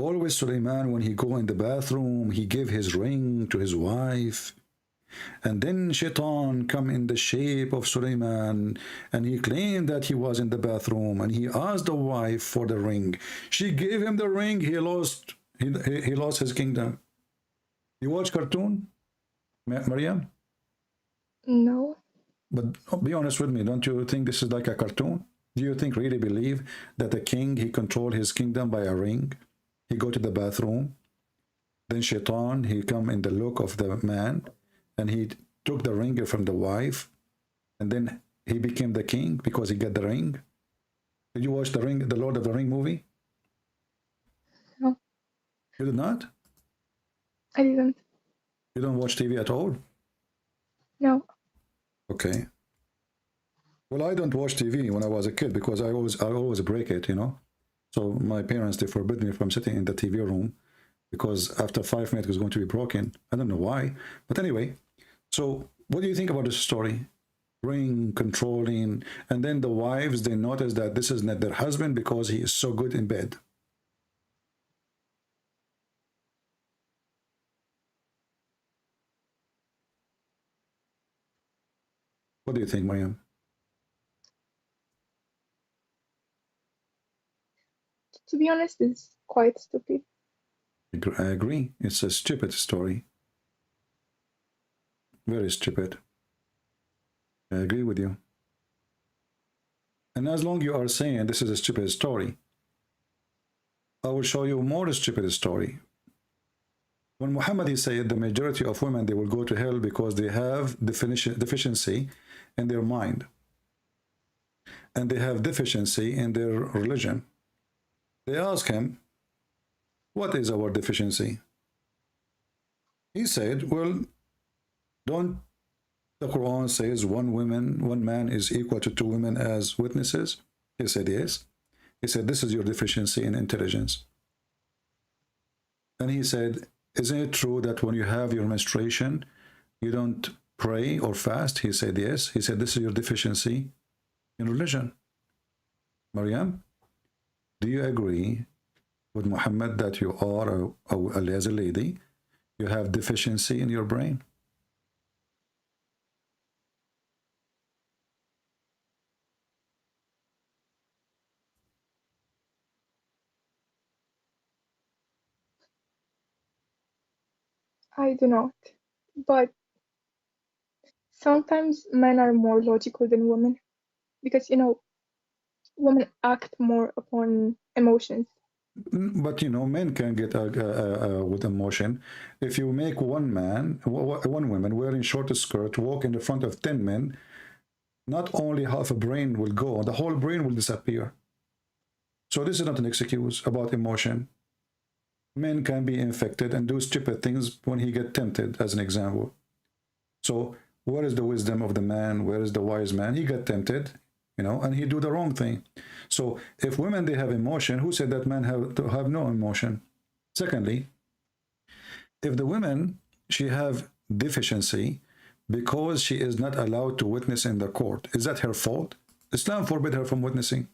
Always Suleiman, when he go in the bathroom, he gave his ring to his wife. And then shaitan come in the shape of Suleiman, and he claimed that he was in the bathroom, and he asked the wife for the ring. She gave him the ring. He lost his kingdom. You watch cartoon, Mariam? No. But be honest with me, don't you think this is like a cartoon? Do you think really believe that the king, he controlled his kingdom by a ring? He go to the bathroom, then shaitan, he come in the look of the man, and he took the ring from the wife, and then he became the king because he got the ring. Did you watch the Ring, the Lord of the Ring movie? No. You did not? I didn't. You don't watch TV at all? No. Okay. Well, I don't watch TV when I was a kid because I always break it, you know. So my parents, they forbid me from sitting in the TV room because after 5 minutes it's going to be broken. I don't know why. But anyway, so what do you think about this story? Ring, controlling, and then the wives, they notice that this is not their husband because he is so good in bed. What do you think, Mariam? To be honest, it's quite stupid. I agree. It's a stupid story. Very stupid. I agree with you. And as long you are saying this is a stupid story, I will show you more stupid story. When Muhammad, he said the majority of women, they will go to hell because they have deficiency in their mind. And they have deficiency in their religion. They ask him, what is our deficiency? He said, well, don't the Quran says one man is equal to 2 women as witnesses? He said, yes. He said, this is your deficiency in intelligence. And he said, isn't it true that when you have your menstruation, you don't pray or fast? He said, yes. He said, this is your deficiency in religion. Mariam, do you agree with Muhammad that you are, as a lady, you have deficiency in your brain? I do not. But sometimes men are more logical than women because, women act more upon emotions. But men can get with emotion. If you make one woman wearing short skirt walk in the front of 10 men, not only half a brain will go, the whole brain will disappear. So this is not an excuse about emotion. Men can be infected and do stupid things when he get tempted, as an example. So where is the wisdom of the man? Where is the wise man? He got tempted, and he do the wrong thing. So if women, they have emotion, who said that men have no emotion? Secondly, if the woman, she have deficiency because she is not allowed to witness in the court, is that her fault? Islam forbid her from witnessing.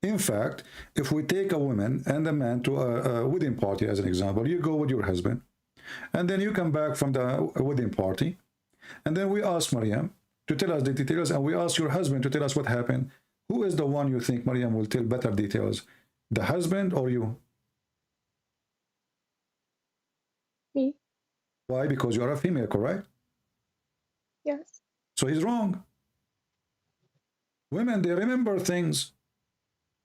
In fact, if we take a woman and a man to a wedding party, as an example, you go with your husband, and then you come back from the wedding party, And then we ask Maryam to tell us the details, and we ask your husband to tell us what happened. Who is the one you think Maryam will tell better details? The husband or you? Me. Why? Because you are a female, correct? Yes. So he's wrong. Women, they remember things.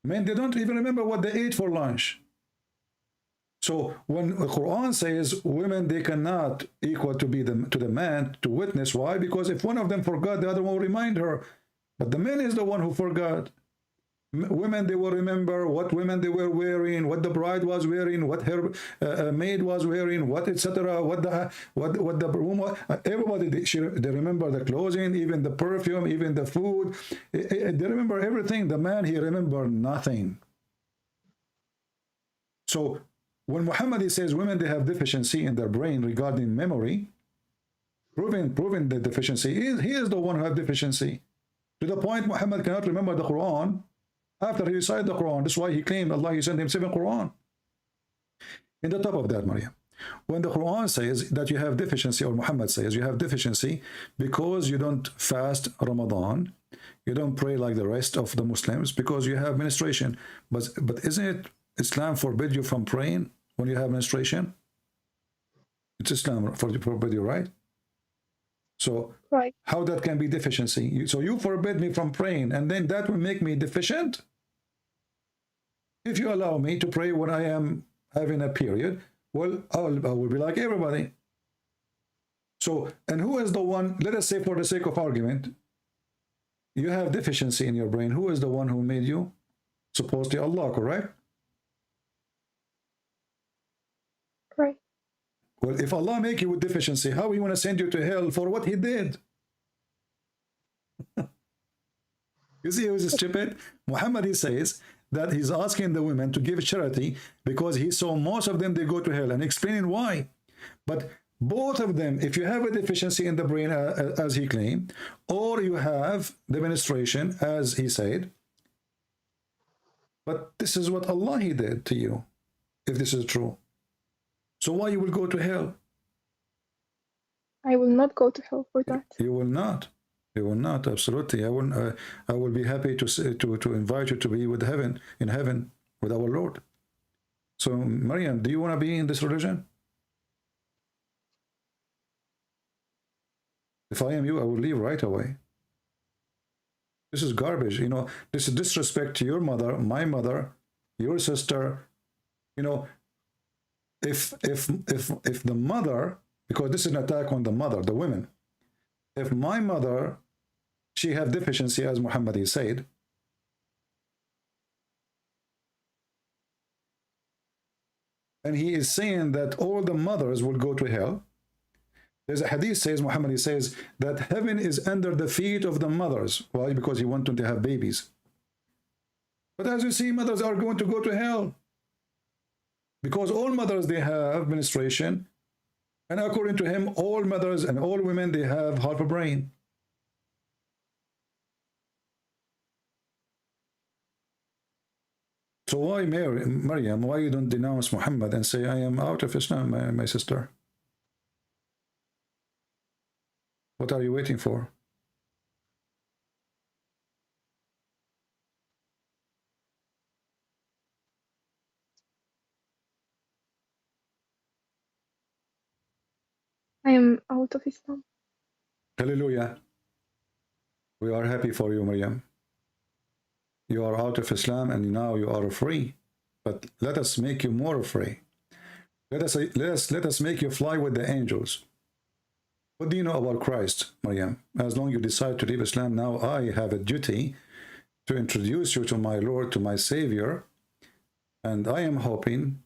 Men, they don't even remember what they ate for lunch. So when the Quran says women, they cannot equal to be to the man to witness. Why? Because if one of them forgot, the other one will remind her. But the man is the one who forgot. Women, they will remember what women they were wearing, what the bride was wearing, what her maid was wearing, what etc. What the room was. Everybody they remember the clothing, even the perfume, even the food. They remember everything. The man, he remembered nothing. So when Muhammad says women, they have deficiency in their brain regarding memory, proving the deficiency, he is the one who has deficiency. To the point Muhammad cannot remember the Quran after he recited the Quran. That's why he claimed Allah, he sent him 7 Quran. In the top of that, Maryam, when the Quran says that you have deficiency, or Muhammad says you have deficiency because you don't fast Ramadan, you don't pray like the rest of the Muslims because you have menstruation. But isn't it Islam forbid you from praying when you have menstruation? It's Islam forbid you, right? So Right. how that can be deficiency? So you forbid me from praying, and then that will make me deficient? If you allow me to pray when I am having a period, well, I will be like everybody. So, and who is the one, let us say for the sake of argument, you have deficiency in your brain. Who is the one who made you? Supposedly Allah, correct? Right. Well, if Allah make you with deficiency, how you want to send you to hell for what he did? You see, he was stupid. Muhammad, he says that he's asking the women to give charity because he saw most of them, they go to hell, and explaining why. But both of them, if you have a deficiency in the brain, as he claimed, or you have the menstruation, as he said, but this is what Allah, he did to you, if this is true. So why you will go to hell? I will not go to hell for that. You will not. You will not. Absolutely. I will. I will be happy to invite you to be with in heaven with our Lord. So, Maryam, do you want to be in this religion? If I am you, I will leave right away. This is garbage. You know, this is disrespect to your mother, my mother, your sister. You know, if the mother, because this is an attack on the mother, the women. If my mother, she have deficiency, as Muhammad said, and he is saying that all the mothers will go to hell. There's a hadith says, Muhammad says that heaven is under the feet of the mothers. Why? Because he wants them to have babies. But as you see, mothers are going to go to hell. Because all mothers, they have menstruation. And according to him, all mothers and all women, they have half a brain. So why, Maryam, why you don't denounce Muhammad and say, I am out of Islam, my sister? What are you waiting for? I am out of Islam. Hallelujah. We are happy for you, Maryam. You are out of Islam and now you are free. But let us make you more free. Let us make you fly with the angels. What do you know about Christ, Maryam? As long as you decide to leave Islam, now I have a duty to introduce you to my Lord, to my Savior. And I am hoping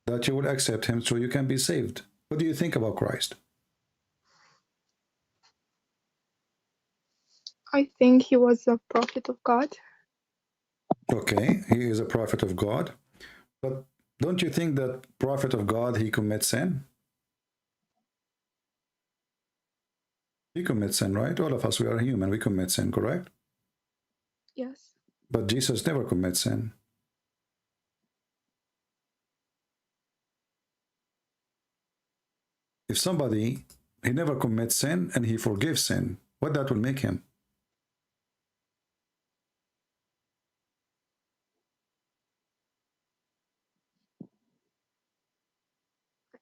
that you will accept him so you can be saved. What do you think about Christ? I think he was a prophet of God. Okay, he is a prophet of God. But don't you think that prophet of God, he commits sin? He commits sin, right? All of us, we are human, we commit sin, correct? Yes. But Jesus never commits sin. If somebody He never commits sin and he forgives sin. What that will make him?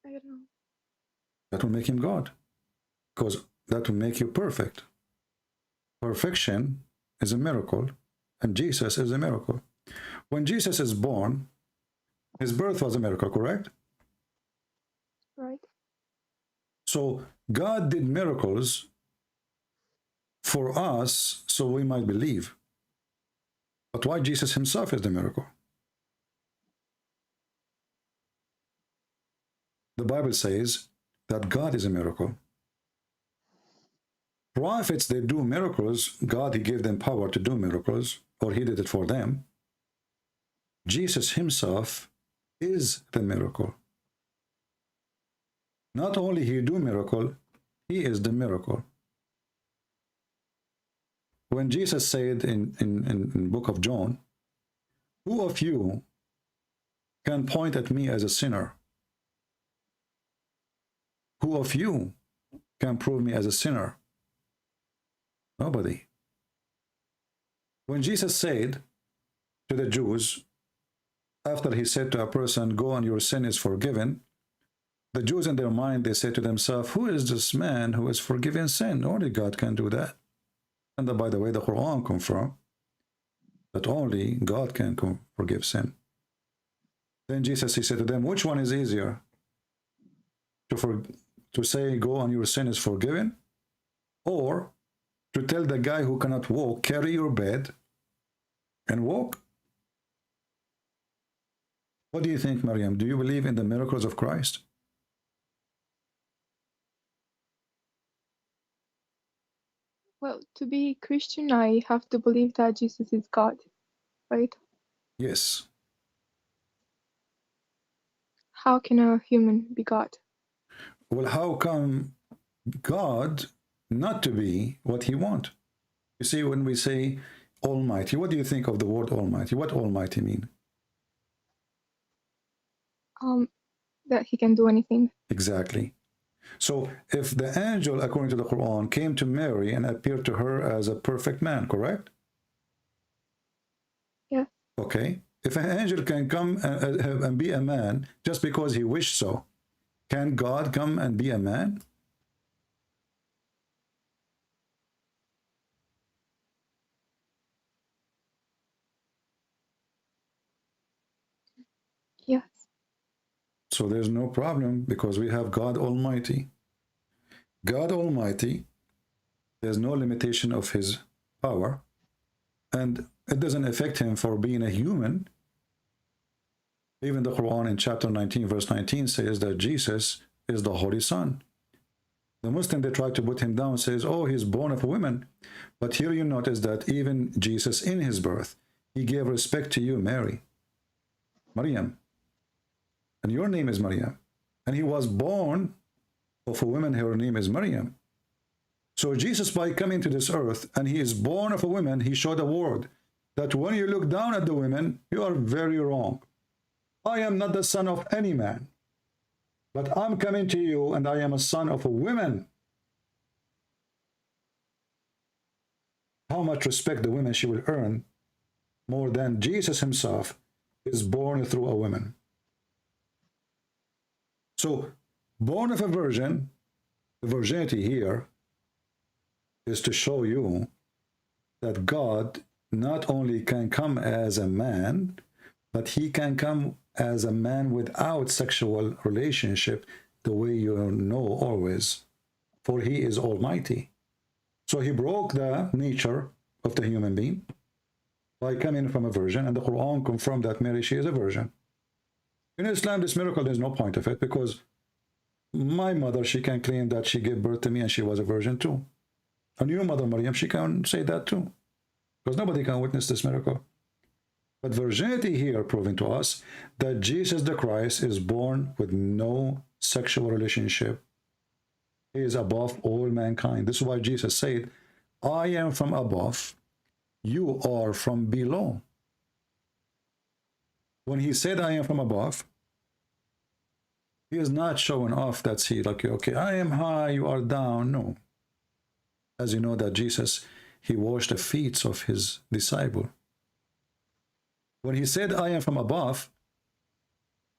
I don't know. That will make him God, because that will make you perfect. Perfection is a miracle, and Jesus is a miracle. When Jesus is born, his birth was a miracle, correct? Right. So God did miracles for us so we might believe. But why Jesus himself is the miracle? The Bible says that God is a miracle. Prophets, they do miracles. God, he gave them power to do miracles, or he did it for them. Jesus himself is the miracle. Not only he do miracle, he is the miracle. When Jesus said in book of John, who of you can point at me as a sinner? Who of you can prove me as a sinner? Nobody. When Jesus said to the Jews, after he said to a person, go and your sin is forgiven, the Jews in their mind, they say to themselves, who is this man who is forgiven sin? Only God can do that. And by the way, the Qur'an confirms that only God can forgive sin. Then Jesus, he said to them, which one is easier? To say, go and your sin is forgiven? Or to tell the guy who cannot walk, carry your bed and walk? What do you think, Maryam? Do you believe in the miracles of Christ? Well, to be Christian, I have to believe that Jesus is God, right? Yes. How can a human be God? Well, how come God not to be what he wants? You see, when we say Almighty, what do you think of the word Almighty? What Almighty mean? That he can do anything. Exactly. So if the angel, according to the Quran, came to Mary and appeared to her as a perfect man, correct? Yeah. Okay. If an angel can come and be a man just because he wished so, can God come and be a man? Yes. So there's no problem because we have God Almighty. God Almighty, there's no limitation of his power, and it doesn't affect him for being a human. Even the Quran in chapter 19, verse 19 says that Jesus is the Holy Son. The Muslim, they try to put him down, says, oh, he's born of a woman. But here you notice that even Jesus in his birth, he gave respect to you, Mary, Maryam. And your name is Maryam. And he was born of a woman, her name is Maryam. So Jesus, by coming to this earth, and he is born of a woman, he showed a word that when you look down at the women, you are very wrong. I am not the son of any man, but I'm coming to you, and I am a son of a woman. How much respect the women she will earn more than Jesus himself is born through a woman. So, born of a virgin, the virginity here is to show you that God not only can come as a man, but he can come as a man without sexual relationship, the way you know always, for he is almighty. So he broke the nature of the human being by coming from a virgin, and the Quran confirmed that Mary, she is a virgin. In Islam, this miracle, there's no point of it, because my mother, she can claim that she gave birth to me and she was a virgin too. And your mother, Maryam, she can say that too, because nobody can witness this miracle. But virginity here proving to us that Jesus the Christ is born with no sexual relationship. He is above all mankind. This is why Jesus said, I am from above, you are from below. When he said, I am from above, He is not showing off that he like, okay, I am high, you are down. No. As you know that Jesus, he washed the feet of his disciple. When he said, I am from above,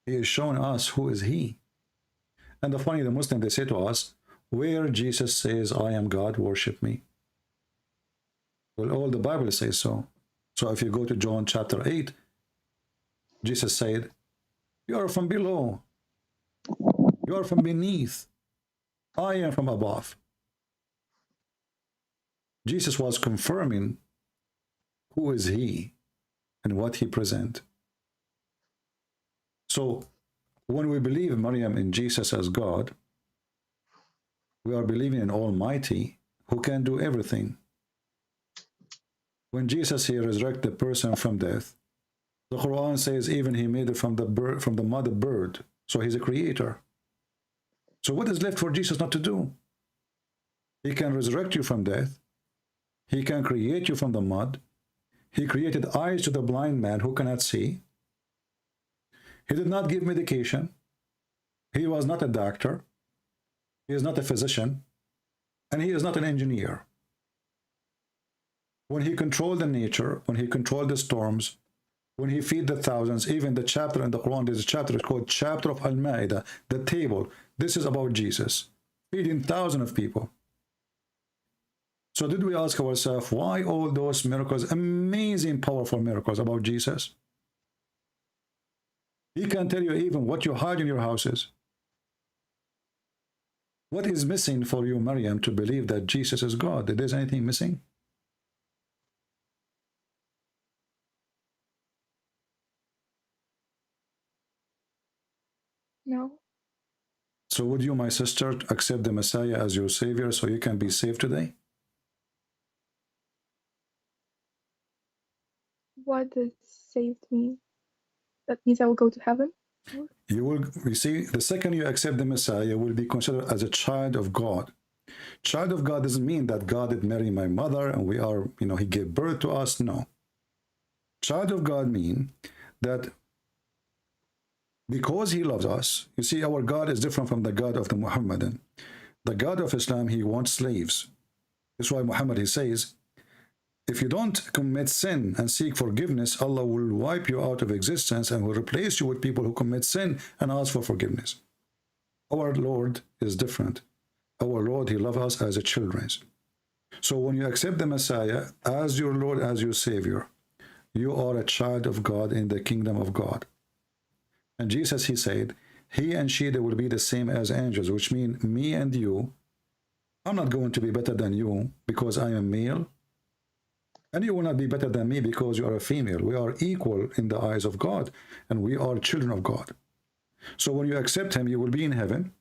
he is showing us who is he. And the funny, the Muslim, they say to us, where Jesus says, I am God, worship me. Well, all the Bible says so. So if you go to John chapter 8, Jesus said, you are from below. You are from beneath. I am from above. Jesus was confirming who is he and what he present. So when we believe, Maryam, in Jesus as God, we are believing in Almighty who can do everything. When Jesus here resurrected the person from death, the Quran says even he made it from the mother bird. So he's a creator. So what is left for Jesus not to do? He can resurrect you from death. He can create you from the mud. He created eyes to the blind man who cannot see. He did not give medication. He was not a doctor. He is not a physician. And he is not an engineer. When he controlled the nature, when he controlled the storms, when he feed the thousands, even the chapter in the Quran, there's a chapter called Chapter of Al-Ma'idah, the table. This is about Jesus, feeding thousands of people. So did we ask ourselves, why all those miracles, amazing, powerful miracles about Jesus? He can tell you even what you hide in your houses. What is missing for you, Maryam, to believe that Jesus is God? Is there anything missing? No. So would you, my sister, accept the Messiah as your Savior so you can be saved today? What does saved mean? That means I will go to heaven? You see, the second you accept the Messiah, you will be considered as a child of God. Child of God doesn't mean that God did marry my mother and we are, he gave birth to us. No. Child of God means that because he loves us, you see, our God is different from the God of the Muhammadan. The God of Islam, he wants slaves. That's why Muhammad, he says, if you don't commit sin and seek forgiveness, Allah will wipe you out of existence and will replace you with people who commit sin and ask for forgiveness. Our Lord is different. Our Lord, he loves us as a children. So when you accept the Messiah as your Lord, as your Savior, you are a child of God in the kingdom of God. And Jesus, he said, he and she, they will be the same as angels, which means me and you, I'm not going to be better than you because I am male. And you will not be better than me because you are a female. We are equal in the eyes of God, and we are children of God. So when you accept him, you will be in heaven.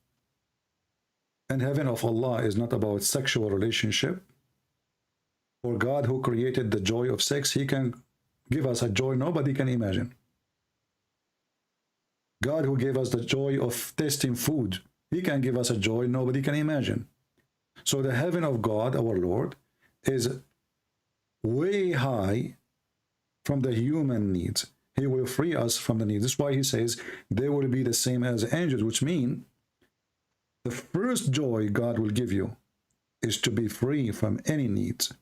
And heaven of Allah is not about sexual relationship. For God who created the joy of sex, he can give us a joy nobody can imagine. God who gave us the joy of tasting food, he can give us a joy nobody can imagine. So the heaven of God, our Lord, is way high from the human needs. He will free us from the needs. That's why he says they will be the same as angels, which means the first joy God will give you is to be free from any needs.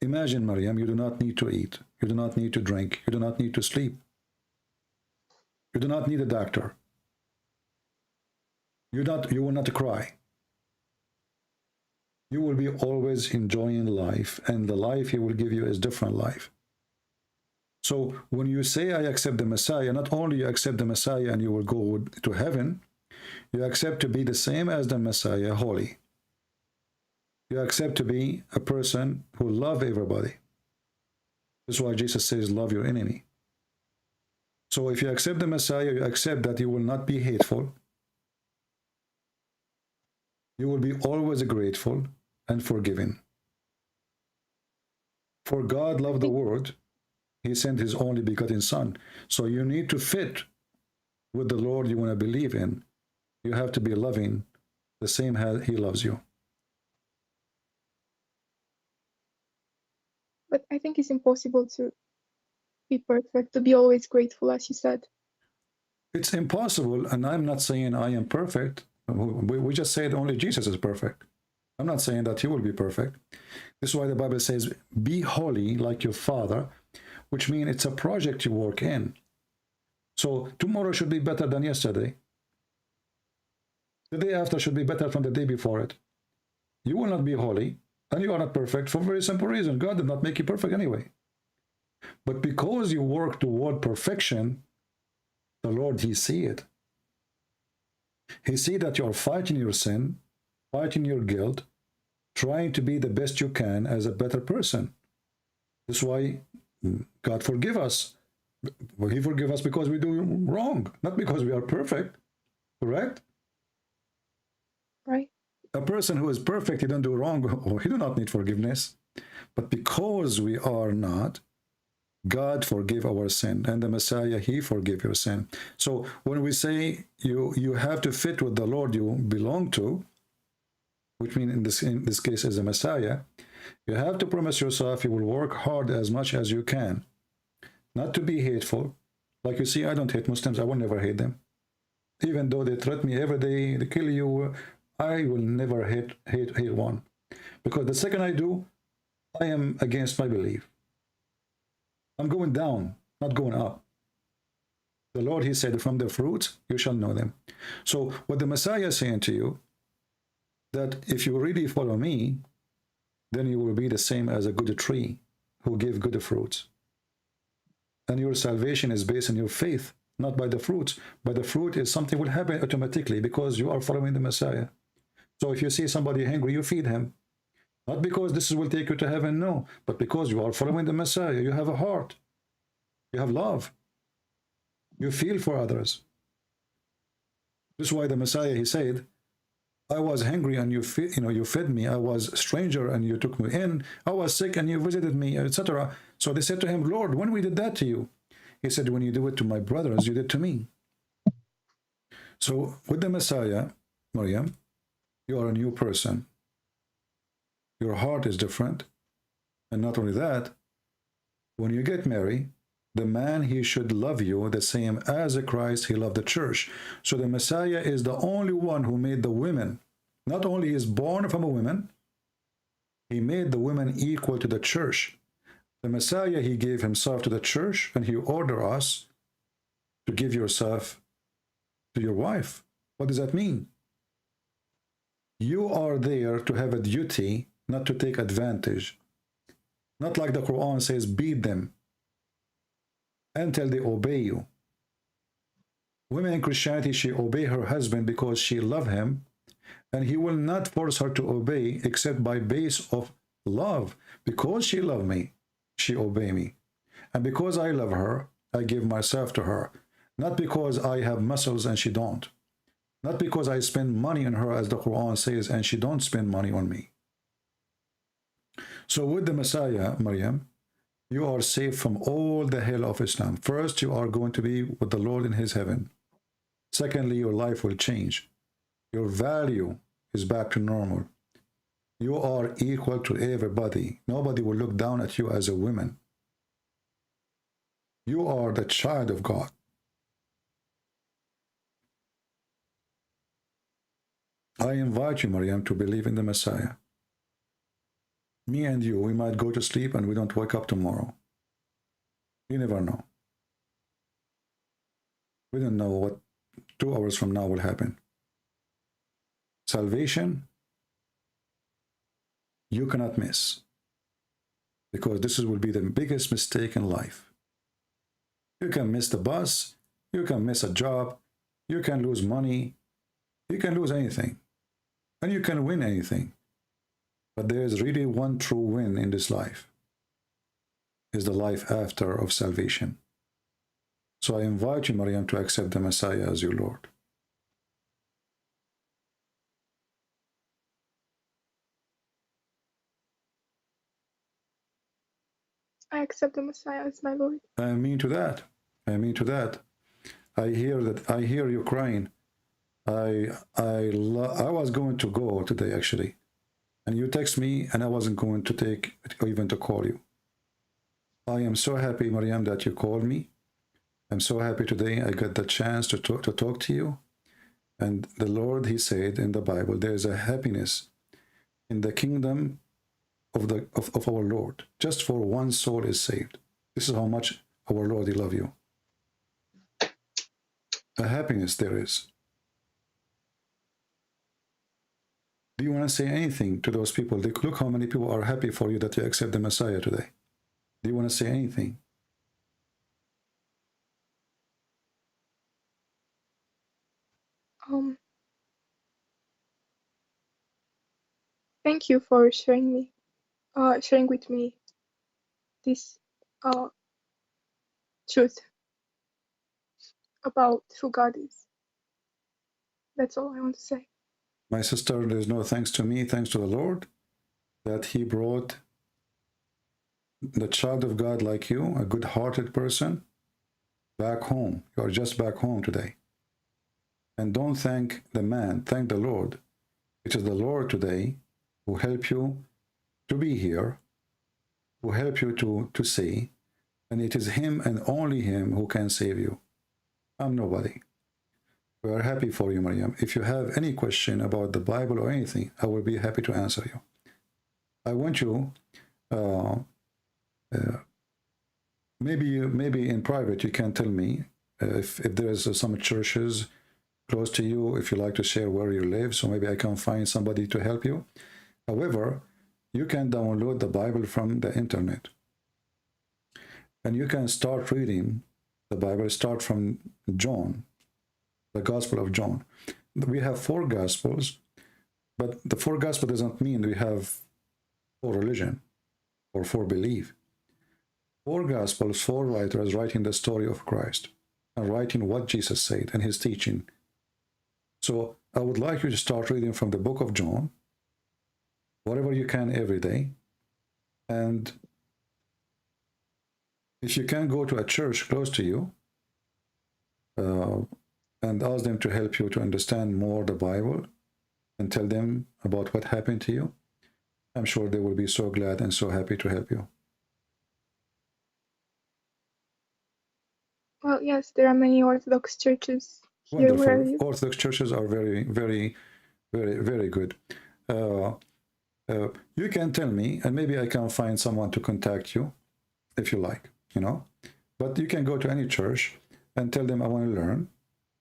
Imagine, Maryam, you do not need to eat. You do not need to drink. You do not need to sleep. You do not need a doctor. You will not cry. You will be always enjoying life, and the life he will give you is different life. So when you say, I accept the Messiah, not only you accept the Messiah and you will go to heaven, you accept to be the same as the Messiah, holy. You accept to be a person who loves everybody. That's why Jesus says, love your enemy. So if you accept the Messiah, you accept that you will not be hateful. You will be always grateful and forgiving. For God loved the world, he sent his only begotten Son. So you need to fit with the Lord you want to believe in. You have to be loving the same as he loves you. But I think it's impossible to be perfect, to be always grateful, as you said. It's impossible, and I'm not saying I am perfect. We just said only Jesus is perfect. I'm not saying that he will be perfect. This is why the Bible says, be holy like your Father, which means it's a project you work in. So tomorrow should be better than yesterday. The day after should be better from the day before it. You will not be holy, and you are not perfect for a very simple reason. God did not make you perfect anyway. But because you work toward perfection, the Lord, he see it. He see that you're fighting your sin, fighting your guilt, trying to be the best you can as a better person. That's why God forgive us. Well, he forgive us because we do wrong, not because we are perfect. Correct? Right. A person who is perfect, he don't do wrong, or he do not need forgiveness. But because we are not, God forgive our sin, and the Messiah, he forgive your sin. So when we say you have to fit with the Lord you belong to, which means in this case is the Messiah, you have to promise yourself you will work hard as much as you can, not to be hateful. Like you see, I don't hate Muslims. I will never hate them, even though they threaten me every day to kill you. I will never hate one, because the second I do, I am against my belief. I'm going down, not going up. The Lord, he said, from the fruits you shall know them. So what the Messiah is saying to you, that if you really follow me, then you will be the same as a good tree who give good fruits. And your salvation is based on your faith, not by the fruits. But the fruit is something will happen automatically because you are following the Messiah. So if you see somebody hungry, you feed him. Not because this will take you to heaven, no, but because you are following the Messiah. You have a heart. You have love. You feel for others. This is why the Messiah, he said, I was hungry and you fed me. I was a stranger and you took me in. I was sick and you visited me, etc. So they said to him, Lord, when we did that to you? He said, when you do it to my brothers, you did to me. So with the Messiah, Maryam, you are a new person. Your heart is different. And not only that, when you get married, the man, he should love you the same as Christ, he loved the church. So the Messiah is the only one who made the women, not only is born from a woman, he made the women equal to the church. The Messiah, he gave himself to the church, and he ordered us to give yourself to your wife. What does that mean? You are there to have a duty, not to take advantage. Not like the Quran says, beat them until they obey you. Women in Christianity, she obey her husband because she love him, and he will not force her to obey except by base of love. Because she love me, she obey me. And because I love her, I give myself to her. Not because I have muscles and she don't. Not because I spend money on her, as the Quran says, and she don't spend money on me. So with the Messiah, Maryam, you are safe from all the hell of Islam. First, you are going to be with the Lord in his heaven. Secondly, your life will change. Your value is back to normal. You are equal to everybody. Nobody will look down at you as a woman. You are the child of God. I invite you, Maryam, to believe in the Messiah. Me and you, we might go to sleep and we don't wake up tomorrow. You never know. We don't know what 2 hours from now will happen. Salvation, you cannot miss, because this will be the biggest mistake in life. You can miss the bus, you can miss a job, you can lose money, you can lose anything, and you can win anything. But there is really one true win in this life, is the life after of salvation. So I invite you, Maryam, to accept the Messiah as your Lord. I accept the Messiah as my Lord. I mean to that. I mean to that. I hear that. I hear you crying. I was going to go today, actually, and you text me, and I wasn't going to take or even to call you. I am so happy, Maryam, that you called me. I'm so happy today I got the chance to talk to you. And the Lord, he said in the Bible, there is a happiness in the kingdom of our Lord. Just for one soul is saved. This is how much our Lord, he love you. A happiness there is. Do you want to say anything to those people? Look how many people are happy for you that you accept the Messiah today. Do you want to say anything? Thank you for sharing with me this truth about who God is. That's all I want to say. My sister, there's no thanks to me, thanks to the Lord, that he brought the child of God like you, a good-hearted person, back home. You are just back home today. And don't thank the man, thank the Lord. It is the Lord today who helped you to be here, who helped you to see, and it is him and only him who can save you. I'm nobody. We are happy for you, Maryam. If you have any question about the Bible or anything, I will be happy to answer you. I want you, maybe in private, you can tell me if there's some churches close to you, if you like to share where you live, so maybe I can find somebody to help you. However, you can download the Bible from the internet. And you can start reading the Bible, start from John, the Gospel of John. We have 4 Gospels, but the 4 Gospels doesn't mean we have 4 religion or 4 belief. 4 Gospels, 4 writers writing the story of Christ and writing what Jesus said and his teaching. So I would like you to start reading from the book of John, whatever you can every day. And if you can go to a church close to you and ask them to help you to understand more the Bible and tell them about what happened to you, I'm sure they will be so glad and so happy to help you. Well, yes, there are many Orthodox churches here Wonderful. where I live. Orthodox churches are very, very, very, very good. You can tell me, and maybe I can find someone to contact you if you like, you know. But you can go to any church and tell them I want to learn,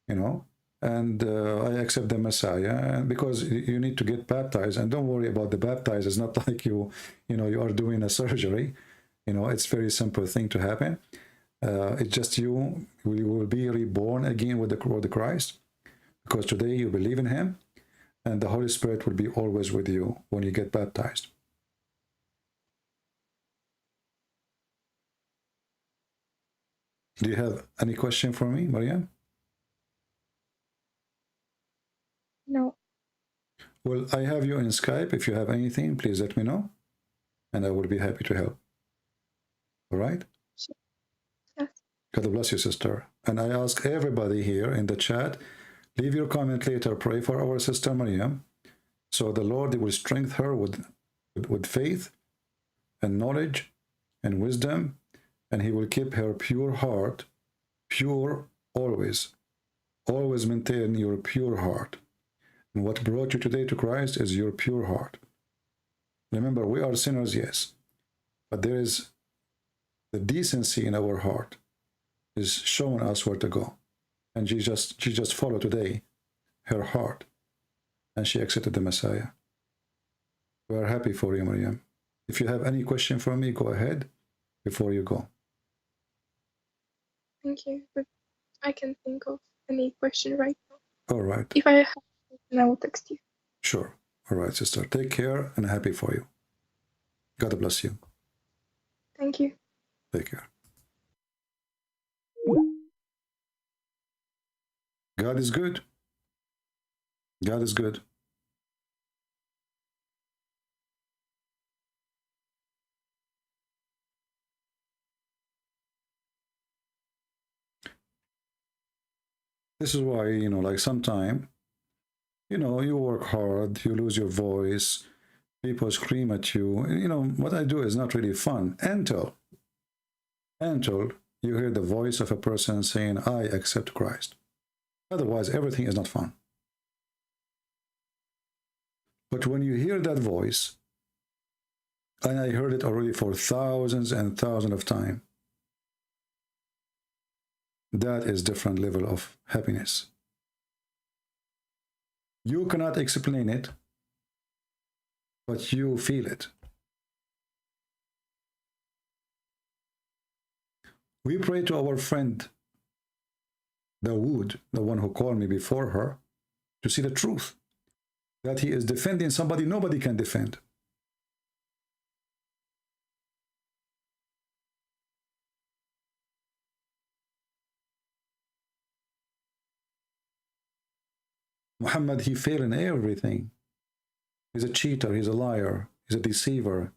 you know, and I accept the Messiah, and because you need to get baptized. And don't worry about the baptized. It's not like you are doing a surgery. You know, it's a very simple thing to happen. It's just you will be reborn again with the Christ, because today you believe in him, and the Holy Spirit will be always with you when you get baptized. Do you have any question for me, Maryam? No. Well, I have you in Skype. If you have anything, please let me know, and I will be happy to help. All right? Sure. Yes. God bless you, sister. And I ask everybody here in the chat, leave your comment later. Pray for our sister Maryam, so the Lord will strengthen her with faith and knowledge and wisdom, and he will keep her pure heart pure always. Always maintain your pure heart. And what brought you today to Christ is your pure heart. Remember, we are sinners, yes, but there is the decency in our heart is showing us where to go. And she just followed today her heart, and she accepted the Messiah. We are happy for you, Maryam. If you have any question for me, go ahead before you go. Thank you, but I can't think of any question right now. All right. If I have a question, I will text you. Sure. All right, sister. Take care, and happy for you. God bless you. Thank you. Take care. God is good. God is good. This is why, like sometime, you work hard, you lose your voice, people scream at you. What I do is not really fun until you hear the voice of a person saying, I accept Christ. Otherwise, everything is not fun. But when you hear that voice, and I heard it already for thousands and thousands of times, that is different level of happiness. You cannot explain it, but you feel it. We pray to our friend Dawood, the one who called me before her, to see the truth, that he is defending somebody nobody can defend. Muhammad, he failed in everything. He's a cheater, he's a liar, he's a deceiver.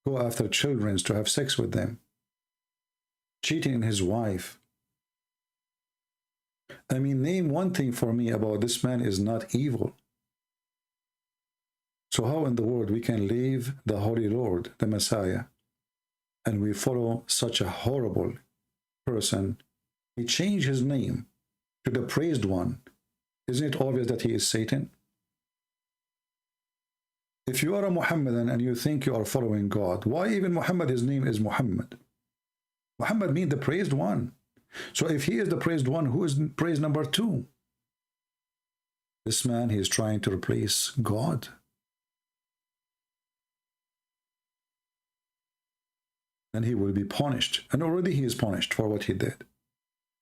Go after children to have sex with them. Cheating in his wife. I mean, name one thing for me about this man is not evil. So how in the world we can leave the Holy Lord, the Messiah, and we follow such a horrible person? He changed his name to the praised one. Isn't it obvious that he is Satan? If you are a Muhammadan and you think you are following God, why even Muhammad, his name is Muhammad? Muhammad means the praised one. So if he is the praised one, who is praised number two? This man, he is trying to replace God. And he will be punished. And already he is punished for what he did.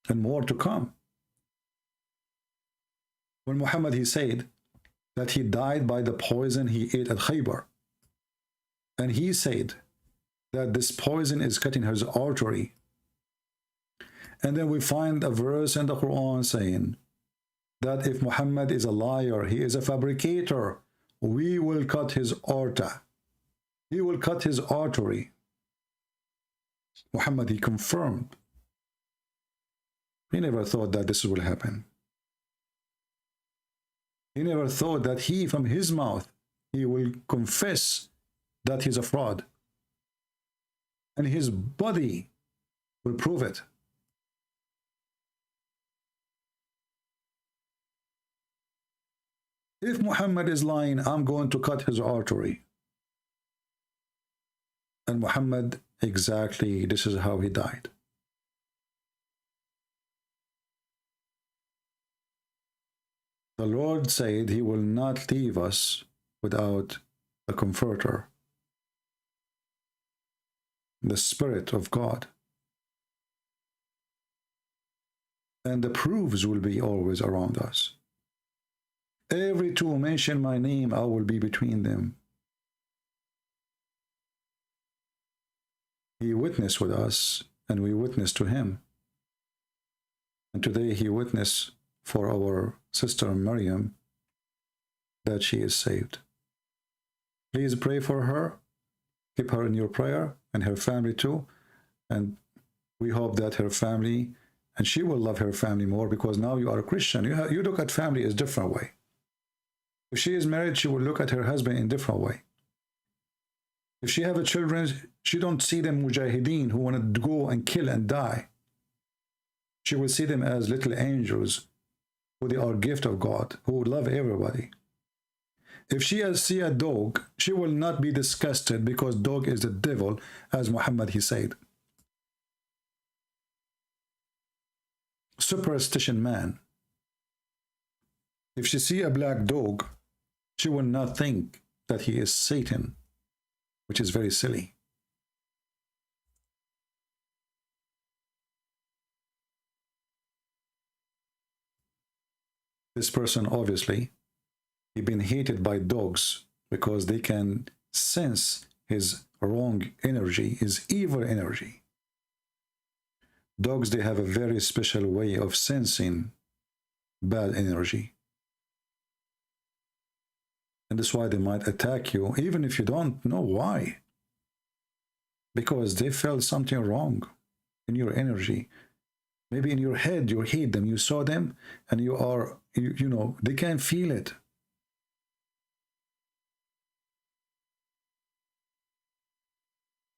And more to come. When Muhammad, he said that he died by the poison he ate at Khaybar. And he said that this poison is cutting his artery. And then we find a verse in the Quran saying that if Muhammad is a liar, he is a fabricator, we will cut his aorta. He will cut his artery. Muhammad, he confirmed. He never thought that this will happen. He never thought that he, from his mouth, he will confess that he's a fraud. And his body will prove it. If Muhammad is lying, I'm going to cut his artery. And Muhammad, exactly, this is how he died. The Lord said he will not leave us without a comforter, the Spirit of God. And the proofs will be always around us. Every two mention my name, I will be between them. He witnessed with us, and we witnessed to him. And today he witnessed for our sister Maryam that she is saved. Please pray for her. Keep her in your prayer, and her family too. And we hope that her family, and she will love her family more, because now you are a Christian. You look at family in a different way. If she is married, she will look at her husband in a different way. If she have children, she don't see them mujahideen who want to go and kill and die. She will see them as little angels who they are gift of God, who love everybody. If she see a dog, she will not be disgusted because dog is the devil, as Muhammad he said. Superstition man. If she see a black dog, she will not think that he is Satan, which is very silly. This person, obviously, he's been hated by dogs because they can sense his wrong energy, his evil energy. Dogs, they have a very special way of sensing bad energy. And that's why they might attack you, even if you don't know why. Because they felt something wrong in your energy. Maybe in your head, you hate them, you saw them, and you are, you know, they can feel it.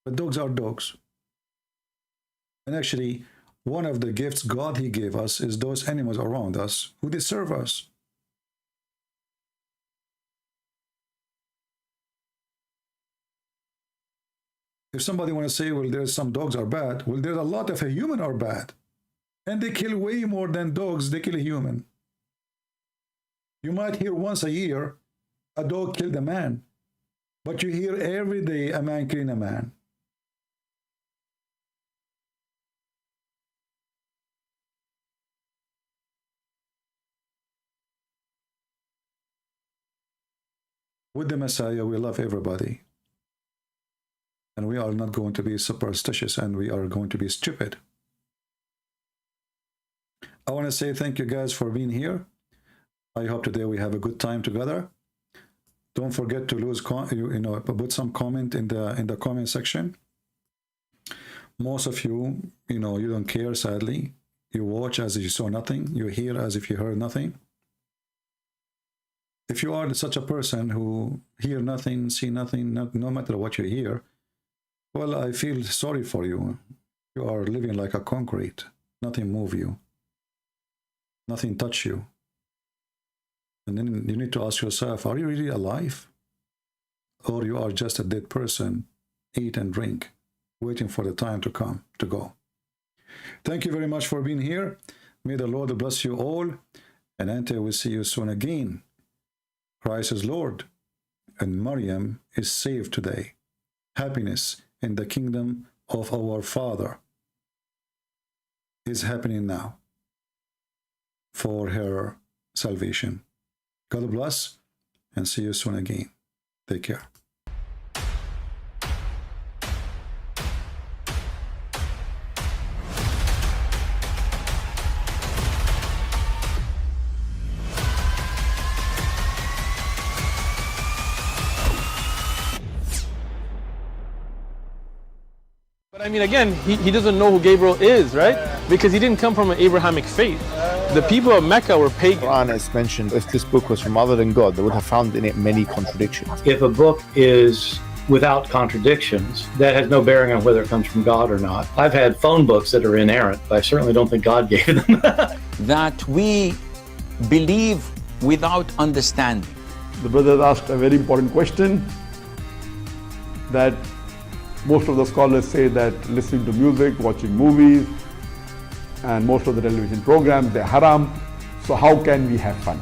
But dogs are dogs. And actually, one of the gifts God he gave us is those animals around us who deserve us. If somebody want to say, well, there's some dogs are bad, well, there's a lot of humans are bad. And they kill way more than dogs, they kill a human. You might hear once a year, a dog killed a man. But you hear every day a man killing a man. With the Messiah, we love everybody. And we are not going to be superstitious, and we are going to be stupid. I want to say thank you guys for being here. I hope today we have a good time together. Don't forget to put some comment in the comment section. Most of you, you don't care, sadly. You watch as if you saw nothing. You hear as if you heard nothing. If you are such a person who hear nothing, see nothing, no matter what you hear, well, I feel sorry for you. You are living like a concrete. Nothing move you. Nothing touch you. And then you need to ask yourself, are you really alive? Or you are just a dead person, eat and drink, waiting for the time to come, to go. Thank you very much for being here. May the Lord bless you all. And until we see you soon again, Christ is Lord, and Maryam is saved today. Happiness in the kingdom of our Father is happening now for her salvation. God bless, and see you soon again. Take care. But I mean, again, he doesn't know who Gabriel is, right? Because he didn't come from an Abrahamic faith. The people of Mecca were pagan. Quran is mentioned. If this book was from other than God, they would have found in it many contradictions. If a book is without contradictions, that has no bearing on whether it comes from God or not. I've had phone books that are inerrant, but I certainly don't think God gave them. That we believe without understanding. The brother asked a very important question, that most of the scholars say that listening to music, watching movies, and most of the television programs, they're haram. So how can we have fun?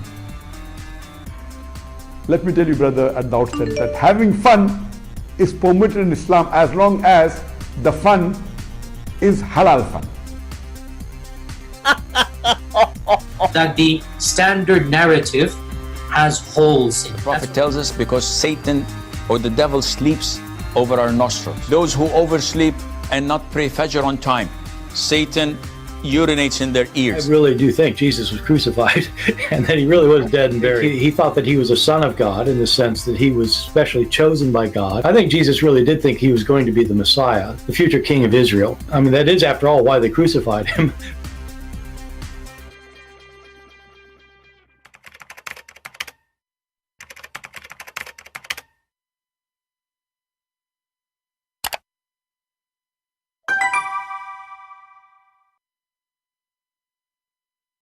Let me tell you, brother, at the outset that having fun is permitted in Islam as long as the fun is halal fun. That the standard narrative has holes in it. The Prophet tells us because Satan or the devil sleeps over our nostrils. Those who oversleep and not pray Fajr on time, Satan urinates in their ears. I really do think Jesus was crucified and that he really was dead and buried. He thought that he was a son of God in the sense that he was specially chosen by God. I think Jesus really did think he was going to be the Messiah, the future king of Israel. I mean, that is, after all, why they crucified him,